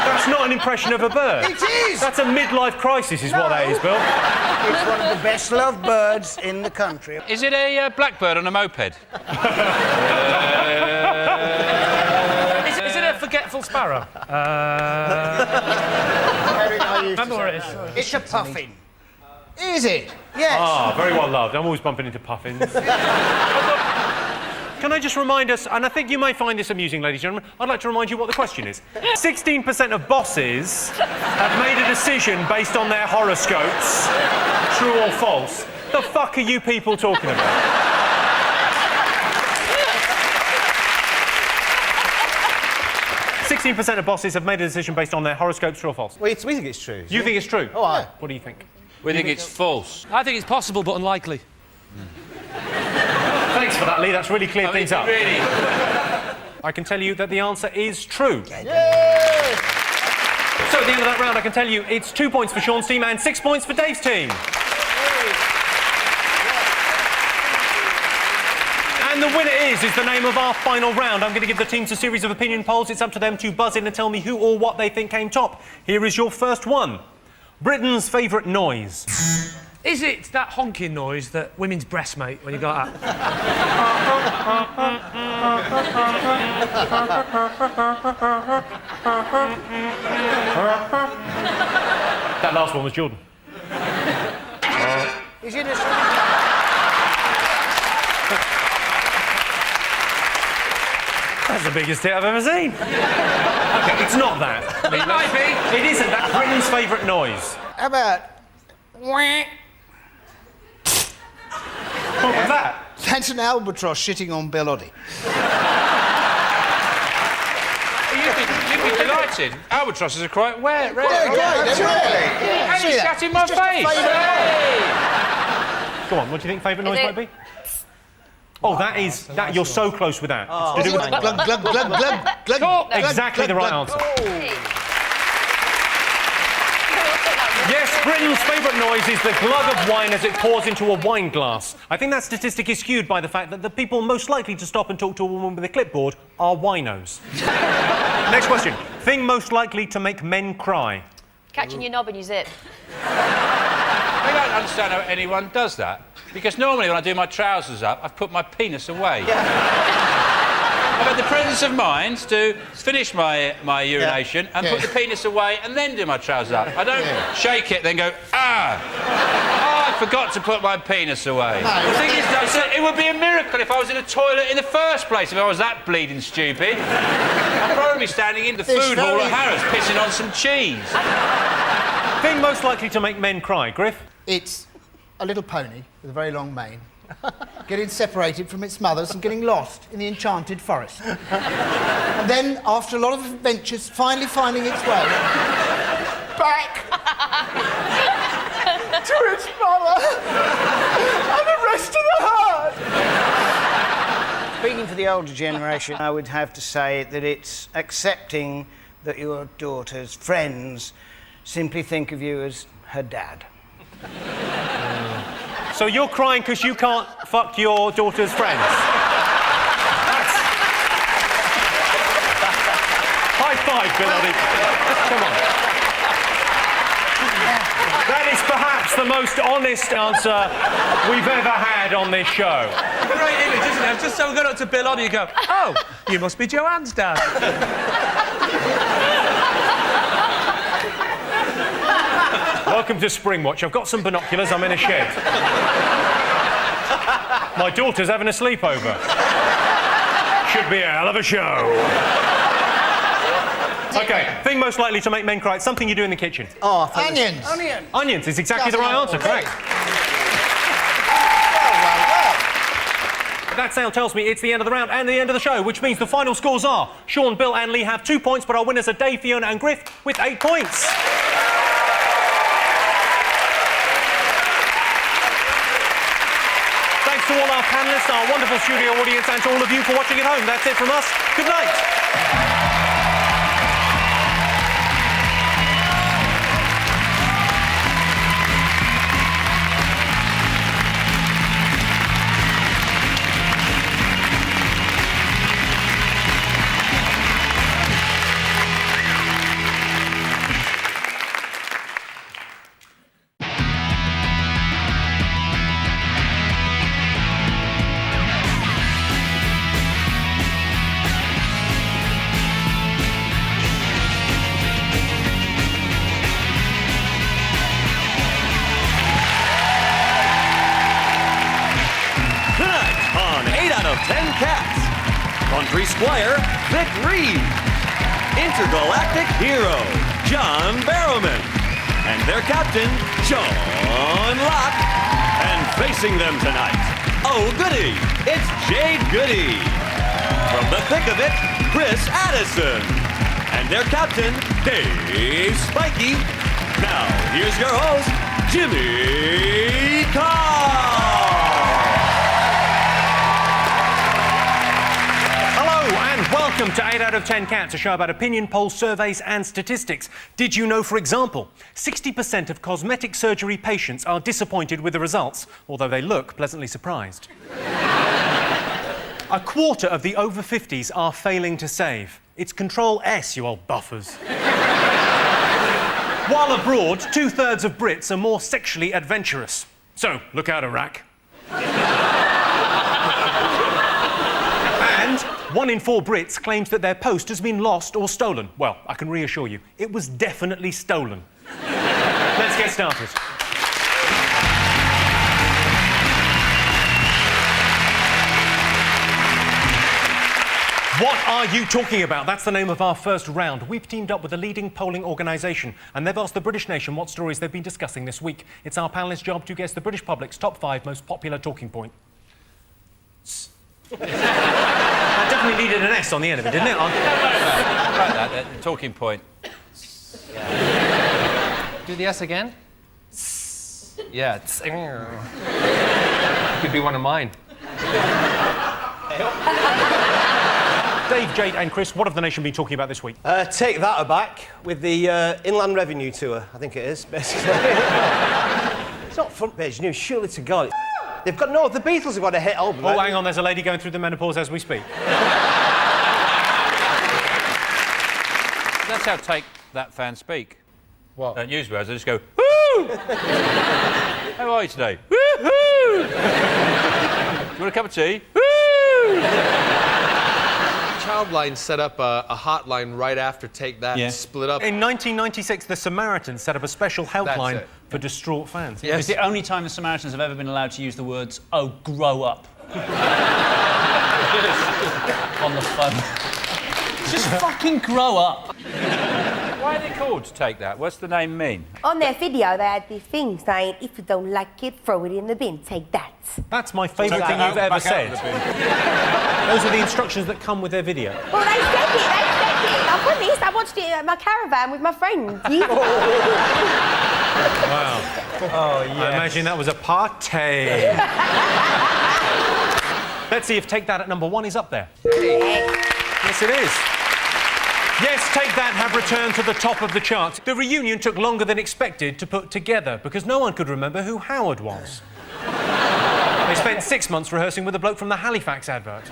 That's not an impression of a bird. It is! That's a midlife crisis, is what that is, Bill. It's one of the best-loved birds in the country. Is it a blackbird on a moped? Is it a forgetful sparrow? Remember where it is? It's a puffin. Is it? Yes. Ah, very well loved. I'm always bumping into puffins. Can I just remind us, and I think you may find this amusing, ladies and gentlemen, I'd like to remind you what the question is. 16% of bosses have made a decision based on their horoscopes. True or false? The fuck are you people talking about? "16% of bosses have made a decision based on their horoscopes, true or false?" Well, we think it's true. You think it's true? Oh, aye. What do you think? We think it's false. I think it's possible, but unlikely. Thanks for that, Lee. That's really cleared things up. Really? I can tell you that the answer is true. Yay! So at the end of that round, I can tell you it's 2 points for Sean's team and 6 points for Dave's team. And the winner is the name of our final round. I'm going to give the teams a series of opinion polls. It's up to them to buzz in and tell me who or what they think came top. Here is your first one. Britain's favourite noise. Is it that honking noise that women's breasts make when you go out? That last one was Jordan. Is it a... That's the biggest hit I've ever seen. OK, it's not that. It might be. It isn't. That's Britain's favourite noise. How about... What was that? That's an albatross shitting on Bill Oddie. You'd be delighted. Albatrosses are quite rare. Yeah, And you shat in my face. Go on, what do you think favourite noise might be? Oh, that is... that you're so close with that. It's to do with... Glug, glug, glug, glug, glug, Exactly the right answer. Yes, Britain's favourite noise is the glug of wine as it pours into a wine glass. I think that statistic is skewed by the fact that the people most likely to stop and talk to a woman with a clipboard are winos. Next question. Thing most likely to make men cry. Catching your knob in your zip. I don't understand how anyone does that. Because normally when I do my trousers up, I've put my penis away. I've had the presence of mind to finish my urination and put the penis away and then do my trousers up. I don't shake it, then go, ah! Oh, I forgot to put my penis away. No, the thing is, though, it would be a miracle if I was in a toilet in the first place, if I was that bleeding stupid. I'd probably be standing in the food hall at Harrods pissing on some cheese. Thing most likely to make men cry, Griff? It's a little pony with a very long mane getting separated from its mothers and getting lost in the enchanted forest. And then, after a lot of adventures, finally finding its way back to its mother and the rest of the herd. Speaking for the older generation, I would have to say that it's accepting that your daughter's friends simply think of you as her dad. So you're crying because you can't fuck your daughter's friends? High five, Bill. Come on. That is perhaps the most honest answer we've ever had on this show. Great image, isn't it? Just someone got up to Bill Oddie and go, oh, you must be Joanne's dad. Welcome to Springwatch. I've got some binoculars. I'm in a shed. My daughter's having a sleepover. Should be a hell of a show. OK, thing most likely to make men cry. It's something you do in the kitchen. Oh, onions. Onions is exactly the right answer, correct. That sound tells me it's the end of the round and the end of the show, which means the final scores are Sean, Bill and Lee have 2 points, but our winners are Dave, Fiona and Griff with 8 points. Thanks to all our panellists, our wonderful studio audience and to all of you for watching at home. That's it from us. Good night. Country Squire, Vic Reed. Intergalactic Hero, John Barrowman. And their captain, Sean Locke. And facing them tonight, oh goody, it's Jade Goody. From the thick of it, Chris Addison. And their captain, Dave Spikey. Now, here's your host, Jimmy Carr. Welcome to 8 out of 10 Cats, a show about opinion polls, surveys and statistics. Did you know, for example, 60% of cosmetic surgery patients are disappointed with the results, although they look pleasantly surprised? A quarter of the over 50s are failing to save. It's Control S, you old buffers. While abroad, 2/3 of Brits are more sexually adventurous. So, look out, Iraq. And 1 in 4 Brits claims that their post has been lost or stolen. Well, I can reassure you, it was definitely stolen. Let's get started. What are you talking about? That's the name of our first round. We've teamed up with a leading polling organisation and they've asked the British nation what stories they've been discussing this week. It's our panellists' job to guess the British public's top 5 most popular talking points. That definitely needed an S on the end of it, didn't it? Like that, talking point. Do the S again. Yeah, could be one of mine. Dave, Jade and Chris, what have the nation been talking about this week? Take that aback with the Inland Revenue Tour, I think it is, basically. It's not front page news, surely to God. They've got, no, the Beatles have got a hit album. Oh, hang on, there's a lady going through the menopause as we speak. That's how Take That fans speak. What? Newswords, they just go, woo! How are you today? Woo-hoo! Do you want a cup of tea? Woo! Childline set up a hotline right after Take That and split up. In 1996, the Samaritans set up a special helpline for distraught fans. Yes. It's the only time the Samaritans have ever been allowed to use the words, oh, grow up. On the phone. Just fucking grow up. Why are they called Take That? What's the name mean? On their video, they had this thing saying, if you don't like it, throw it in the bin, take that. That's my favourite thing you've ever said. Those are the instructions that come with their video. Well, they said it. I'll be honest, I watched it at my caravan with my friends. Wow. Oh, yes. I imagine that was a party. Let's see if Take That at number 1 is up there. Yes, it is. Yes, Take That have returned to the top of the charts. The reunion took longer than expected to put together because no one could remember who Howard was. They spent 6 months rehearsing with a bloke from the Halifax advert.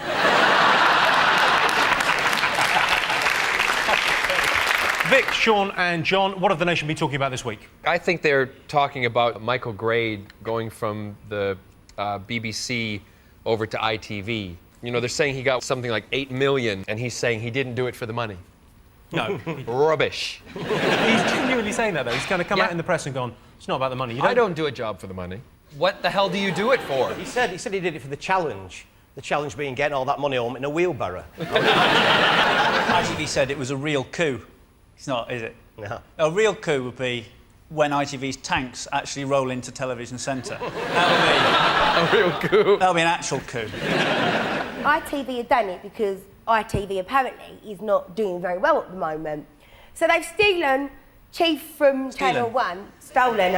Vic, Sean and John, what have the nation been talking about this week? I think they're talking about Michael Grade going from the BBC over to ITV. You know, they're saying he got something like 8 million, and he's saying he didn't do it for the money. No. Rubbish. He's genuinely saying that, though. He's kind of come out in the press and gone, it's not about the money. I don't do a job for the money. What the hell do you do it for? He said he did it for the challenge. The challenge being getting all that money home in a wheelbarrow. ITV said it was a real coup. It's not, is it? No. A real coup would be when ITV's tanks actually roll into Television Centre. That'll be a real coup. That'll be an actual coup. ITV have done it because ITV apparently is not doing very well at the moment. So they've stolen Chief from Channel 1. Stolen,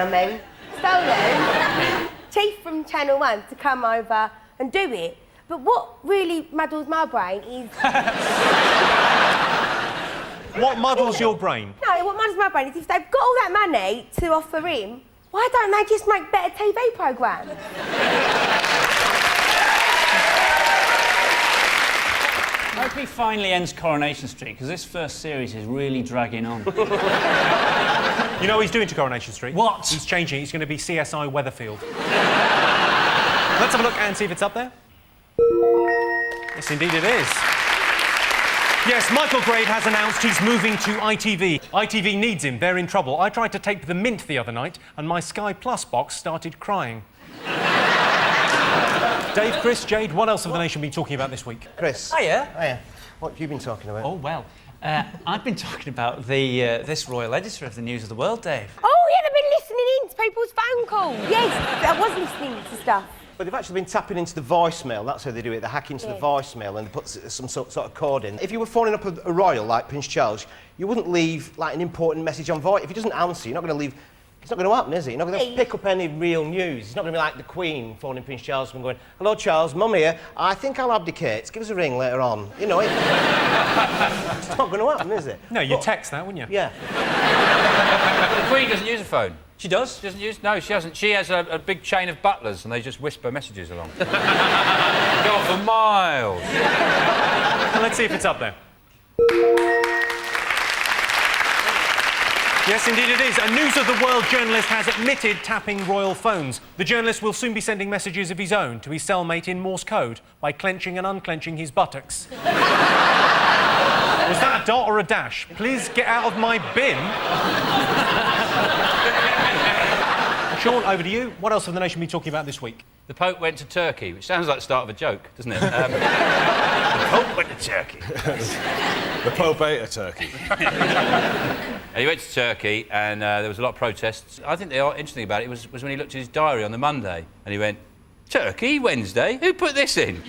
Chief from Channel 1 to come over and do it. But what really muddles my brain is... What muddles your brain? No, what muddles my brain is if they've got all that money to offer him, why don't they just make better TV programmes? I hope he finally ends Coronation Street, because this first series is really dragging on. You know what he's doing to Coronation Street? What? He's changing. He's going to be CSI Weatherfield. Let's have a look and see if it's up there. Yes, indeed it is. Yes, Michael Grade has announced he's moving to ITV. ITV needs him. They're in trouble. I tried to tape the Mint the other night, and my Sky Plus box started crying. Dave, Chris, Jade, what else have the nation been talking about this week? Chris. Hiya. Hiya. What have you been talking about? Oh, well, I've been talking about this royal editor of the News of the World, Dave. Oh, yeah, they've been listening in to people's phone calls. Yes, I was listening to stuff. But they've actually been tapping into the voicemail. That's how they do it. They hack into the voicemail and they put some sort of code in. If you were phoning up a royal like Prince Charles, you wouldn't leave like an important message on voice. If he doesn't answer, you're not going to leave. It's not going to happen, is it? You're not going to pick up any real news. It's not going to be like the Queen phoning Prince Charles and going, "Hello, Charles, Mum here. I think I'll abdicate. Give us a ring later on." You know, it's not going to happen, is it? No, you text that, wouldn't you? Yeah. The Queen doesn't use a phone. She does? She doesn't use... No, she hasn't. She has a big chain of butlers and they just whisper messages along. Go on for miles. And let's see if it's up there. Yes, indeed it is. A News of the World journalist has admitted tapping royal phones. The journalist will soon be sending messages of his own to his cellmate in Morse code by clenching and unclenching his buttocks. Was that a dot or a dash? Please get out of my bin. Sean, over to you. What else have the nation been talking about this week? The Pope went to Turkey, which sounds like the start of a joke, doesn't it? The Pope went to Turkey. The Pope ate a turkey. He went to Turkey and there was a lot of protests. I think the interesting about it was when he looked at his diary on the Monday and he went, "Turkey, Wednesday? Who put this in?"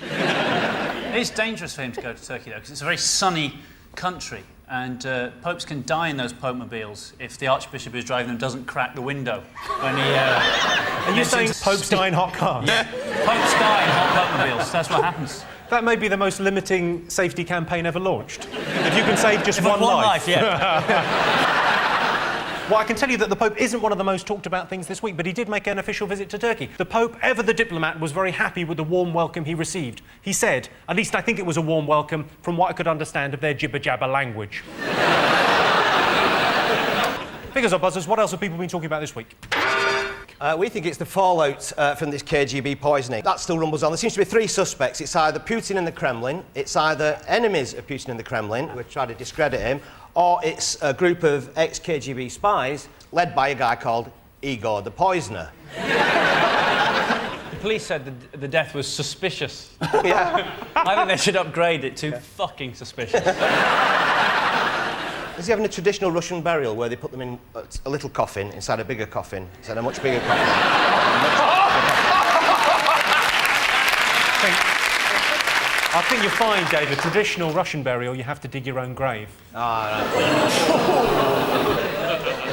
It is dangerous for him to go to Turkey, though, because it's a very sunny country. And popes can die in those popemobiles if the archbishop who's driving them doesn't crack the window when he... Are you saying popes die in hot cars? Yeah, popes die in hot popemobiles. That's what happens. That may be the most limiting safety campaign ever launched. If you can save just one life. Yeah. Well, I can tell you that the Pope isn't one of the most talked about things this week, but he did make an official visit to Turkey. The Pope, ever the diplomat, was very happy with the warm welcome he received. He said, at least I think it was a warm welcome from what I could understand of their jibber-jabber language. Figures or buzzers, what else have people been talking about this week? We think it's the fallout from this KGB poisoning. That still rumbles on. There seems to be 3 suspects. It's either Putin and the Kremlin, it's either enemies of Putin and the Kremlin, who are trying to discredit him, or it's a group of ex-KGB spies led by a guy called Igor the Poisoner. The police said the death was suspicious. Yeah. I think they should upgrade it to fucking suspicious. Is he having a traditional Russian burial where they put them in a little coffin inside a bigger coffin, inside a much bigger coffin? I think you'll find, Dave, a traditional Russian burial, you have to dig your own grave. Oh,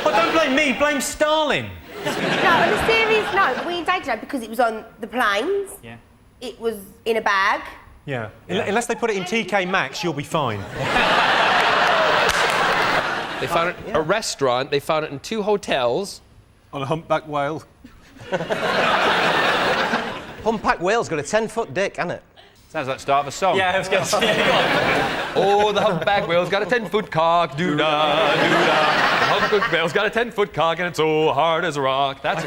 don't blame me, blame Stalin. No, on a serious note, we in danger because it was on the planes. Yeah. It was in a bag. Yeah. Unless they put it in TK Maxx, you'll be fine. They found it in a restaurant. They found it in 2 hotels. On a humpback whale. Humpback whale's got a 10-foot dick, hasn't it? Sounds like the start of a song. Yeah, I was going to say. Oh, the humpback whale's got a 10-foot cock. Doo-dah, doo-dah. The humpback whale's got a 10-foot cock and it's so hard as a rock. That's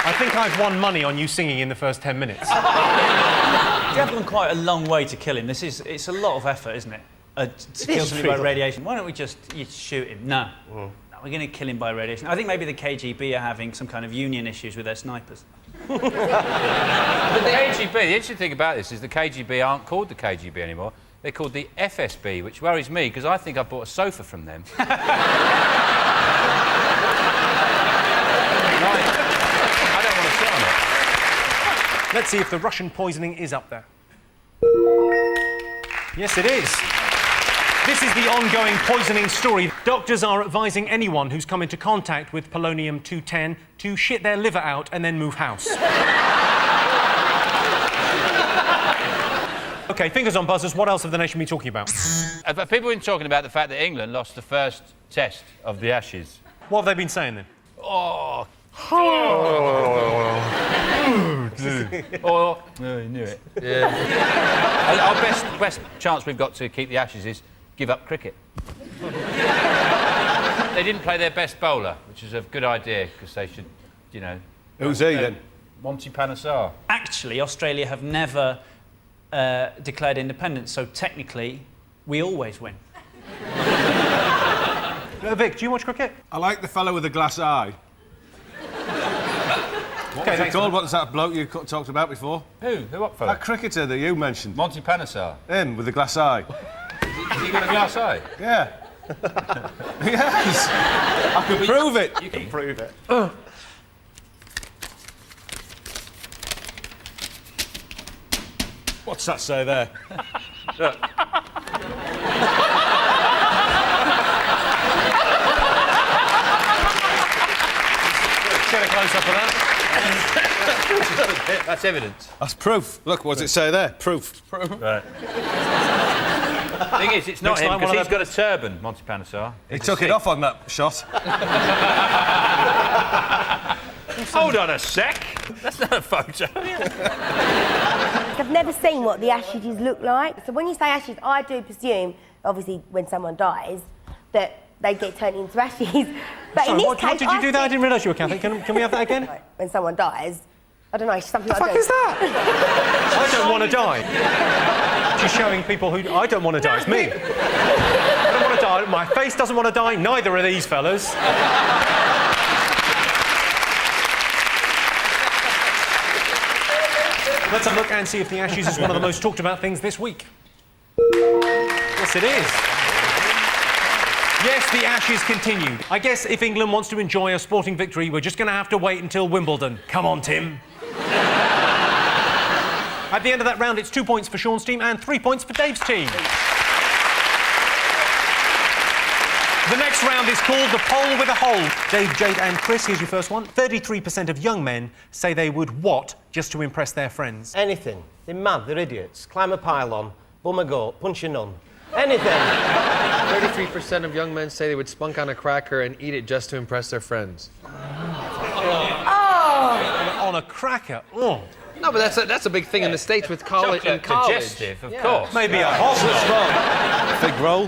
I think I've won money on you singing in the first 10 minutes. You have gone quite a long way to kill him. It's a lot of effort, isn't it? To kill somebody by radiation. Why don't we just shoot him? No. No, we're going to kill him by radiation. I think maybe the KGB are having some kind of union issues with their snipers. But the KGB, the interesting thing about this is the KGB aren't called the KGB anymore. They're called the FSB, which worries me because I think I bought a sofa from them. Let's see if the Russian poisoning is up there. Yes, it is. This is the ongoing poisoning story. Doctors are advising anyone who's come into contact with polonium-210 to shit their liver out and then move house. OK, fingers on buzzers. What else have the nation been talking about? People have been talking about the fact that England lost the first test of the Ashes. What have they been saying, then? Oh, you knew it. Yeah. Our best chance we've got to keep the Ashes is give up cricket. They didn't play their best bowler, which is a good idea because they should, you know. Who's he then? Monty Panesar. Actually, Australia have never declared independence, so technically, we always win. Vic, do you watch cricket? I like the fellow with the glass eye. What was it called? What's that bloke you talked about before? Who? What fellow? That cricketer that you mentioned. Monty Panesar. Him, with the glass eye. Has he got a glass eye? Yeah. Yes. I can prove it. You can prove it. What's that say there? Look. Get a close-up of that. That's evidence. That's proof. Look, what does it say there? Proof. Right. Thing is, it's not him because he's got a turban, Monty Panesar. He took it off on that shot. Hold on a sec. That's not a photo. I've never seen what the ashes look like. So when you say ashes, I do presume, obviously, when someone dies, that they get turned into ashes. But Sorry, in this what case, did you do that? I didn't realise you were Catholic. Can we have that again? When someone dies, I don't know, it's something What the fuck is that? I don't want to die. She's showing people who... I don't want to die, it's me. I don't want to die. My face doesn't want to die, neither are these fellas. Let's have a look and see if the Ashes is one of the most talked about things this week. Yes, it is. Yes, the Ashes continued. I guess if England wants to enjoy a sporting victory, we're just going to have to wait until Wimbledon. Come on, Tim. At the end of that round, it's 2 points for Sean's team and 3 points for Dave's team. The next round is called the poll with a hole. Dave, Jade and Chris, here's your first one. 33% of young men say they would what just to impress their friends? Anything. They're mad, they're idiots. Climb a pylon, bum a goat, punch a nun. Anything. 33% of young men say they would spunk on a cracker and eat it just to impress their friends. On a cracker? Oh. No, but that's a big thing in the States with college. Chocolate digestive, of course. Maybe a hot Fig roll.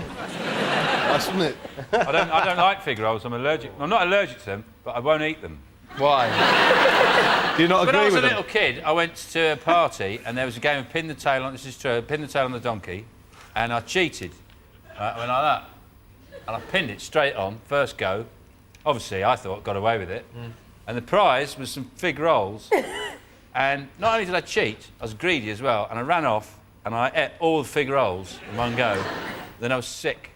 That's isn't it? I don't like fig rolls. I'm allergic. I'm not allergic to them, but I won't eat them. Why? Do you not When agree I was a with them? little kid, I went to a party and there was a game of pin the tail on. This is true. Pin the tail on the donkey, and I cheated. I went like that, and I pinned it straight on first go. Obviously, I thought I got away with it, and the prize was some fig rolls. And not only did I cheat, I was greedy as well, and I ran off and I ate all the fig rolls in one go. Then I was sick.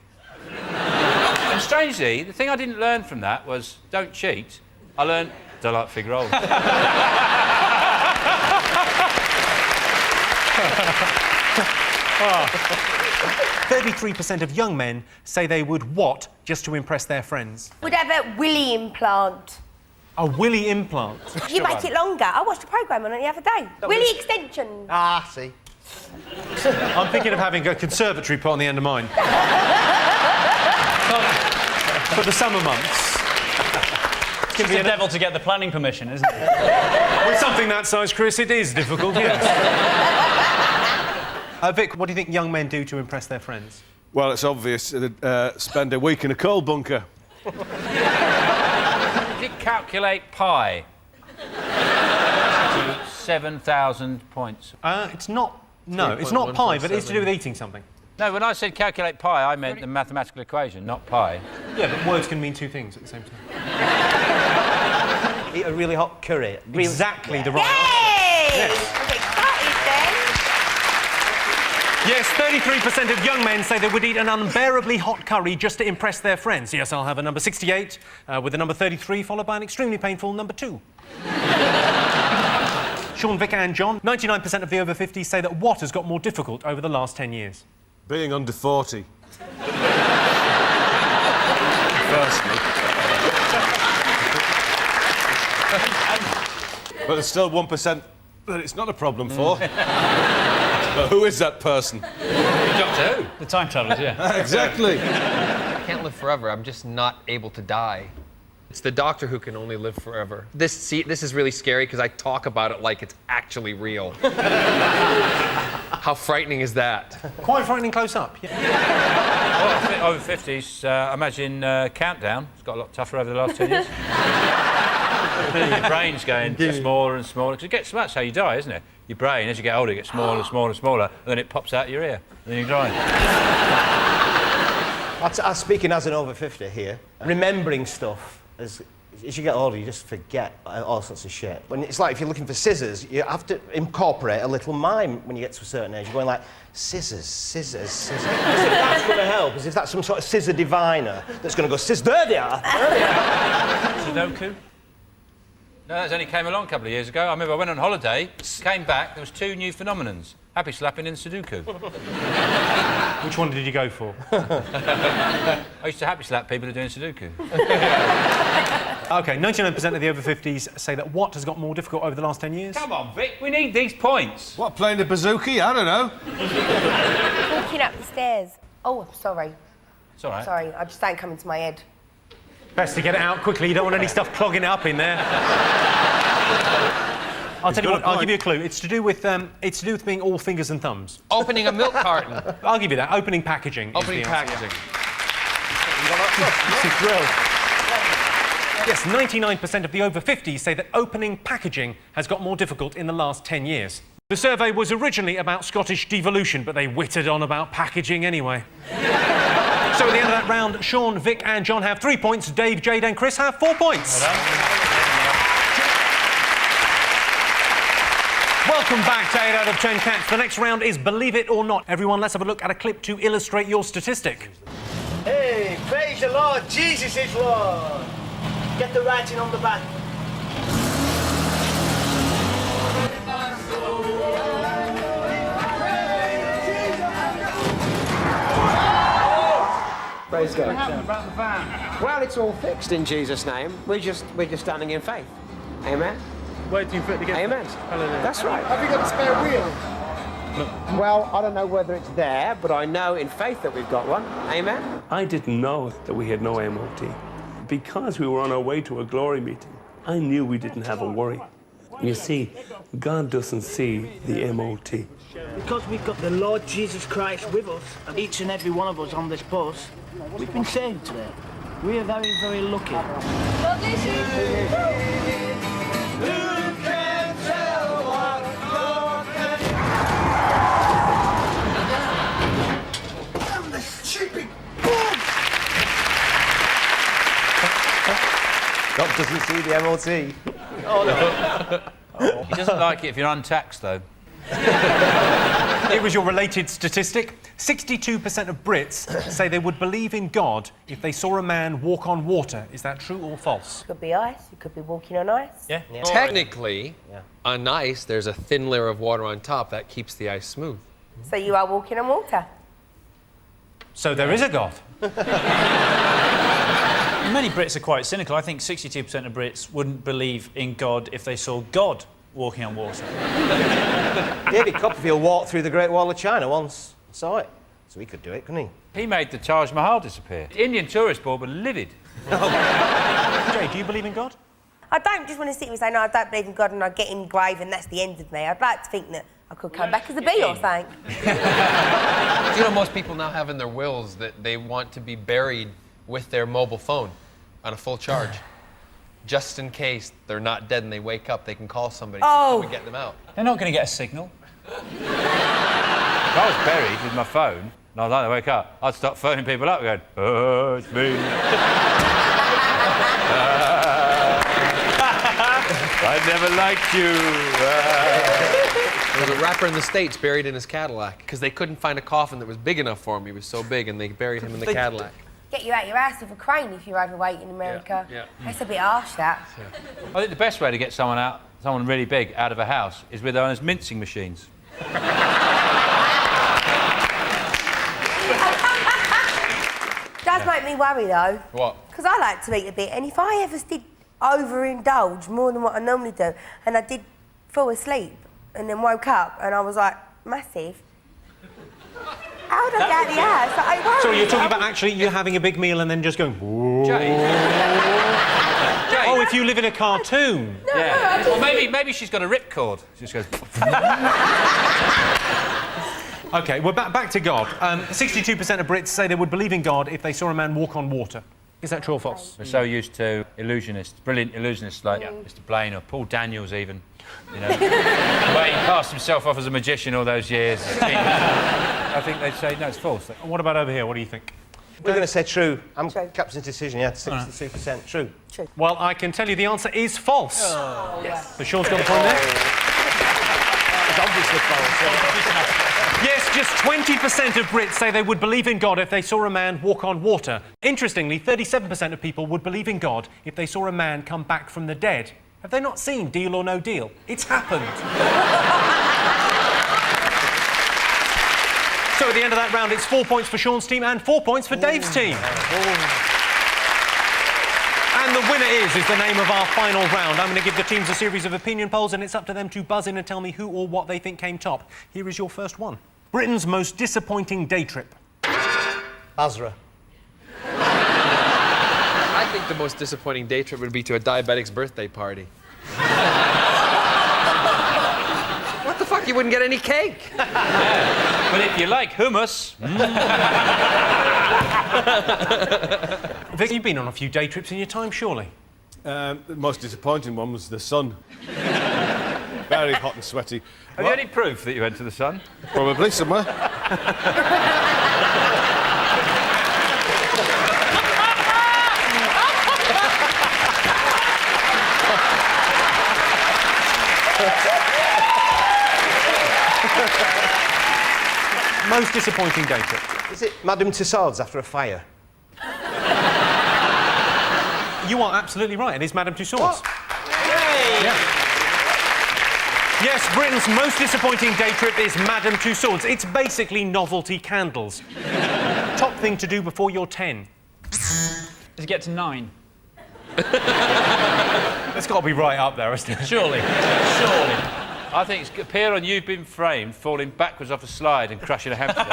And strangely, the thing I didn't learn from that was don't cheat. I learned don't like fig rolls. 33% of young men say they would what just to impress their friends? Would have a willy implant. A willy implant? You make it longer. I watched a programme on it the other day. Willy extension. Ah, see. I'm thinking of having a conservatory put on the end of mine. For the summer months. It's the devil to get the planning permission, isn't it? With something that size, Chris, it is difficult, yes. Vic, what do you think young men do to impress their friends? Well, it's obvious. Spend a week in a coal bunker. Did you calculate pi? 7,000 points. It's not. No, it's not pi, but it's to do with eating something. No, when I said calculate pi, I meant the mathematical equation, not pi. Yeah, but words can mean two things at the same time. Eat a really hot curry. Exactly the right Yay! answer. Yes. Yes, 33% of young men say they would eat an unbearably hot curry just to impress their friends. Yes, I'll have a number 68 with a number 33 followed by an extremely painful number 2. Sean, Vic and John, 99% of the over 50s say that what has got more difficult over the last 10 years? Being under 40. Firstly. But there's still 1% that it's not a problem for. But who is that person? Doctor Who? The time travellers, yeah. Exactly. I can't live forever. I'm just not able to die. It's the doctor who can only live forever. This is really scary because I talk about it like it's actually real. How frightening is that? Quite frightening close up. Yeah. Well, over 50s, imagine Countdown. It's got a lot tougher over the last 10 years. Your brain's going smaller and smaller. Because that's how you die, isn't it? Your brain, as you get older, gets smaller and smaller and smaller, and then it pops out your ear, and then you die. I'm speaking as an over 50 here. Remembering stuff. As you get older, you just forget all sorts of shit. When it's like if you're looking for scissors, you have to incorporate a little mime when you get to a certain age. You're going like, scissors, scissors, scissors. As if that's going to help, as if that's some sort of scissor diviner that's going to go, scissors, there they are, there they are. Sudoku? No, that only came along a couple of years ago. I remember I went on holiday, came back, there was 2 new phenomenons. Happy slapping in Sudoku. Which one did you go for? I used to happy slap people who are doing Sudoku. OK, 99% of the over 50s say that what has got more difficult over the last 10 years? Come on, Vic, we need these points. What, playing the bouzouki? I don't know. Walking up the stairs. Oh, sorry. It's all right. Sorry, I just ain't coming to my head. Best to get it out quickly. You don't want any stuff clogging it up in there. I'll tell you what, I'll give you a clue. It's to do with being all fingers and thumbs. Opening a milk carton. I'll give you that. Opening packaging. Opening packaging. Yes, 99% of the over 50s say that opening packaging has got more difficult in the last 10 years. The survey was originally about Scottish devolution, but they whittled on about packaging anyway. So at the end of that round, Sean, Vic and John have 3 points. Dave, Jade and Chris have 4 points. Welcome back to 8 out of 10 Cats. The next round is Believe It or Not. Everyone, let's have a look at a clip to illustrate your statistic. Hey, praise the Lord, Jesus is Lord. Get the writing on the back. Praise God. Well, it's all fixed in Jesus' name. We're just standing in faith. Amen. Waiting for it to get... Amen. That's right. Have you got a spare wheel? No. Well, I don't know whether it's there, but I know in faith that we've got one. Amen. I didn't know that we had no MOT. Because we were on our way to a glory meeting, I knew we didn't have a worry. You see, God doesn't see the MOT. Because we've got the Lord Jesus Christ with us, and each and every one of us on this bus, we've been saved today. We are very, very lucky. God bless you. Who can tell what God can... Damn the stupid God doesn't see the MOT. Oh, no. He doesn't like it if you're untaxed, though. It was your related statistic. 62% of Brits say they would believe in God if they saw a man walk on water. Is that true or false? Could be ice, you could be walking on ice. Yeah. Technically, on ice, there's a thin layer of water on top that keeps the ice smooth. So you are walking on water. So there is a God. Many Brits are quite cynical. I think 62% of Brits wouldn't believe in God if they saw God walking on water. David Copperfield walked through the Great Wall of China once. I saw it. So he could do it, couldn't he? He made the Taj Mahal disappear. The Indian tourist board were livid. Jay, do you believe in God? I don't just want to sit here and say, no, I don't believe in God and I get in the grave and that's the end of me. I'd like to think that I could come back as a bee or something. Do you know most people now have in their wills that they want to be buried with their mobile phone on a full charge? Just in case they're not dead and they wake up, they can call somebody to come and get them out. They're not going to get a signal. If I was buried with my phone, and I'd like to wake up, I'd start phoning people up going, oh, it's me. I never liked you. There was a rapper in the States buried in his Cadillac because they couldn't find a coffin that was big enough for him. He was so big, and they buried him in the Cadillac. Get you out your house with a crane if you're overweight in America. Yeah. That's a bit harsh, that. I think the best way to get someone really big, out of a house is with those mincing machines. Does make me worry, though. What? Because I like to eat a bit, and if I ever did overindulge more than what I normally do, and I did fall asleep and then woke up and I was like, massive, how would I get out of the house? Like, I worry. So you're talking about actually you having a big meal and then just going... Jay. Oh, if you live in a cartoon. Yeah. Or maybe she's got a ripcord. She just goes... OK, well, back to God. 62% of Brits say they would believe in God if they saw a man walk on water. Is that true or false? We're so used to illusionists, brilliant illusionists like Mr. Blaine or Paul Daniels even. You know, the way he passed himself off as a magician all those years. I think they'd say, no, it's false. What about over here? What do you think? We're going to say true. I'm Captain's decision, yeah, 62% true. Well, I can tell you the answer is false. Oh. Yes. So Sean's got the point there. It's obviously false. Yes, just 20% of Brits say they would believe in God if they saw a man walk on water. Interestingly, 37% of people would believe in God if they saw a man come back from the dead. Have they not seen Deal or No Deal? It's happened. So at the end of that round, it's 4 points for Sean's team and 4 points for Dave's team. And the winner is the name of our final round. I'm going to give the teams a series of opinion polls and it's up to them to buzz in and tell me who or what they think came top. Here is your first one. Britain's most disappointing day trip. Basra. I think the most disappointing day trip would be to a diabetic's birthday party. What the fuck? You wouldn't get any cake. But if you like hummus... Vic, you've been on a few day trips in your time, surely? The most disappointing one was the sun. Very hot and sweaty. Have you any proof that you went to the sun? Probably, somewhere. Most disappointing day trip. Is it Madame Tussauds after a fire? You are absolutely right. It is Madame Tussauds. Yeah. Yes, Britain's most disappointing day trip is Madame Tussauds. It's basically novelty candles. Top thing to do before you're 10. Does it get to 9? It's got to be right up there, isn't it? Surely. I think it's appear on You've Been Framed falling backwards off a slide and crushing a hamster.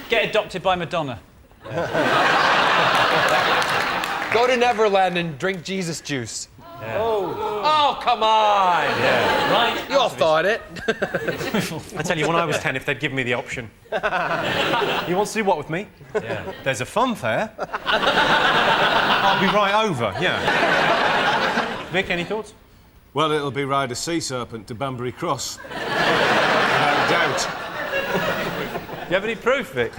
Get adopted by Madonna. Go to Neverland and drink Jesus juice. Yeah. Oh, come on! Yeah. Right. You all thought it. I tell you, when I was 10, if they'd given me the option. You want to do what with me? Yeah. There's a fun fair. I'll be right over, yeah. Vic, any thoughts? Well, it'll be ride a sea serpent to Banbury Cross. Without doubt. You have any proof, Vic?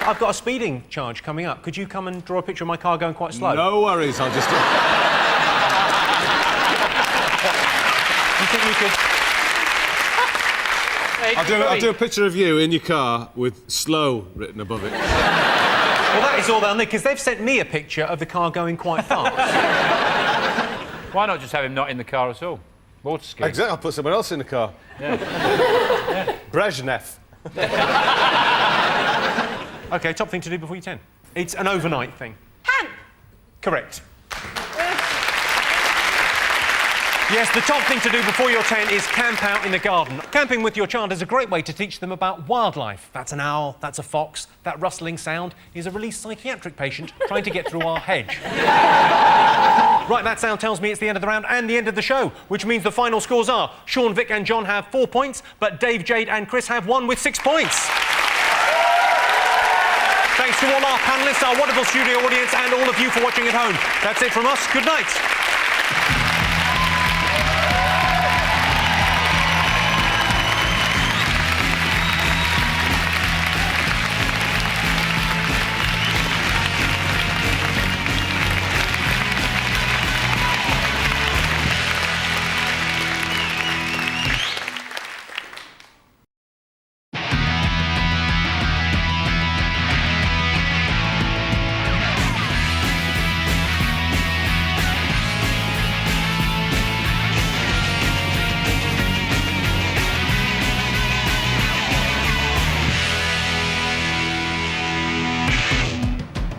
I've got a speeding charge coming up. Could you come and draw a picture of my car going quite slow? No worries, I'll just... You think you could... I'll do a picture of you in your car with slow written above it. Well, that is all they'll need, because they've sent me a picture of the car going quite fast. Why not just have him not in the car at all? Water skiing. Exactly, I'll put someone else in the car. Yeah. Brezhnev. OK, top thing to do before you 10. It's an overnight thing. Ham! Correct. Yes, the top thing to do before you're 10 is camp out in the garden. Camping with your child is a great way to teach them about wildlife. That's an owl, that's a fox. That rustling sound is a released psychiatric patient trying to get through our hedge. Right, that sound tells me it's the end of the round and the end of the show, which means the final scores are Sean, Vic and John have 4 points, but Dave, Jade and Chris have 1 with 6 points. Thanks to all our panellists, our wonderful studio audience and all of you for watching at home. That's it from us. Good night.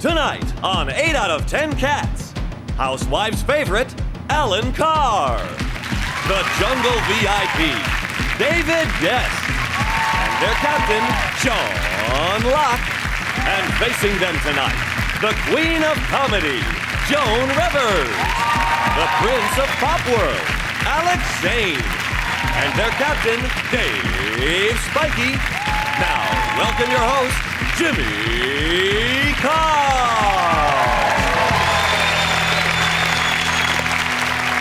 Tonight on 8 out of 10 Cats, Housewives' favorite, Alan Carr. The Jungle VIP, David Guest. And their captain, John Locke. And facing them tonight, the Queen of Comedy, Joan Rivers. The Prince of Pop World, Alex Shane. And their captain, Dave Spikey. Now, welcome your host, Jimmy Carr.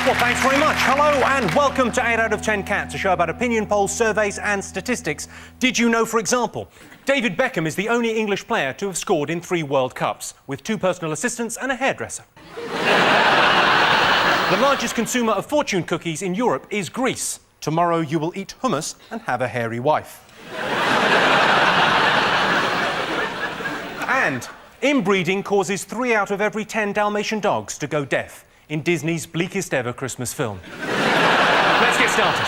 Well, thanks very much. Hello and welcome to 8 out of 10 Cats, a show about opinion polls, surveys and statistics. Did you know, for example, David Beckham is the only English player to have scored in 3 World Cups, with 2 personal assistants and a hairdresser. The largest consumer of fortune cookies in Europe is Greece. Tomorrow you will eat hummus and have a hairy wife. And inbreeding causes 3 out of every 10 Dalmatian dogs to go deaf in Disney's bleakest ever Christmas film. Let's get started.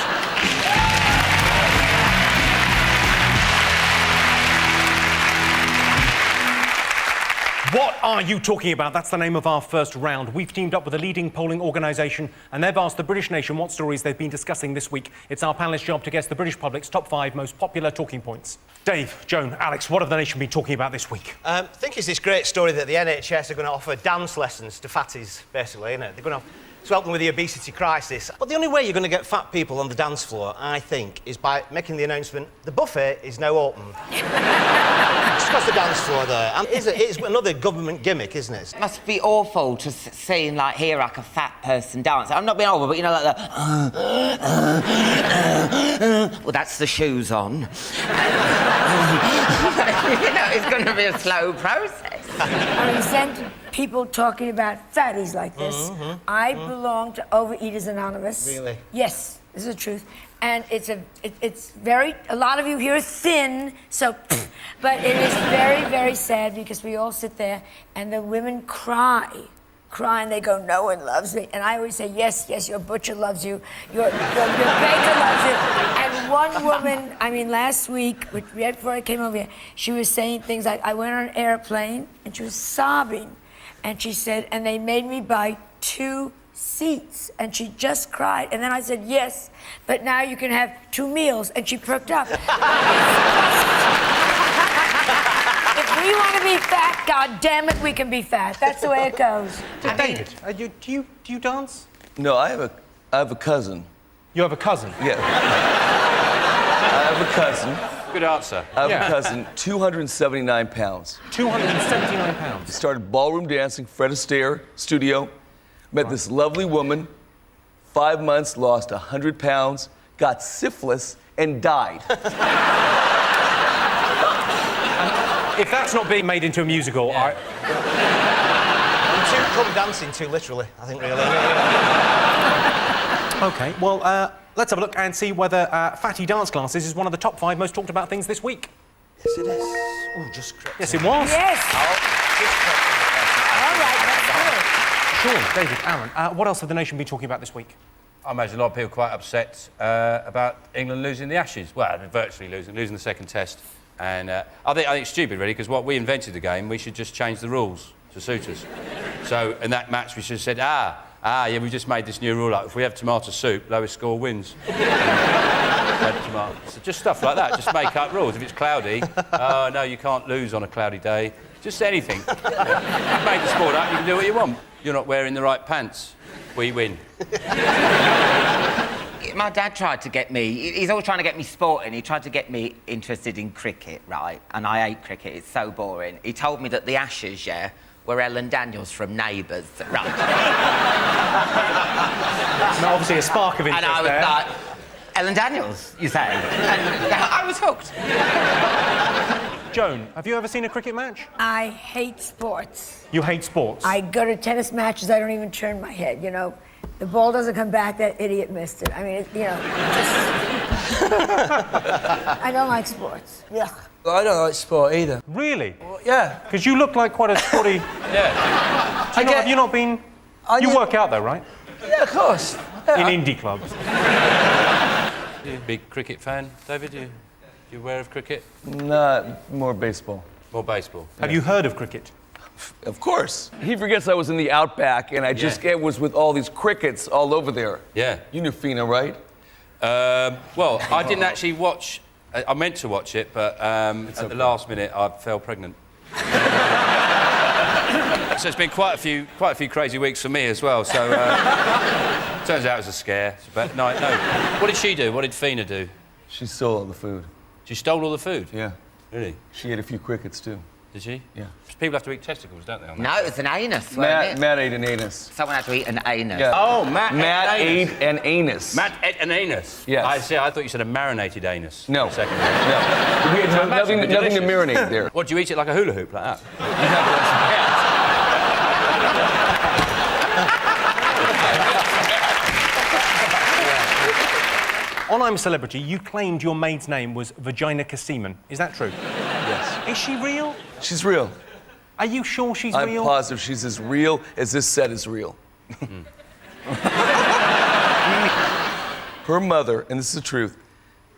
What are you talking about? That's the name of our first round. We've teamed up with a leading polling organisation and they've asked the British nation what stories they've been discussing this week. It's our panellists' job to guess the British public's top 5 most popular talking points. Dave, Joan, Alex, what have the nation been talking about this week? I think it's this great story that the NHS are going to offer dance lessons to fatties, basically, isn't it? They're going to help them with the obesity crisis. But the only way you're going to get fat people on the dance floor, I think, is by making the announcement, the buffet is now open. Just across the dance floor there. And it's another government gimmick, isn't it? It must be awful to seeing, like, hear like a fat person dance. I'm not being awful, but you know, like the... well, that's the shoes on. You know, it's going to be a slow process. I resent people talking about fatties like this. I belong to Overeaters Anonymous. Really? Yes, this is the truth. And it's very, a lot of you here are thin, so, but it is very, very sad because we all sit there and the women cry and they go, no one loves me. And I always say, yes, yes, your butcher loves you, your baker loves you. And one woman, I mean, last week, right before I came over here, she was saying things like, I went on an airplane and she was sobbing. And she said, and they made me buy 2 seats. And she just cried. And then I said, yes, but now you can have 2 meals. And she perked up. If we want to be fat, God damn it, we can be fat. That's the way it goes. David, do you dance? No, I have a cousin. You have a cousin? Yeah. I have a cousin. Good answer. I have a cousin, 279 pounds. 279 pounds. He started ballroom dancing, Fred Astaire studio. Met this lovely woman, 5 months, lost 100 pounds, got syphilis, and died. If that's not being made into a musical, yeah. Too come dancing too literally, I think, really. OK, well, let's have a look and see whether fatty dance classes is one of the top 5 most talked about things this week. Yes, it is. Oh, just correct. Yes, it was. Yes. Oh, Sean, David, Aaron, what else have the nation been talking about this week? I imagine a lot of people are quite upset about England losing the Ashes. Well, they're virtually losing the second test. And I think it's stupid, really, because what we invented the game, we should just change the rules to suit us. So in that match, we should have said, yeah, we just made this new rule up. If we have tomato soup, lowest score wins. So just stuff like that. Just make up rules. If it's cloudy, no, you can't lose on a cloudy day. Just anything. You've made the sport up, you can do what you want. You're not wearing the right pants. We win. My dad tried to get me, he's always trying to get me sporting. He tried to get me interested in cricket, right? And I hate cricket, it's so boring. He told me that the Ashes, yeah, were Ellen Daniels from Neighbours, right? Now, obviously a spark of interest and I was there. like, Ellen Daniels, you say? And I was hooked. Joan, have you ever seen a cricket match? I hate sports. You hate sports? I go to tennis matches, I don't even turn my head, you know. The ball doesn't come back, that idiot missed it. I mean, I don't like sports. Yeah. I don't like sport either. Really? Well, yeah. Because you look like quite a sporty... Yeah. Have you not been... You work out, though, right? Yeah, of course. Yeah. In indie clubs. You a big cricket fan, David? You aware of cricket? Not more baseball. More baseball. Have you heard of cricket? Of course. He forgets I was in the outback and I just was with all these crickets all over there. Yeah. You knew Fina, right? Well, I didn't actually watch... I meant to watch it, but at the last minute I fell pregnant. So it's been quite a few crazy weeks for me as well, so... turns out it was a scare. But no. What did she do? What did Fina do? She stole all the food. She stole all the food? Yeah. Really? She ate a few crickets, too. Did she? Yeah. People have to eat testicles, don't they? On that? No, it was an anus, wasn't it? Matt ate an anus. Someone had to eat an anus. Yeah. Oh, Matt ate an anus. Matt ate an anus? Yes. I thought you said a marinated anus. No. For a second. No. We had nothing to marinate there. What, do you eat it like a hula hoop, like that? On I'm a Celebrity, you claimed your maid's name was Vaginica Seaman. Is that true? Yes. Is she real? She's real. Are you sure she's I'm real? positive she's as real as this set is real. Her mother, and this is the truth,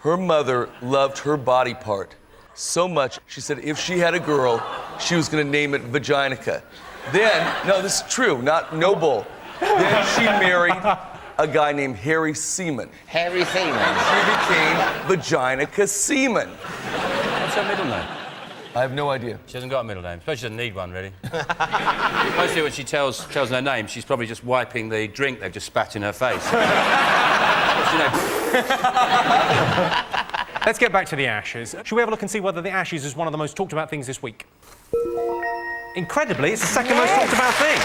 her mother loved her body part so much, she said if she had a girl, she was going to name it Vaginica. Then, no, this is true, no bull. Then she married a guy named Harry Seaman. Harry Seaman. And she became Vaginica Seaman. What's her middle name? I have no idea. She hasn't got a middle name. Suppose she doesn't need one, really. Mostly when she tells her name, she's probably just wiping the drink they've just spat in her face. What's your name? Let's get back to the Ashes. Should we have a look and see whether the Ashes is one of the most talked about things this week? Incredibly, it's the second most talked about thing.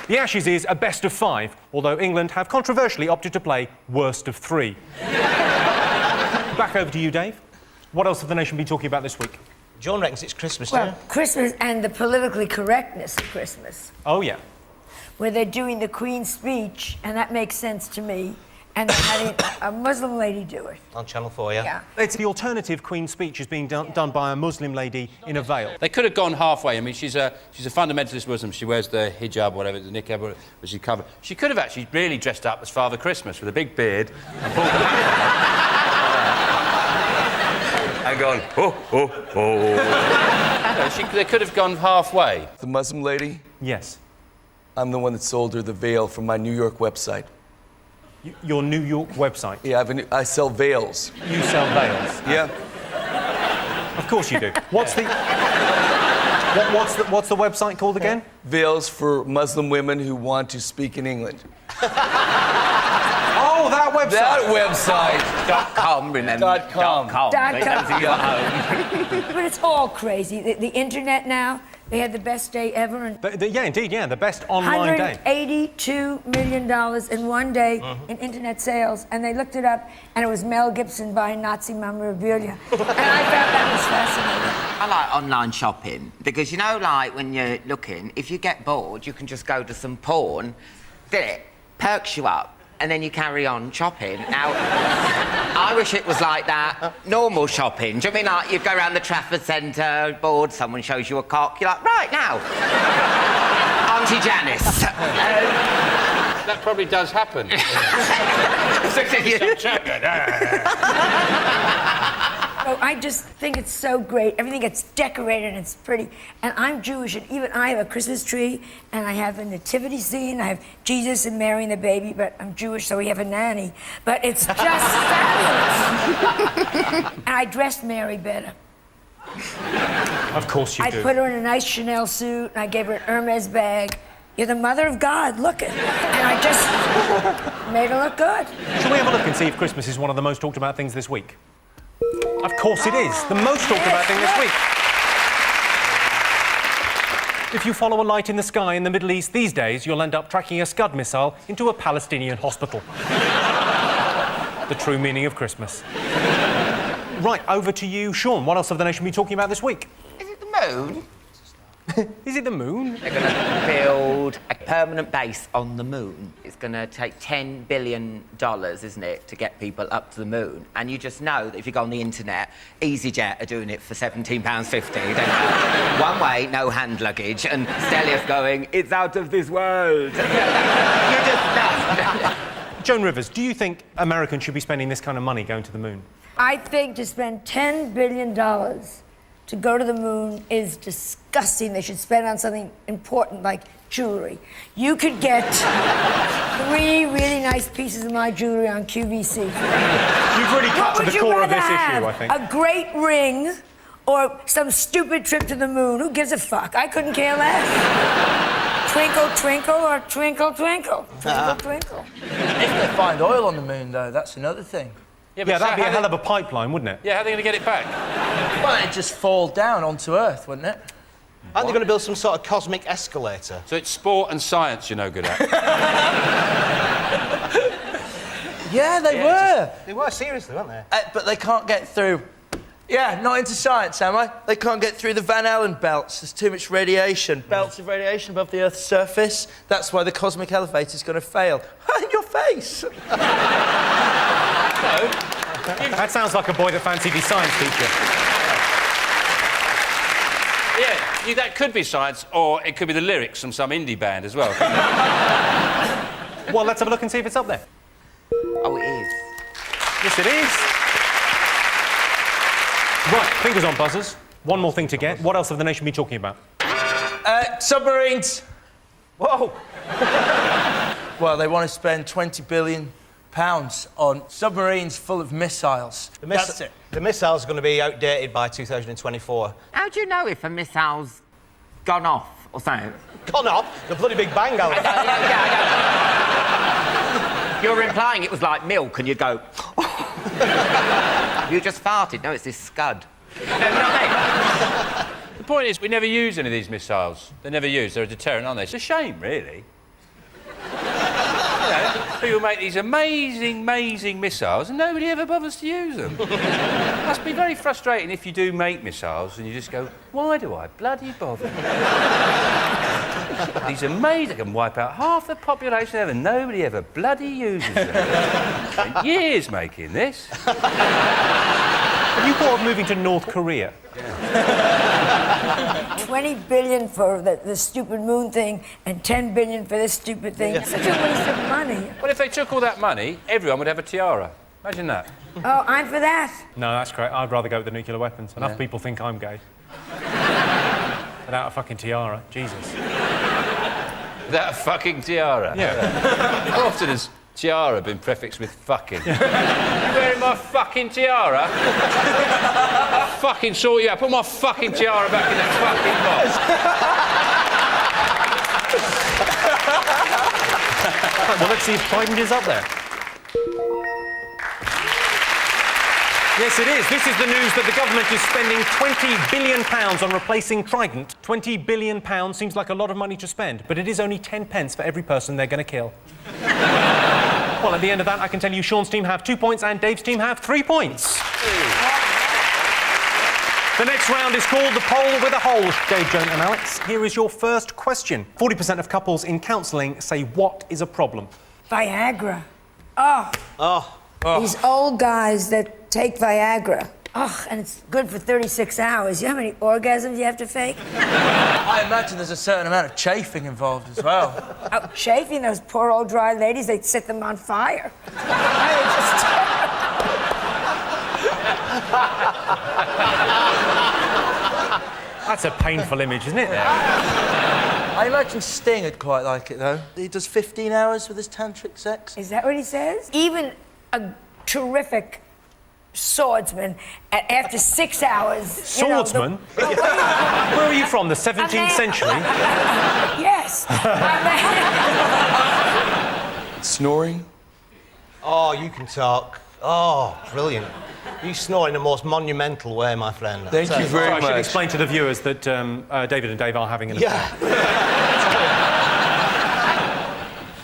The Ashes is a best of 5, although England have controversially opted to play worst of 3. Back over to you, Dave. What else have the nation been talking about this week? John reckons it's Christmas, Well, Christmas and the politically correctness of Christmas, Oh, yeah. where they're doing the Queen's speech, and that makes sense to me, and they're having a Muslim lady do it. On Channel 4, yeah. Yeah. It's the alternative Queen's speech is being done by a Muslim lady in a veil. They could have gone halfway. I mean, she's a fundamentalist Muslim. She wears the hijab, whatever, the niqab, whatever she covered. She could have actually really dressed up as Father Christmas with a big beard and pulled the and gone, ho, ho, ho. They could have gone halfway. The Muslim lady? Yes. I'm the one that sold her the veil from my New York website. Your New York website? Yeah, I sell veils. You sell veils? Yeah. Of course you do. What's the website called again? Veils for Muslim women who want to speak in England. Oh, that website! That website! .com, remember? .com. But it's all crazy. The internet now, they had the best day ever. And yeah, indeed, yeah, the best online day. $182 million in one day in internet sales, and they looked it up, and it was Mel Gibson buying Nazi memorabilia. And I found that was fascinating. I like online shopping because, you know, like when you're looking, if you get bored, you can just go to some porn, then it perks you up. and then you carry on shopping. Now, I wish it was like that, normal shopping. Do you mean like you go around the Trafford Centre, bored, someone shows you a cock, you're like, right, now. Auntie Janice. That probably does happen. Oh, I just think it's so great. Everything gets decorated and it's pretty. And I'm Jewish, and even I have a Christmas tree, and I have a nativity scene. I have Jesus and Mary and the baby, but I'm Jewish, so we have a nanny. But it's just fabulous. And I dressed Mary better. Of course you do. I put her in a nice Chanel suit, and I gave her an Hermes bag. You're the mother of God, look it. And I just made her look good. Shall we have a look and see if Christmas is one of the most talked about things this week? Of course it is. The most talked about thing this week. If you follow a light in the sky in the Middle East these days, you'll end up tracking a Scud missile into a Palestinian hospital. The true meaning of Christmas. Right, over to you, Sean. What else have the nation been talking about this week? Is it the moon? Is it the moon? They're going to build a permanent base on the moon. It's going to take $10 billion, isn't it, to get people up to the moon. And you just know that if you go on the internet, EasyJet are doing it for £17.50. One way, no hand luggage, and Stelia's going, it's out of this world. You just know. Joan Rivers, do you think Americans should be spending this kind of money going to the moon? I think to spend $10 billion to go to the moon is disgusting. They should spend on something important like jewelry. You could get 3 really nice pieces of my jewelry on QVC. You've really cut to the core of this issue, I think. A great ring or some stupid trip to the moon. Who gives a fuck? I couldn't care less. Twinkle, twinkle, or twinkle, twinkle. Twinkle, twinkle. If they find oil on the moon, though, that's another thing. Yeah, that'd be a hell of a pipeline, wouldn't it? Yeah, how are they going to get it back? Well, it'd just fall down onto Earth, wouldn't it? Aren't they going to build some sort of cosmic escalator? So it's sport and science you're no good at. Yeah, they were. They were, seriously, weren't they? But they can't get through. Yeah, not into science, am I? They can't get through the Van Allen belts. There's too much radiation. Belts of radiation above the Earth's surface. That's why the cosmic elevator's going to fail. In your face! That sounds like a boy that fancied his science teacher. Yeah, that could be science, or it could be the lyrics from some indie band as well. Well, let's have a look and see if it's up there. Oh, it is. Yes, it is. Right, fingers on buzzers. One more thing to get. What else have the nation been talking about? Submarines. Whoa! Well, they want to spend £20 billion on submarines full of missiles. That's it. The missile's going to be outdated by 2024. How do you know if a missile's gone off or something? Gone off? The bloody big bang out. I know. You're implying it was like milk and you'd go... You just farted. No, it's this scud. The point is, we never use any of these missiles. They're never used. They're a deterrent, aren't they? It's a shame, really. People make these amazing, amazing missiles and nobody ever bothers to use them. It must be very frustrating if you do make missiles and you just go, why do I bloody bother? These amazing, they can wipe out half the population ever, nobody ever bloody uses them. Spent years making this. Have you thought of moving to North Korea? 20 billion for the stupid moon thing and 10 billion for this stupid thing. It's such a waste of money. Well, if they took all that money, everyone would have a tiara. Imagine that. Oh, I'm for that. No, that's great. I'd rather go with the nuclear weapons. Enough people think I'm gay. Without a fucking tiara. Jesus. Without a fucking tiara? Yeah. How often has tiara been prefixed with fucking? You wearing my fucking tiara? I'll fucking sort you out. Put my fucking tiara back in the fucking box. Well, let's see if Trident is up there. Yes, it is. This is the news that the government is spending £20 billion on replacing Trident. £20 billion seems like a lot of money to spend, but it is only 10 pence for every person they're going to kill. Well, at the end of that, I can tell you Sean's team have 2 points and Dave's team have 3 points. The next round is called the poll with a hole. Dave, Joan and Alex, here is your first question. 40% of couples in counselling say what is a problem? Viagra. These old guys that take Viagra. Oh, and it's good for 36 hours. You know how many orgasms you have to fake? I imagine there's a certain amount of chafing involved as well. Oh, chafing those poor old dry ladies, they'd set them on fire. That's a painful image, isn't it? I imagine Sting would quite like it, though. He does 15 hours with his tantric sex. Is that what he says? Even a terrific swordsman, after 6 hours... Swordsman? Where are you from, the 17th century? Yes. Snoring? Oh, you can talk. Oh, brilliant. You snore in the most monumental way, my friend. Thank you very much. I should explain to the viewers that David and Dave are having an affair.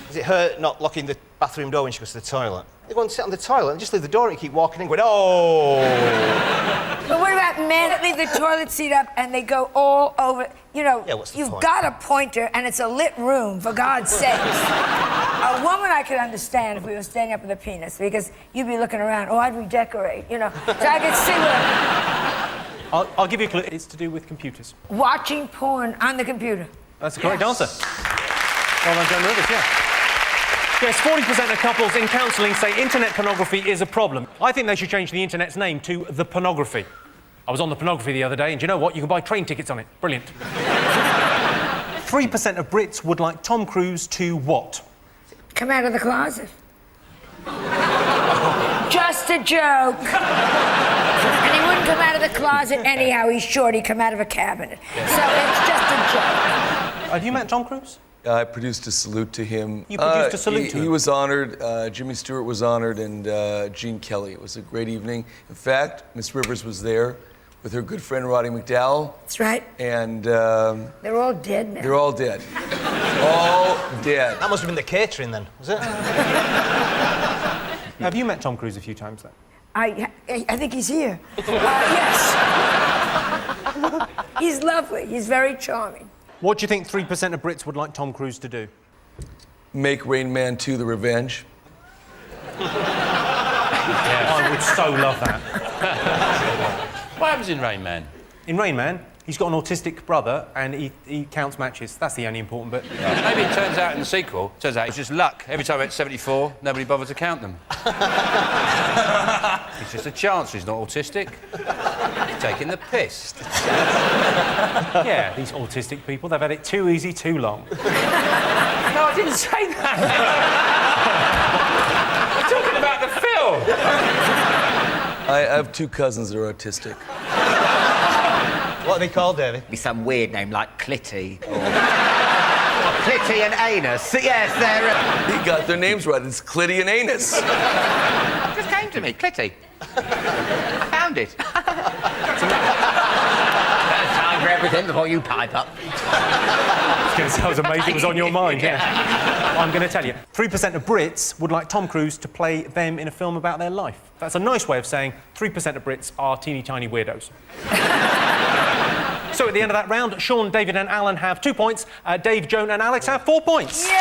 Does it hurt not locking the bathroom door when she goes to the toilet? They go and sit on the toilet and just leave the door and keep walking in going, oh! But what about men that leave the toilet seat up and they go all over? You know, you've got a pointer and it's a lit room, for God's sakes. A woman I could understand if we were standing up with a penis, because you'd be looking around, oh, I'd redecorate, you know. So I could see what... I'll give you a clue. It's to do with computers. Watching porn on the computer. That's the correct answer. Well done, Joan Rivers, yeah. Yes, 40% of couples in counselling say internet pornography is a problem. I think they should change the internet's name to the pornography. I was on the pornography the other day, and do you know what? You can buy train tickets on it. Brilliant. 3% of Brits would like Tom Cruise to what? Come out of the closet. Just a joke. And he wouldn't come out of the closet anyhow. He's short. He'd come out of a cabinet. So it's just a joke. Have you met Tom Cruise? I produced a salute to him. You produced a salute to him? He was honored, Jimmy Stewart was honored, and Gene Kelly. It was a great evening. In fact, Miss Rivers was there with her good friend Roddy McDowell. That's right. And... they're all dead now. They're all dead. All dead. That must have been the catering then, was it? Have you met Tom Cruise a few times then? I think he's here. Yes. He's lovely. He's very charming. What do you think 3% of Brits would like Tom Cruise to do? Make Rain Man 2 The Revenge. I would so love that. What happens in Rain Man? In Rain Man, he's got an autistic brother and he counts matches. That's the only important bit. Maybe it turns out in the sequel, it's just luck. Every time it's 74, nobody bothered to count them. It's just a chance he's not autistic. He's taking the piss. Yeah, these autistic people, they've had it too easy, too long. No, I didn't say that. I'm talking about the film. I have two cousins that are autistic. What are they called, David? Be some weird name like Clitty or Clitty and Anus. Yes, they're... He got their names right. It's Clitty and Anus. Just came to me, Clitty. I found it. Time for everything before you pipe up. I was amazed it was on your mind, yeah. I'm going to tell you, 3% of Brits would like Tom Cruise to play them in a film about their life. That's a nice way of saying 3% of Brits are teeny tiny weirdos. So at the end of that round, Sean, David and Alan have 2 points. Dave, Joan and Alex have 4 points. Yay!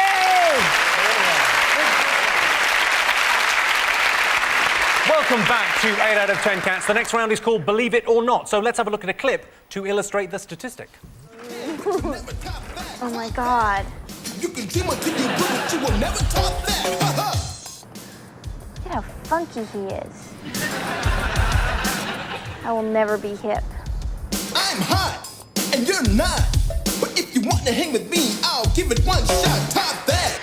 Welcome back to 8 out of 10 Cats. The next round is called Believe It or Not. So let's have a look at a clip to illustrate the statistic. Oh my God. You can dream until you do it, you will never top that. Look at how funky he is. I will never be hip. I'm hot, and you're not. But if you want to hang with me, I'll give it one shot. Top that.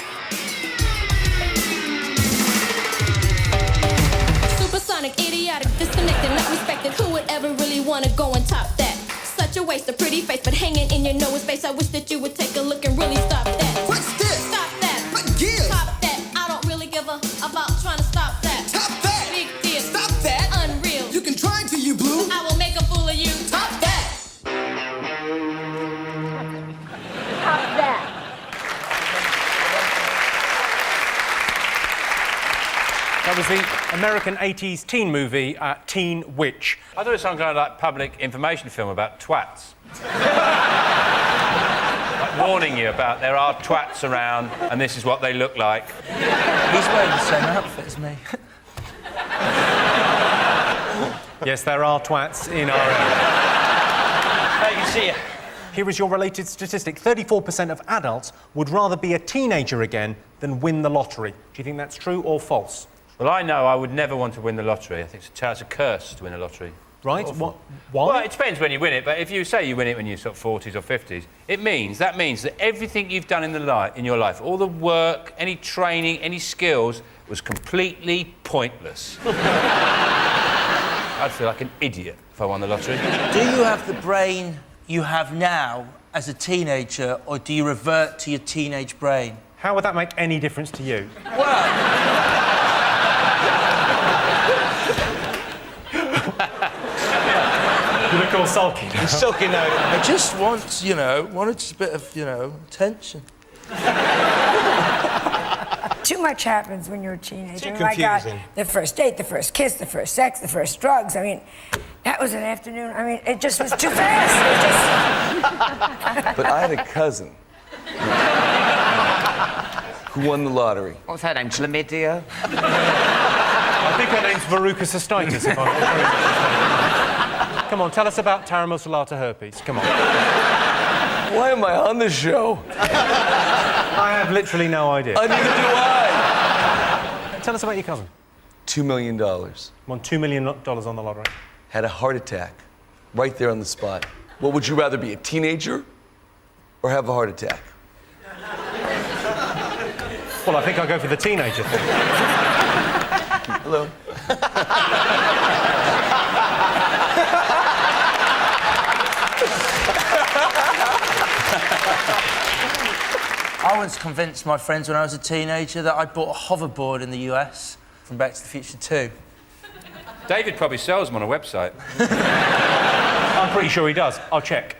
Supersonic, idiotic, disconnected, not respected. Who would ever really want to go and top that? Such a waste of pretty face, but hanging in your nose space. I wish that you would take a look and really stop that. What's this? Stop that. What gives? Top that. I don't really give a about trying to stop that. Top that. Big deal. Stop that. Unreal. You can try to, you blue. I will make a fool of you. Top that. Top that. That was the American 80s teen movie, Teen Witch. I thought it was some kind of like public information film about twats. Like warning you about there are twats around and this is what they look like. He's wearing the same outfit as me. Yes, there are twats in our area. I can see you. Here is your related statistic. 34% of adults would rather be a teenager again than win the lottery. Do you think that's true or false? Well, I know I would never want to win the lottery. I think it's a curse to win a lottery. Right? What? Why? Well, it depends when you win it, but if you say you win it when you're sort of 40s or 50s, that means that everything you've done in your life, all the work, any training, any skills, was completely pointless. I'd feel like an idiot if I won the lottery. Do you have the brain you have now as a teenager, or do you revert to your teenage brain? How would that make any difference to you? Well... You look all sulky now. He's sulky now. I just want, wanted just a bit of, attention. Too much happens when you're a teenager. Too My God, confusing. the first date, the first kiss, the first sex, the first drugs. I mean, that was an afternoon. I mean, it just was too fast. But I had a cousin who won the lottery. What's her name? Chlamydia? I think her name's Veruca cystitis, if I'm Come on, tell us about Taramosalata herpes. Come on. Why am I on the show? I have literally no idea. Neither do I. Tell us about your cousin. $2 million. Won $2 million on the lottery. Had a heart attack right there on the spot. What would you rather be, a teenager or have a heart attack? Well, I think I'll go for the teenager thing. Hello. I once convinced my friends when I was a teenager that I bought a hoverboard in the US from Back to the Future 2. David probably sells them on a website. I'm pretty sure he does. I'll check.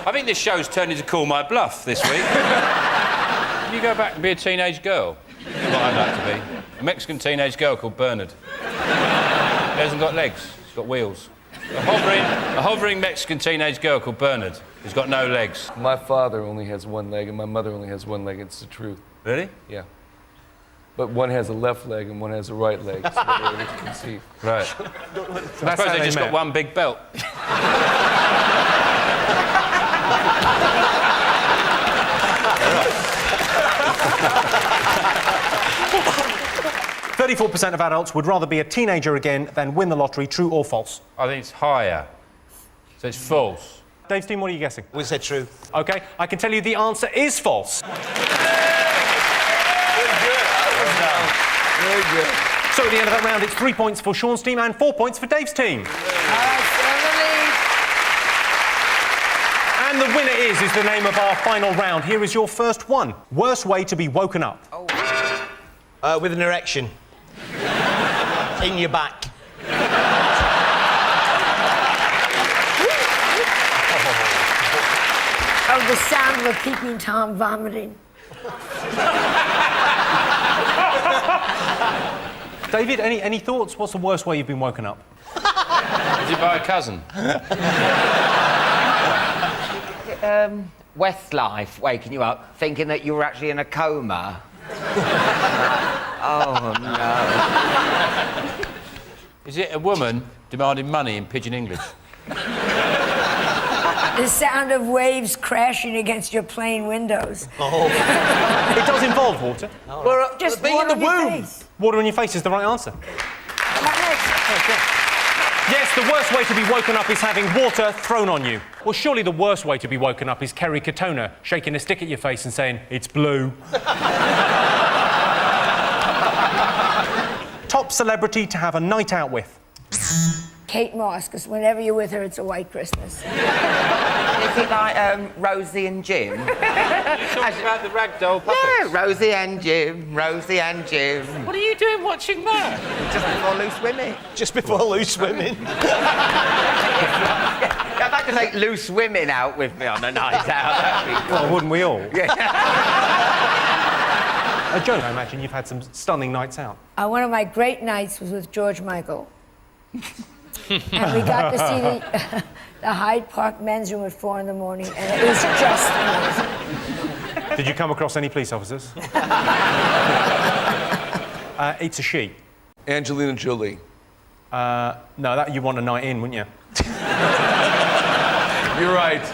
I think this show's turned into Call My Bluff this week. Can you go back and be a teenage girl? That's what I'd like to be. A Mexican teenage girl called Bernard. He hasn't got legs, he's got wheels. A hovering Mexican teenage girl called Bernard who's got no legs. My father only has one leg and my mother only has one leg. It's the truth. Really? Yeah. But one has a left leg and one has a right leg, so they're able to conceive. Right. So I suppose they just got one big belt. 34% of adults would rather be a teenager again than win the lottery. True or false? I think it's higher. So it's false. Dave's team, what are you guessing? We said true. OK, I can tell you the answer is false. Very good. So at the end of that round, it's 3 points for Sean's team and 4 points for Dave's team. And the winner is the name of our final round. Here is your first one. Worst way to be woken up. With an erection. In your back. Oh, the sound of a peeping Tom vomiting. David, any thoughts? What's the worst way you've been woken up? Is it by a cousin? Westlife waking you up thinking that you were actually in a coma. Oh, no. Is it a woman demanding money in pidgin English? The sound of waves crashing against your plane windows. Oh. It does involve water. Well, just being in the womb. Water on your face is the right answer. Yes, the worst way to be woken up is having water thrown on you. Well, surely the worst way to be woken up is Kerry Katona shaking a stick at your face and saying, "It's blue." Top celebrity to have a night out with? Kate Moss, because whenever you're with her, it's a white Christmas. Is it like Rosie and Jim? You're talking about the ragdoll puppets? Yeah, Rosie and Jim, Rosie and Jim. What are you doing watching that? Just before loose women. Just before loose women. I'd like to take loose women out with me on a night out. Well, wouldn't we all? Yeah. Joan, I imagine you've had some stunning nights out. One of my great nights was with George Michael. And we got to see the Hyde Park men's room at 4 in the morning, and it was just amazing. Did you come across any police officers? It's a she. Angelina Jolie. No, that you want a night in, wouldn't you? You're right.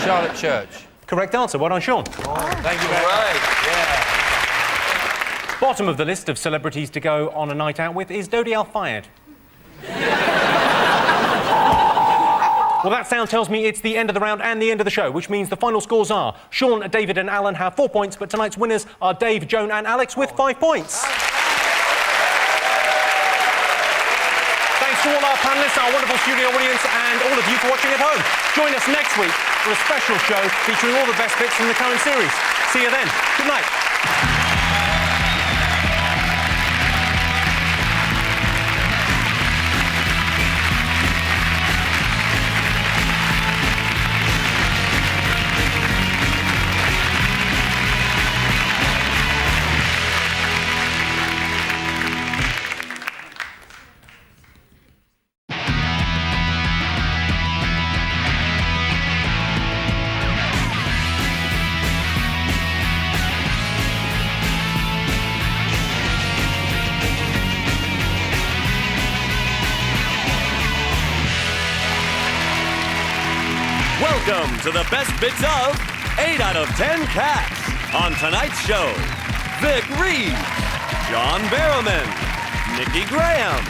Charlotte Church. Correct answer. Well done, Sean. Thank you very much. Yeah. Bottom of the list of celebrities to go on a night out with is Dodi Al-Fayed. Well, that sound tells me it's the end of the round and the end of the show, which means the final scores are Sean, David and Alan have 4 points, but tonight's winners are Dave, Joan and Alex with 5 points. Thanks to all our panellists, our wonderful studio audience and all of you for watching at home. Join us next week for a special show featuring all the best bits from the current series. See you then. Good night. Welcome to the best bits of 8 out of 10 Cats. On tonight's show, Vic Reed, John Barrowman, Nikki Graham,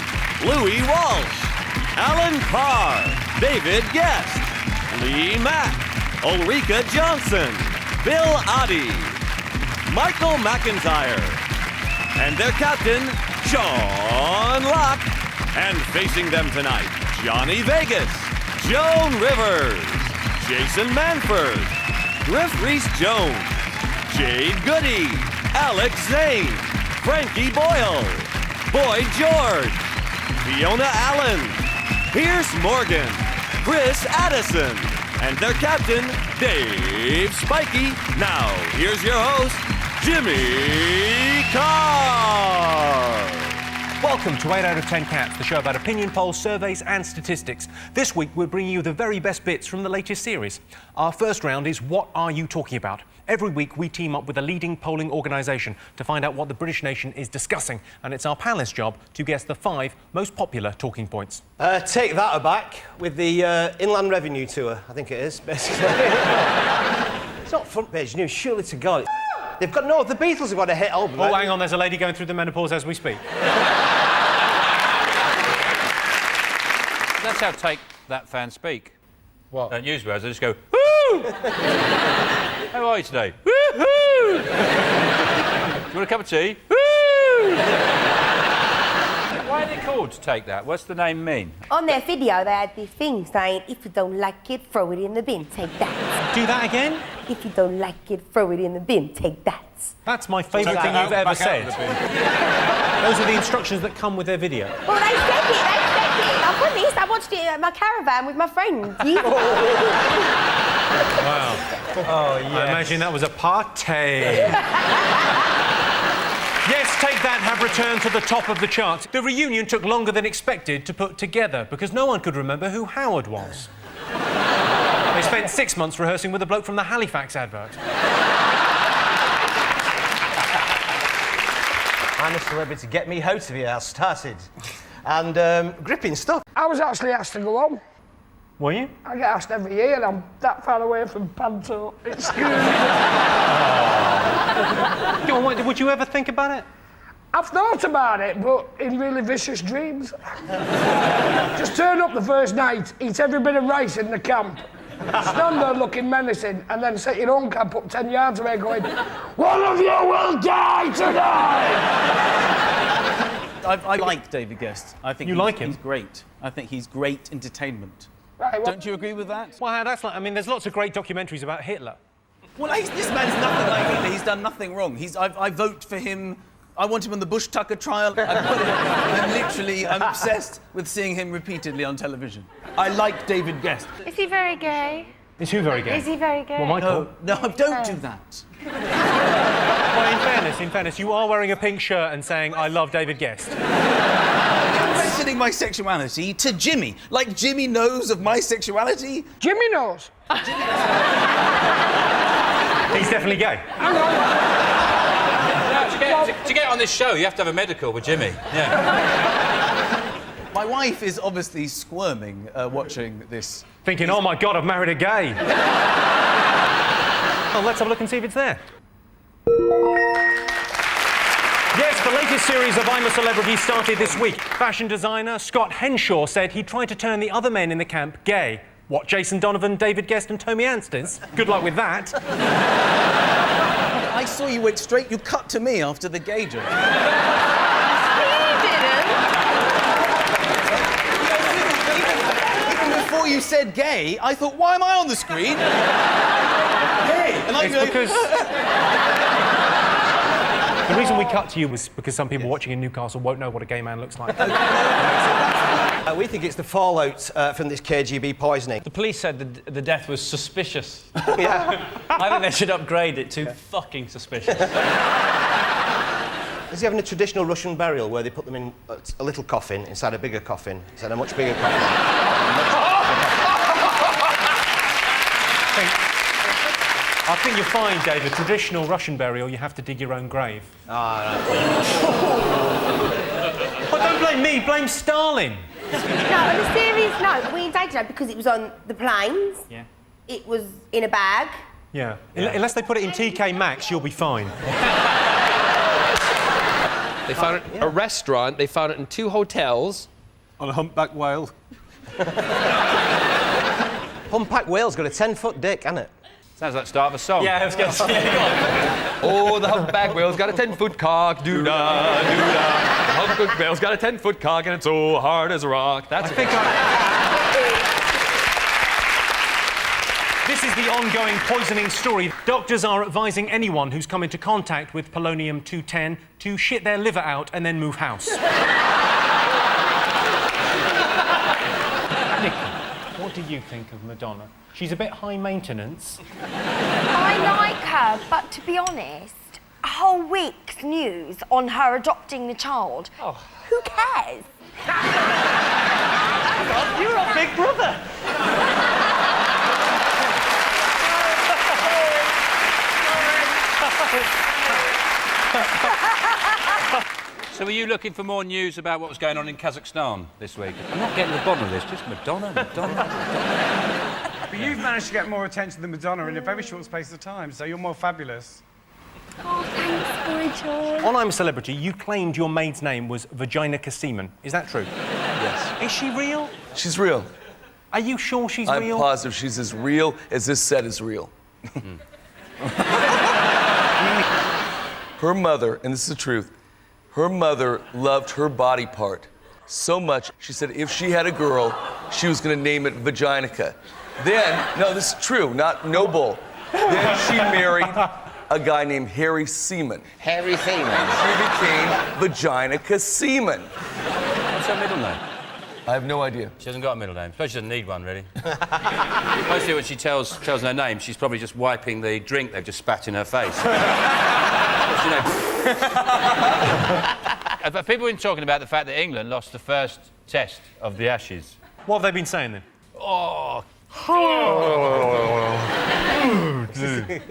Louis Walsh, Alan Carr, David Guest, Lee Mack, Ulrika Johnson, Bill Oddie, Michael McIntyre, and their captain, Sean Locke. And facing them tonight, Johnny Vegas, Joan Rivers, Jason Manford, Griff Rhys-Jones, Jade Goody, Alex Zane, Frankie Boyle, Boyd George, Fiona Allen, Pierce Morgan, Chris Addison, and their captain, Dave Spikey. Now, here's your host, Jimmy Carr. Welcome to 8 out of 10 Cats, the show about opinion polls, surveys and statistics. This week we're bringing you the very best bits from the latest series. Our first round is What Are You Talking About? Every week we team up with a leading polling organisation to find out what the British nation is discussing, and it's our panellists' job to guess the 5 most popular talking points. Take that aback with the Inland Revenue Tour, I think it is, basically. It's not front page news, surely to God. They've got, no, the Beatles have got a hit album. Oh, hang on, there's a lady going through the menopause as we speak. That's how Take That fans speak. What? Don't use words, they just go, woo! How are you today? Woo-hoo! Do you want a cup of tea? Woo! Why are they called Take That? What's the name mean? On their video, they had this thing saying, if you don't like it, throw it in the bin, take that. Do that again? If you don't like it, throw it in the bin, take that. That's my favourite thing you've ever said. Those are the instructions that come with their video. Well, they said it. I promise, I watched it at my caravan with my friends. Wow. Oh, yes. I imagine that was a party. Yes, Take That have returned to the top of the charts. The reunion took longer than expected to put together because no one could remember who Howard was. They spent 6 months rehearsing with a bloke from the Halifax advert. I'm a celebrity, get me out of here, I started. And gripping stuff. I was actually asked to go on. Were you? I get asked every year, and I'm that far away from Panto. It's good. Go on, would you ever think about it? I've thought about it, but in really vicious dreams. Just turn up the first night, eat every bit of rice in the camp, stand there looking menacing, and then set your own camp up 10 yards away going, one of you will die tonight! I like David Guest. I think he's great. I think he's great entertainment. Right, well, don't you agree with that? Well, that's like, I mean, there's lots of great documentaries about Hitler. Well, this man's nothing like Hitler. He's done nothing wrong. I vote for him. I want him on the Bush-Tucker trial. I'm obsessed with seeing him repeatedly on television. I like David Guest. Is he very gay? Is who very gay? Is he very gay? Well, Michael. No, don't do that. Well, in fairness, you are wearing a pink shirt and saying, I love David Guest. mentioning my sexuality to Jimmy. Like Jimmy knows of my sexuality. Jimmy knows. He's definitely gay. To get on this show, you have to have a medical with Jimmy. Yeah. My wife is obviously squirming watching this. Thinking, oh my God, I've married a gay. Oh, let's have a look and see if it's there. Yes, the latest series of I'm a Celebrity started this week. Fashion designer Scott Henshaw said he tried to turn the other men in the camp gay. What, Jason Donovan, David Guest and Tommy Anstis? Good luck with that. I saw you went straight, you cut to me after the gay joke. Even before you said gay, I thought, why am I on the screen? Gay! And I'm because... The reason we cut to you was because some people watching in Newcastle won't know what a gay man looks like. We think it's the fallout from this KGB poisoning. The police said the death was suspicious. Yeah. I think they should upgrade it to fucking suspicious. Is he having a traditional Russian burial where they put them in a little coffin inside a bigger coffin, inside a much bigger coffin? I think you'll find, David, traditional Russian burial, you have to dig your own grave. Ah, But don't blame me, blame Stalin. No, on a serious note, we dated her because it was on the planes. Yeah. It was in a bag. Yeah. Unless they put it in TK Maxx, you'll be fine. They found it in a restaurant, they found it in 2 hotels. On a humpback whale. Humpback whale's got a 10-foot dick, hasn't it? Sounds like the start of a song. Yeah, I was going to say. Oh, the humpback whale's got a 10-foot cock, doo-da, doo-da. The humpback whale's got a 10-foot cock and it's so hard as a rock. That's This is the ongoing poisoning story. Doctors are advising anyone who's come into contact with polonium-210 to shit their liver out and then move house. Nick, what do you think of Madonna? She's a bit high maintenance. I like her, but to be honest, a whole week's news on her adopting the child. Oh. Who cares? You're a big brother. So were you looking for more news about what was going on in Kazakhstan this week? I'm not getting to the bottom of this, just Madonna. But you've managed to get more attention than Madonna in a very short space of time, so you're more fabulous. Oh, thanks, Boy George. On I'm a Celebrity, you claimed your maid's name was Vaginica Seaman. Is that true? Yes. Is she real? She's real. Are you sure she's I'm real? positive she's as real as this set is real. Her mother, and this is the truth, her mother loved her body part so much, she said if she had a girl, she was going to name it Vaginica. Then, no, this is true, not no bull. Then she married a guy named Harry Seaman. Harry Seaman. She became Vaginica Seaman. What's her middle name? I have no idea. She hasn't got a middle name. Suppose she doesn't need one, really. Mostly when she tells her name, she's probably just wiping the drink they've just spat in her face. You know. People have been talking about the fact that England lost the first test of the Ashes. What have they been saying then? Oh.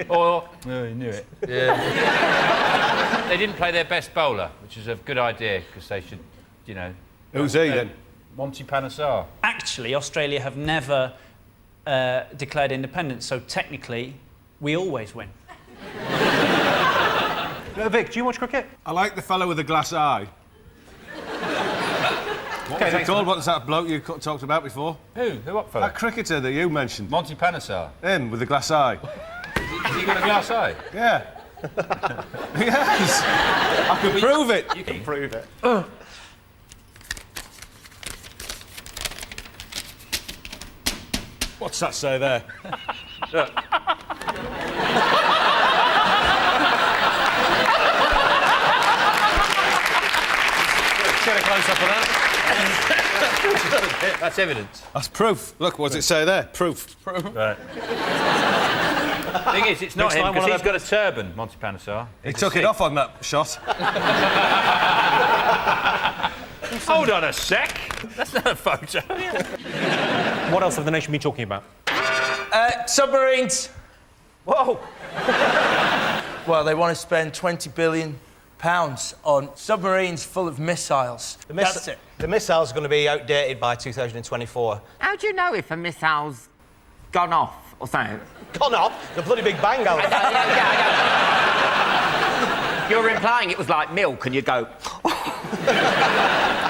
Oh, I knew it. Yeah. They didn't play their best bowler, which is a good idea because they should, you know. Who's he then? Monty Panesar. Actually, Australia have never declared independence, so technically, we always win. Vic, do you watch cricket? I like the fellow with the glass eye. What was it called? What's that bloke you talked about before? Who? What fellow? That cricketer that you mentioned. Monty Panesar. Him, with the glass eye. Has he got a glass eye? Yeah. Yes. I can prove it. You can prove it. What's that say there? Look. Get a close-up of that. That's evidence. That's proof. Look, what's it say there? Proof. Right. Thing is, it's not him, because he's got a turban, Monty Panesar. He took it off on that shot. Hold on a sec. That's not a photo. What else have the nation been talking about? Submarines. Whoa. Well, they want to spend £20 billion on submarines full of missiles. That's it. The missile's going to be outdated by 2024. How do you know if a missile's gone off or something? Gone off? The bloody big bang out. You're implying it was like milk and you go...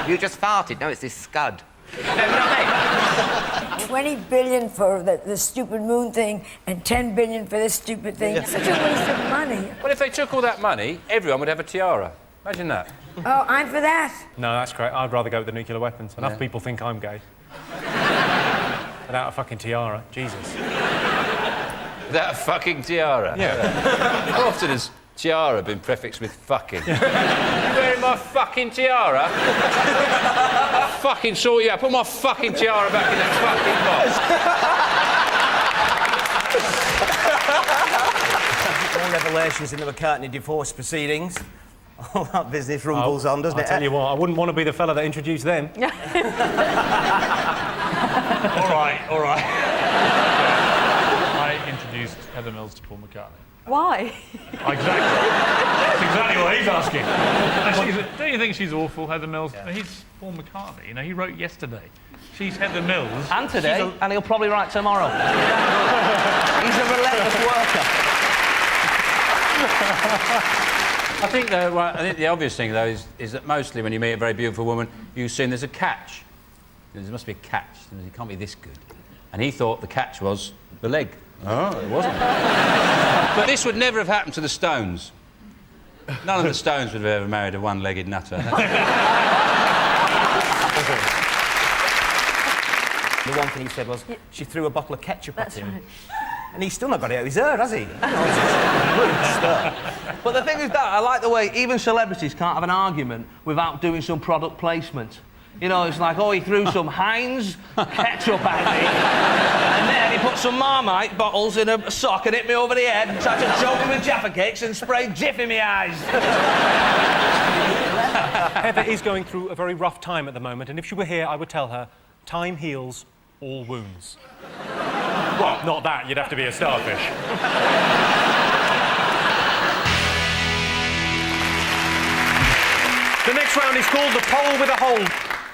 You just farted. No, it's this scud. You know what I mean? 20 billion for the stupid moon thing and 10 billion for this stupid thing. It's such a waste of money. Well, if they took all that money, everyone would have a tiara. Imagine that. Oh, I'm for that. No, that's great. I'd rather go with the nuclear weapons. Enough people think I'm gay. Without a fucking tiara. Jesus. Without a fucking tiara? Yeah. How often has tiara been prefixed with fucking? You wearing my fucking tiara? I'll fucking sort you out. Put my fucking tiara back in the fucking box. More revelations in the McCartney divorce proceedings. All that business rumbles on, doesn't it? I'll tell you what, I wouldn't want to be the fella that introduced them. All right. I introduced Heather Mills to Paul McCartney. Why? Exactly. That's exactly what he's asking. Don't you think she's awful, Heather Mills? Yeah. He's Paul McCartney. You know, he wrote yesterday. She's Heather Mills. And today, and he'll probably write tomorrow. He's a relentless worker. I think the obvious thing, though, is that mostly when you meet a very beautiful woman, you assume there's a catch. There must be a catch. It can't be this good. And he thought the catch was the leg. Oh, it wasn't. But this would never have happened to the Stones. None of the Stones would have ever married a one-legged nutter. The one thing he said was, she threw a bottle of ketchup at him. Right. And he's still not got it out his ear, has he? But the thing is that, I like the way even celebrities can't have an argument without doing some product placement. You know, it's like, oh, he threw some Heinz ketchup at me, and then he put some Marmite bottles in a sock and hit me over the head and tried to choke me with Jaffa cakes and sprayed Jif in my eyes. Heather is going through a very rough time at the moment, and if she were here, I would tell her, time heals all wounds. Well, not that, you'd have to be a starfish. The next round is called the Pole with a Hole.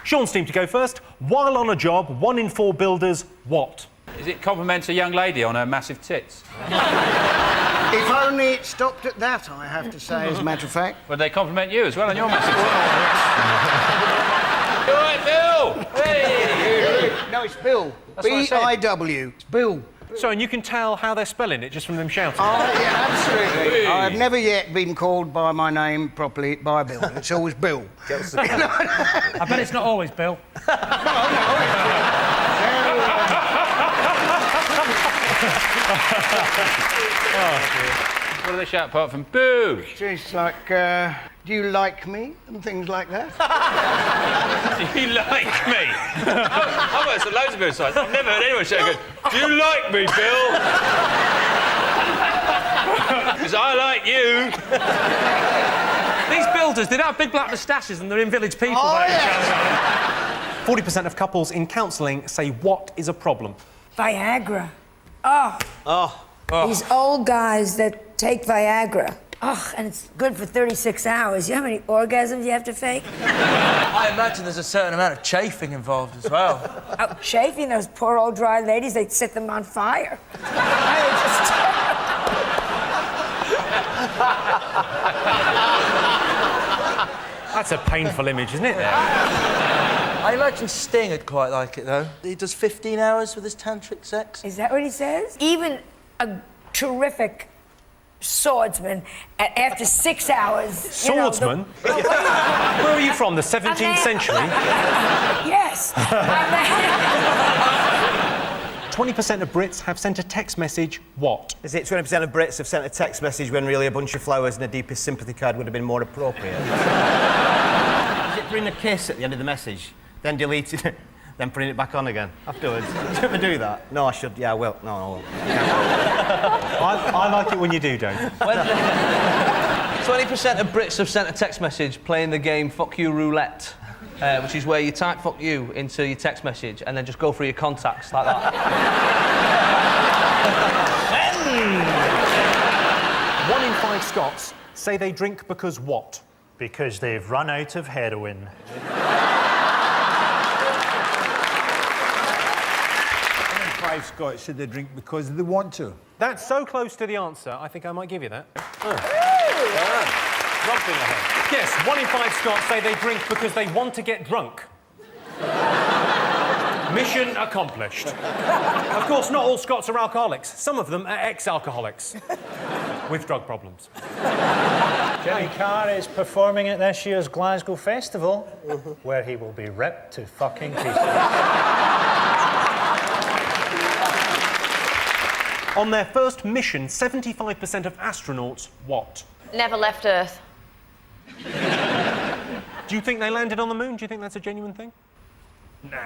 Sean's team to go first. While on a job, 1 in 4 builders, what? Is it compliment a young lady on her massive tits? If only it stopped at that, I have to say, as a matter of fact. Would they compliment you as well on your massive tits? All right, Bill! Hey! No, it's Bill. B-I-W. It's Bill. So, and you can tell how they're spelling it just from them shouting. Oh, yeah, absolutely. I've never yet been called by my name properly by Bill. It's always Bill. I bet it's not always Bill. What do they shout apart from boo? It's like, do you like me? And things like that. Do you like me? I've worked at loads of building sites. I've never heard anyone shout, do you like me, Bill? Because I like you. These builders, they don't have big black moustaches and they're in Village People. Oh, yeah. 40% of couples in counselling say what is a problem? Viagra. Oh. These old guys that take Viagra. Oh, and it's good for 36 hours. You know how many orgasms you have to fake? I imagine there's a certain amount of chafing involved as well. Oh, chafing, those poor old dry ladies, they'd set them on fire. That's a painful image, isn't it? I imagine Sting would quite like it, though. He does 15 hours with his tantric sex. Is that what he says? Even a terrific swordsman, after 6 hours... Swordsman? Where are you from, the 17th century? Yes. 20% of Brits have sent a text message, what? Is it 20% of Brits have sent a text message when really a bunch of flowers and a deepest sympathy card would have been more appropriate? Is it putting a kiss at the end of the message, then deleting it, then putting it back on again afterwards? Do you ever do that? No, I should. Yeah, I will. No, I won't. I like it when you do, Dave. 20% of Brits have sent a text message playing the game Fuck You Roulette. which is where you type "fuck you" into your text message and then just go through your contacts like that. 1 in 5 Scots say they drink because what? Because they've run out of heroin. 5 Scots said they drink because they want to. That's so close to the answer, I think I might give you that. Yes, 1 in 5 Scots say they drink because they want to get drunk. Mission accomplished. Of course, not all Scots are alcoholics. Some of them are ex-alcoholics with drug problems. Jimmy Carr is performing at this year's Glasgow Festival, where he will be ripped to fucking pieces. On their first mission, 75% of astronauts what? Never left Earth. Do you think they landed on the moon? Do you think that's a genuine thing? Nah.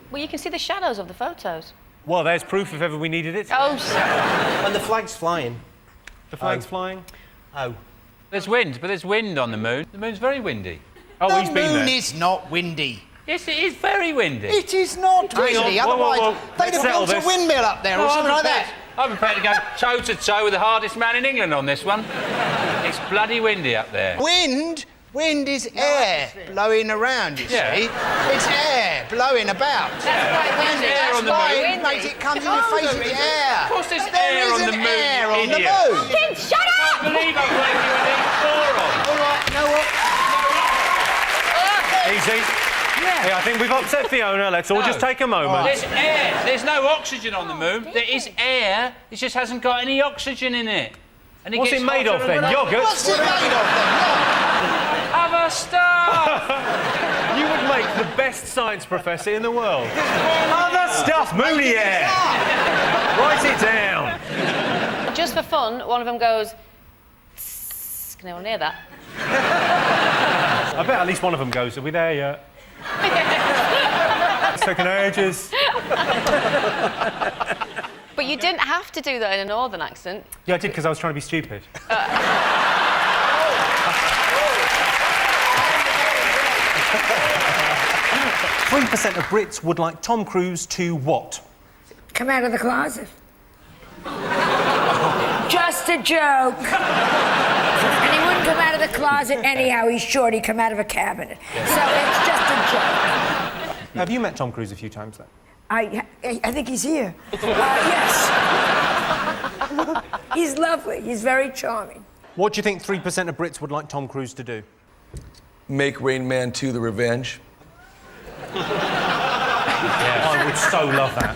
Well, you can see the shadows of the photos. Well, there's proof if ever we needed it. Oh, And the flag's flying. The flag's flying? Oh. There's wind, but there's wind on the moon. The moon's very windy. Oh, he's been there. The moon is not windy. Yes, it is very windy. It is not windy. Otherwise, they'd have built a windmill up there or something like that. I'm prepared to go toe-to-toe with the hardest man in England on this one. It's bloody windy up there. Wind is air blowing around, you see. It's air blowing about. Air on the moon. It comes in your face, it's air. Of course there's air on the moon, air on the idiot. moon. Kids, shut up! I can't believe I'm playing you an moron. All right, you know what? Easy. Yeah, I think we've upset Fiona. Let's all just take a moment. There's air. There's no oxygen on the moon. There is air. It just hasn't got any oxygen in it. And What's gets it made of hotter then? and hotter. Yogurt? What's it made of then? Other stuff. You would make the best science professor in the world. Other stuff, moony air. Write it down. Just for fun, one of them goes... "Tss." Can anyone hear that? I bet at least one of them goes, are we there yet? It's taken ages. But you didn't have to do that in a northern accent. Yeah, I did because I was trying to be stupid. 3% of Brits would like Tom Cruise to what? Come out of the closet. Just a joke. And he wouldn't come out of the closet anyhow. He's short. He'd come out of a cabinet. So it's just a joke. Have you met Tom Cruise a few times then? I think he's here. Yes. He's lovely. He's very charming. What do you think 3% of Brits would like Tom Cruise to do? Make Rain Man 2 The Revenge. I would so love that.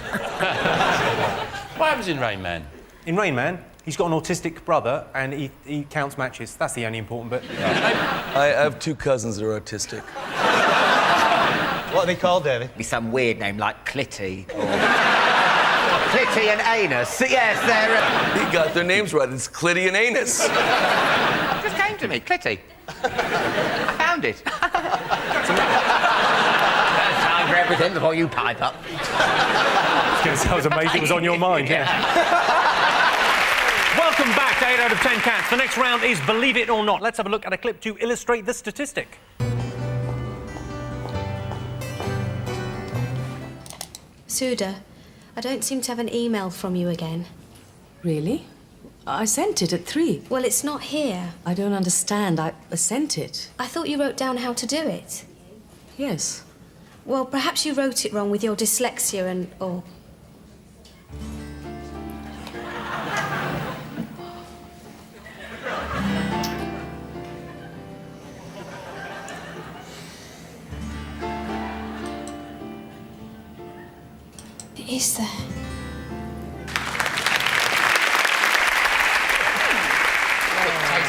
What happens in Rain Man? In Rain Man, he's got an autistic brother and he counts matches. That's the only important bit. I have 2 cousins that are autistic. What are they called, David? Be some weird name like Clitty or Clitty and Anus. Yes, they're. He got their names right. It's Clitty and Anus. It just came to me, Clitty. I found it. Time for everything before you pipe up. I was amazed it was on your mind, yeah. Welcome back to 8 out of 10 Cats. The next round is Believe It or Not. Let's have a look at a clip to illustrate the statistic. Suda, I don't seem to have an email from you again. Really? I sent it at 3. Well, it's not here. I don't understand. I sent it. I thought you wrote down how to do it. Yes. Well, perhaps you wrote it wrong with your dyslexia and all. It is there.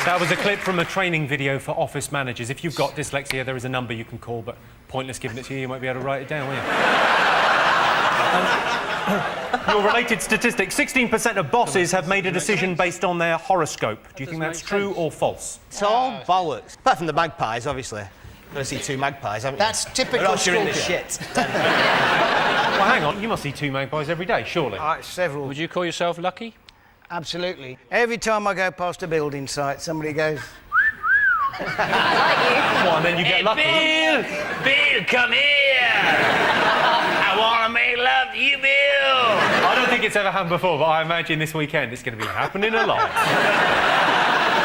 That was a clip from a training video for office managers. If you've got dyslexia, there is a number you can call, but pointless giving it to you. You won't be able to write it down, will you? Your related statistic, 16% of bosses have made a decision based on their horoscope. Do you think that's true or false? It's all bollocks. Apart from the magpies, obviously. You've got to see 2 magpies, haven't you? That's typical Or else you're in the Scorpio. shit. Well, hang on. You must see 2 magpies every day, surely. Several. Would you call yourself lucky? Absolutely. Every time I go past a building site, somebody goes... Come on, then you get lucky. Bill, come here! I want to make love to you, Bill! I don't think it's ever happened before, but I imagine this weekend it's going to be happening a lot.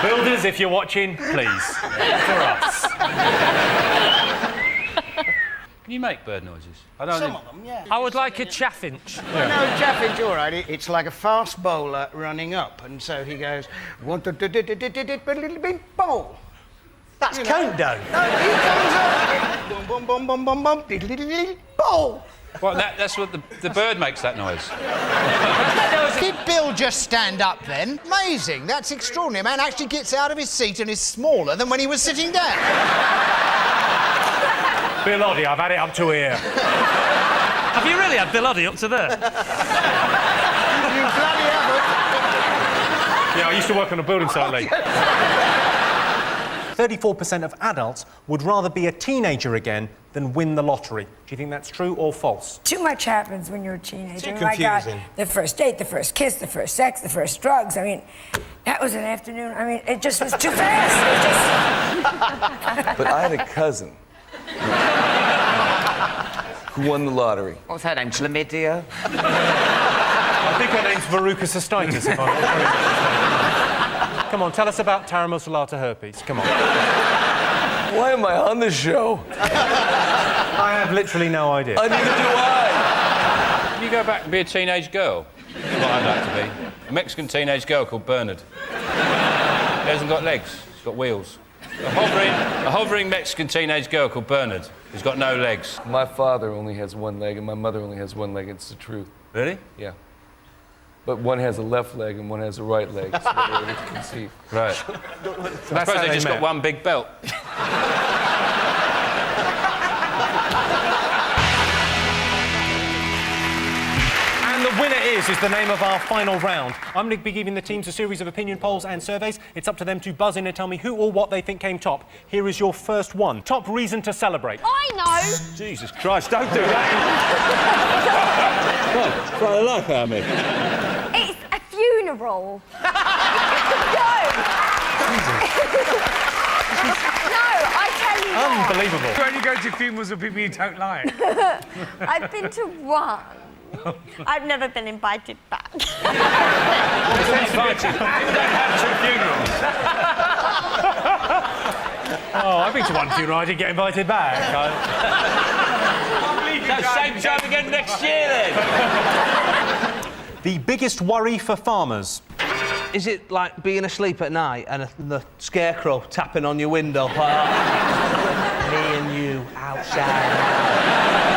Builders, if you're watching, please, for us. Can you make bird noises? I Some of them, yeah. I would like a chaffinch. No, chaffinch, all right. It's like a fast bowler running up, and so he goes, bowl. That's countdown. No, he comes up, boom, boom, boom, boom, boom, boom, diddle-diddle-diddle, bowl. Well, that's what the bird makes that noise. Did Bill just stand up then? Amazing. That's extraordinary. A man actually gets out of his seat and is smaller than when he was sitting down. Bill Oddie, I've had it up to here. Have you really had Bill Oddie up to there? You bloody haven't. Yeah, I used to work on a building site, Lee. 34% of adults would rather be a teenager again than win the lottery. Do you think that's true or false? Too much happens when you're a teenager. Too My God, confusing. the first date, the first kiss, the first sex, the first drugs. I mean, that was an afternoon. I mean, it just was too fast. But I had a cousin who won the lottery. What's her name? Chlamydia? I think her name's Veruca Cystitis, if I'm Come on, tell us about Tara Salata herpes. Come on. Why am I on the show? I have literally no idea. Neither do I. Can you go back and be a teenage girl? That's what I'd like to be. A Mexican teenage girl called Bernard. He hasn't got legs, he's got wheels. A hovering Mexican teenage girl called Bernard who's got no legs. My father only has one leg and my mother only has one leg. It's the truth. Really? Yeah. But one has a left leg and one has a right leg, so they're able to conceive. Right. I suppose they just got one big belt. And the winner is the name of our final round. I'm going to be giving the teams a series of opinion polls and surveys. It's up to them to buzz in and tell me who or what they think came top. Here is your first one. Top reason to celebrate. I know. Jesus Christ, don't do that. Try the life out of me. It's a funeral. No. No, I tell you what. Unbelievable. You only go to funerals of people you don't like. I've been to one. I've never been invited back. Oh, I've been to one funeral, I didn't get invited back. Same time again next year, then. The biggest worry for farmers. Is it like being asleep at night and the scarecrow tapping on your window? Me and you outside.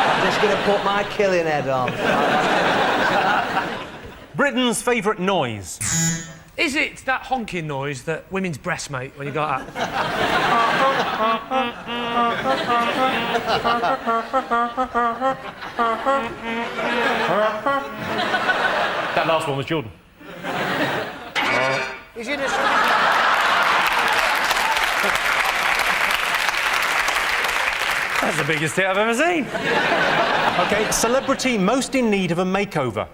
I'm just going to put my killing head on. Britain's favourite noise. Is it that honking noise that women's breasts make when you go like that? That last one was Jordan. Is it a... That's the biggest hit I've ever seen. OK, celebrity most in need of a makeover.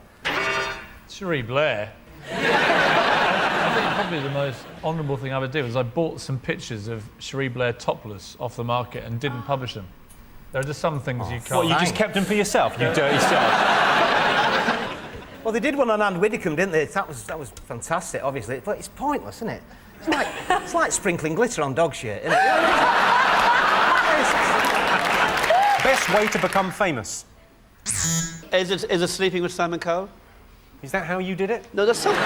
Cherie Blair. I think probably the most honourable thing I ever did was I bought some pictures of Cherie Blair topless off the market and didn't publish them. There are just some things you can't... What, you just kept them for yourself, you dirty self? Well, they did one on Anne Widdecombe, didn't they? That was fantastic, obviously. But it's pointless, isn't it? It's like sprinkling glitter on dog shit, isn't it? Best way to become famous. Is it sleeping with Simon Cowell? Is that how you did it? No, that's something.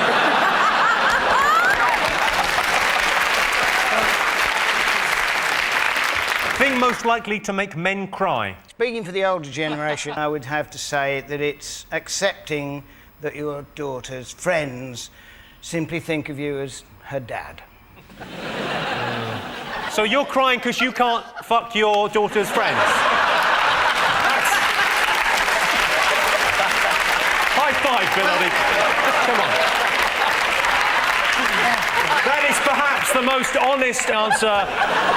Thing most likely to make men cry. Speaking for the older generation, I would have to say that it's accepting that your daughter's friends simply think of you as her dad. So you're crying because you can't fuck your daughter's friends? High five, Bill Oddie. Come on. That is perhaps the most honest answer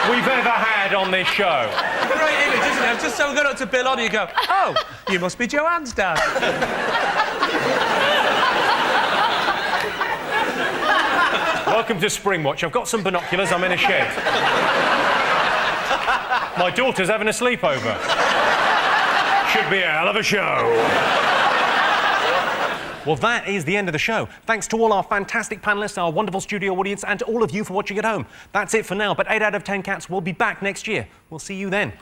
we've ever had on this show. Great image, isn't it? I've just so gone up to Bill Oddie and go, oh, you must be Joanne's dad. Welcome to Springwatch. I've got some binoculars. I'm in a shed. My daughter's having a sleepover. Should be a hell of a show. Well, that is the end of the show. Thanks to all our fantastic panellists, our wonderful studio audience, and to all of you for watching at home. That's it for now, but 8 out of 10 Cats will be back next year. We'll see you then.